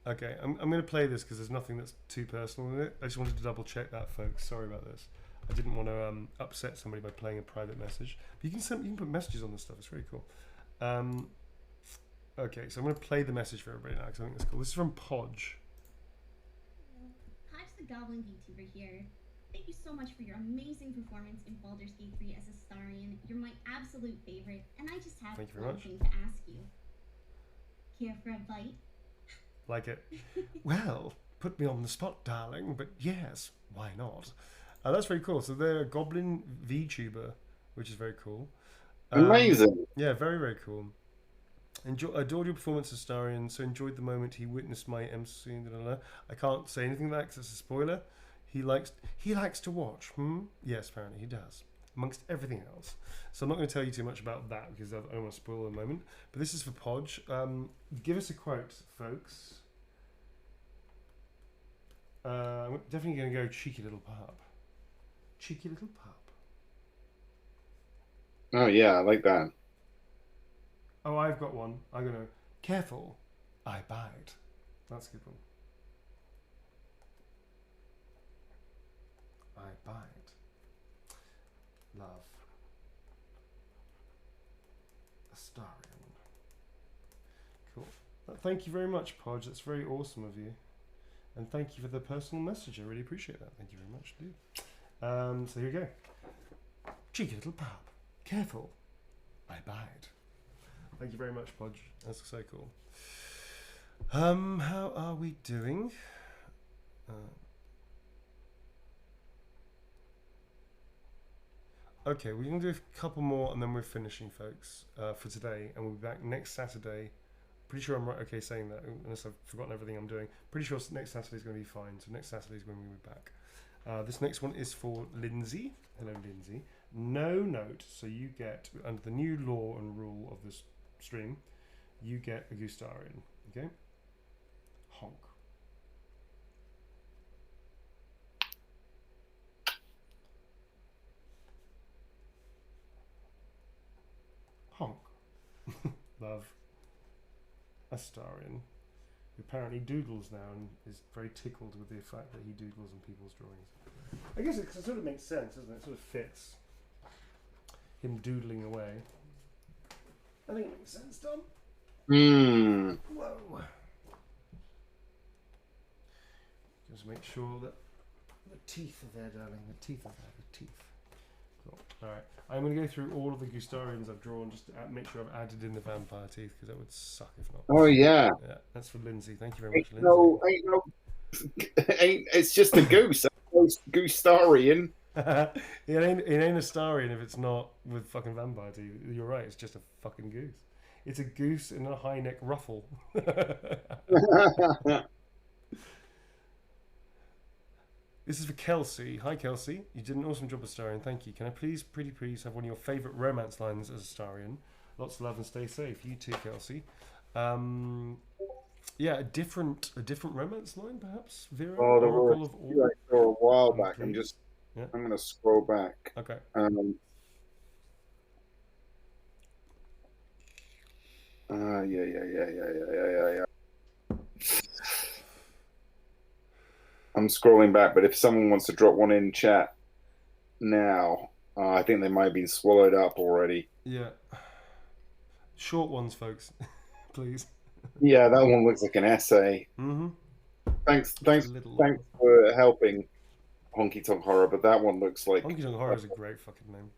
Okay, I'm going to play this because there's nothing that's too personal in it. I just wanted to double check that, folks. Sorry about this. I didn't want to upset somebody by playing a private message. But you can put messages on this stuff. It's really cool. Okay, so I'm going to play the message for everybody now because I think it's cool. This is from Podge. Hi, it's the Goblin VTuber here. Thank you so much for your amazing performance in Baldur's Gate 3 as Astarion. You're my absolute favorite, and I just have one thing to ask you. Care for a bite? Like it. Well, put me on the spot, darling, but yes, why not? That's very cool. So they're a Goblin VTuber, which is very cool. Amazing. Yeah, very, very cool. Adored your performance as Astarion, so enjoyed the moment he witnessed my MC. I can't say anything like that because it's a spoiler. He likes to watch. Yes, apparently he does. Amongst everything else. So I'm not going to tell you too much about that because I don't want to spoil the moment. But this is for Podge. Give us a quote, folks. I'm definitely going to go cheeky little pup. Cheeky little pup. Oh yeah, I like that. Oh, I've got one. I'm going to... Careful, I bite. That's a good one. I bite. Love. Astarion. Cool. Thank you very much, Podge. That's very awesome of you. And thank you for the personal message. I really appreciate that. Thank you very much indeed. So here we go. Cheeky little pup. Careful. I bite. Thank you very much, Podge. That's so cool. How are we doing? Okay, we're going to do a couple more and then we're finishing, folks, for today. And we'll be back next Saturday. Pretty sure I'm right, okay, saying that, unless I've forgotten everything I'm doing. Pretty sure next Saturday is going to be fine. So next Saturday is when we'll be back. This next one is for Lindsay. Hello, Lindsay. No note. So you get, under the new law and rule of this stream, you get a Gustarian. Okay? Honk. Honk. Love. Astarion, who apparently doodles now and is very tickled with the fact that he doodles in people's drawings. I guess it sort of makes sense, doesn't it? It sort of fits. Him doodling away. I think it makes sense, Tom. Whoa. Just make sure that the teeth are there, darling. The teeth are there. The teeth. Cool. Alright. I'm going to go through all of the Gustarians I've drawn just to make sure I've added in the vampire teeth because that would suck if not. Oh, yeah. Yeah, that's for Lindsay. Thank you very much, Lindsay. It's just a goose. Gustarian. it ain't a Starian if it's not with fucking vampire teeth. You're right, it's just a fucking goose. It's a goose in a high neck ruffle. This is for Kelsey. Hi, Kelsey. You did an awesome job as Starian. Thank you. Can I please, pretty please, have one of your favourite romance lines as a Starian? Lots of love and stay safe. You too, Kelsey. Yeah, a different romance line, perhaps. Vera, Oracle of All. For a while back. I'm going to scroll back. Okay. Yeah. I'm scrolling back, but if someone wants to drop one in chat now, I think they might have been swallowed up already. Yeah. Short ones, folks. Please. Yeah, that one looks like an essay. Mm-hmm. Thanks for helping Honky Tonk Horror, but that one looks like... Honky Tonk Horror is a great fucking name.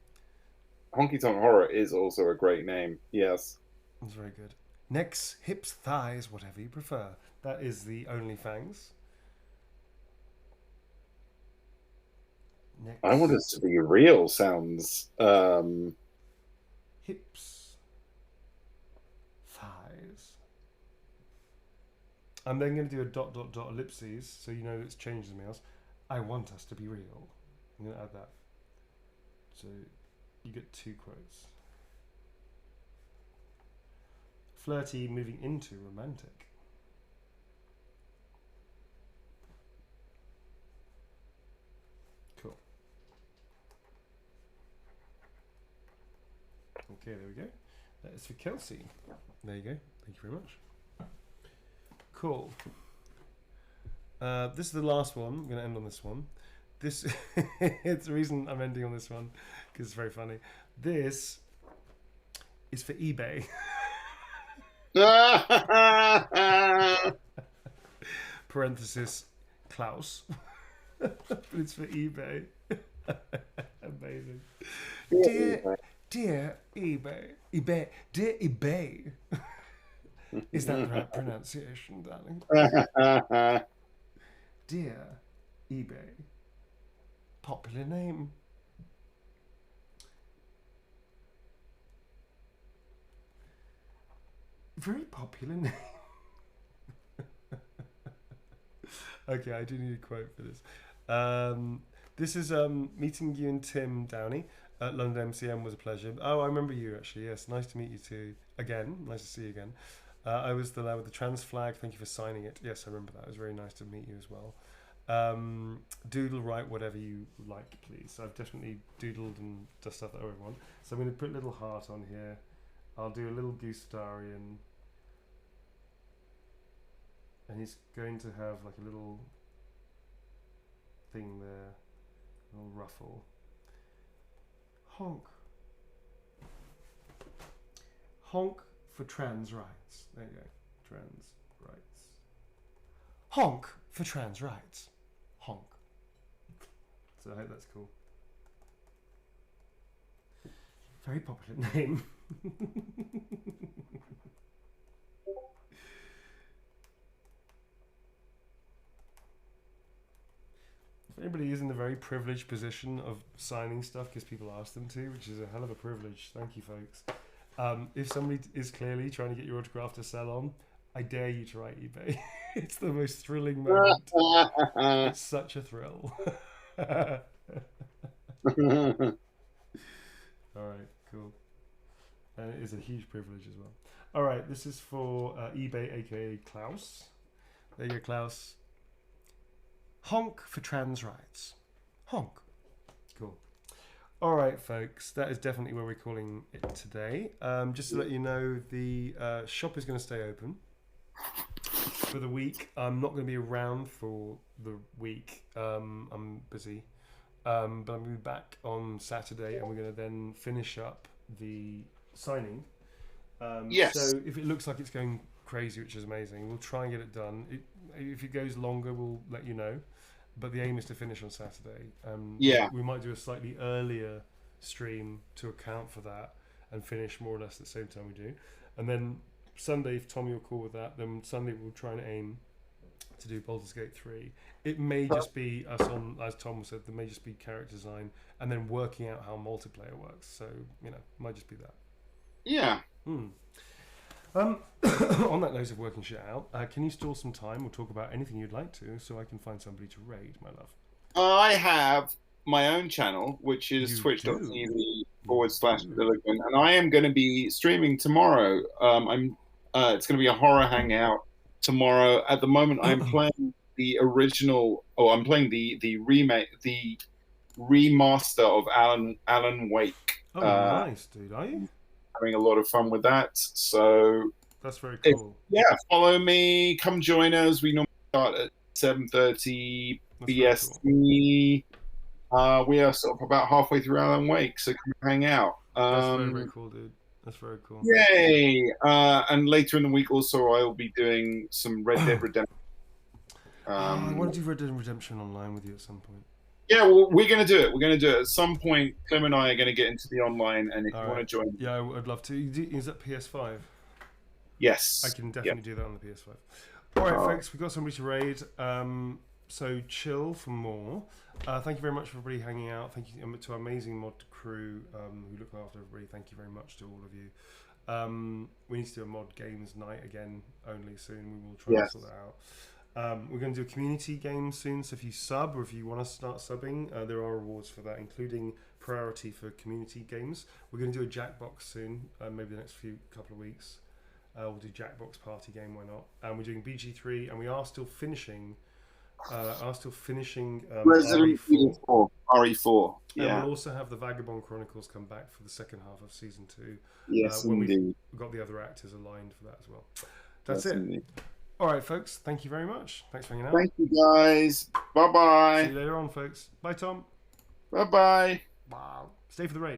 Honky Tonk Horror is also a great name, yes. That's very good. Necks, hips, thighs, whatever you prefer. That is the OnlyFangs. Necks. I want it to be real sounds. Hips. Thighs. I'm then going to do a ... ellipses, so you know it's changed something else. I want us to be real. I'm going to add that. So you get 2 quotes. Flirty moving into romantic. Cool. Okay, there we go. That is for Kelsey. There you go. Thank you very much. Cool. This is the last one. I'm going to end on this one. This it's the reason I'm ending on this one because it's very funny. This is for eBay. Parenthesis Klaus. But it's for eBay. Amazing. Dear eBay. Dear eBay. Is that the right pronunciation, darling? Dear eBay. Popular name. Very popular name. Okay, I do need a quote for this. This is meeting you and Tim Downey at London MCM was a pleasure. Oh, I remember you actually. Yes, nice to meet you too. Again, nice to see you again. I was the lad with the trans flag. Thank you for signing it. Yes, I remember that. It was very nice to meet you as well. Doodle, write whatever you like, please. I've definitely doodled and just stuff that I want. So I'm going to put a little heart on here. I'll do a little Gustarian. And he's going to have like a little thing there. A little ruffle. Honk. Honk for trans rights. There you go. Trans rights. Honk for trans rights. Honk. So I hope that's cool. Very popular name. If anybody is in the very privileged position of signing stuff because people ask them to, which is a hell of a privilege, thank you, folks. If somebody is clearly trying to get your autograph to sell on, I dare you to write eBay. It's the most thrilling moment. It's such a thrill. All right, cool. And it is a huge privilege as well. All right, this is for eBay, aka Klaus. There you go, Klaus. Honk for trans rights. Honk. Cool. All right, folks, that is definitely where we're calling it today. Just to let you know, the shop is going to stay open for the week. I'm not going to be around for the week. I'm busy. But I'm going to be back on Saturday, and we're going to then finish up the signing. Yes. So if it looks like it's going crazy, which is amazing, we'll try and get it done. If it goes longer, we'll let you know. But the aim is to finish on Saturday. Yeah. We might do a slightly earlier stream to account for that and finish more or less at the same time we do. And then Sunday, if Tommy will call with that, then Sunday we'll try and aim to do Baldur's Gate 3. It may just be us on, as Tom said, there may just be character design and then working out how multiplayer works. So, you know, it might just be that. Yeah. On that note of working shit out, can you store some time or talk about anything you'd like to so I can find somebody to raid, my love? I have my own channel, which is You twitch.tv/Billigan, and I am going to be streaming tomorrow. It's going to be a horror hangout tomorrow. At the moment, I'm playing the original. Oh, I'm playing the remake, the remaster of Alan Wake. Oh, nice, dude. Are you? Having a lot of fun with that. So that's very cool. Follow me. Come join us. We normally start at 7:30 BST. Cool. We are sort of about halfway through Alan Wake, so come hang out. That's very, very cool, dude. That's very cool. Yay! And later in the week, also, I will be doing some Red Dead Redemption. I want to do Red Dead Redemption online with you at some point. Yeah, well, we're going to do it. We're going to do it. At some point, Clem and I are going to get into the online, and if you want to join... Yeah, I'd love to. Is that PS5? Yes. I can definitely do that on the PS5. All right, folks, we've got somebody to raid. So chill for more. Thank you very much for everybody hanging out. Thank you to our amazing mod crew who look after everybody. Thank you very much to all of you. We need to do a mod games night again only soon. We will try to sort that out. We're going to do a community game soon, so if you sub or if you want to start subbing, there are rewards for that, including priority for community games. We're going to do a Jackbox soon, maybe the next couple of weeks. We'll do Jackbox party game, why not? And we're doing BG3, and we are still finishing Resident Evil 4. RE4. Yeah. And we'll also have the Vagabond Chronicles come back for the second half of season 2. Yes, when indeed. We've got the other actors aligned for that as well. That's it. Indeed. All right, folks. Thank you very much. Thanks for hanging out. Thank you, guys. Bye-bye. See you later on, folks. Bye, Tom. Bye-bye. Wow. Stay for the raid.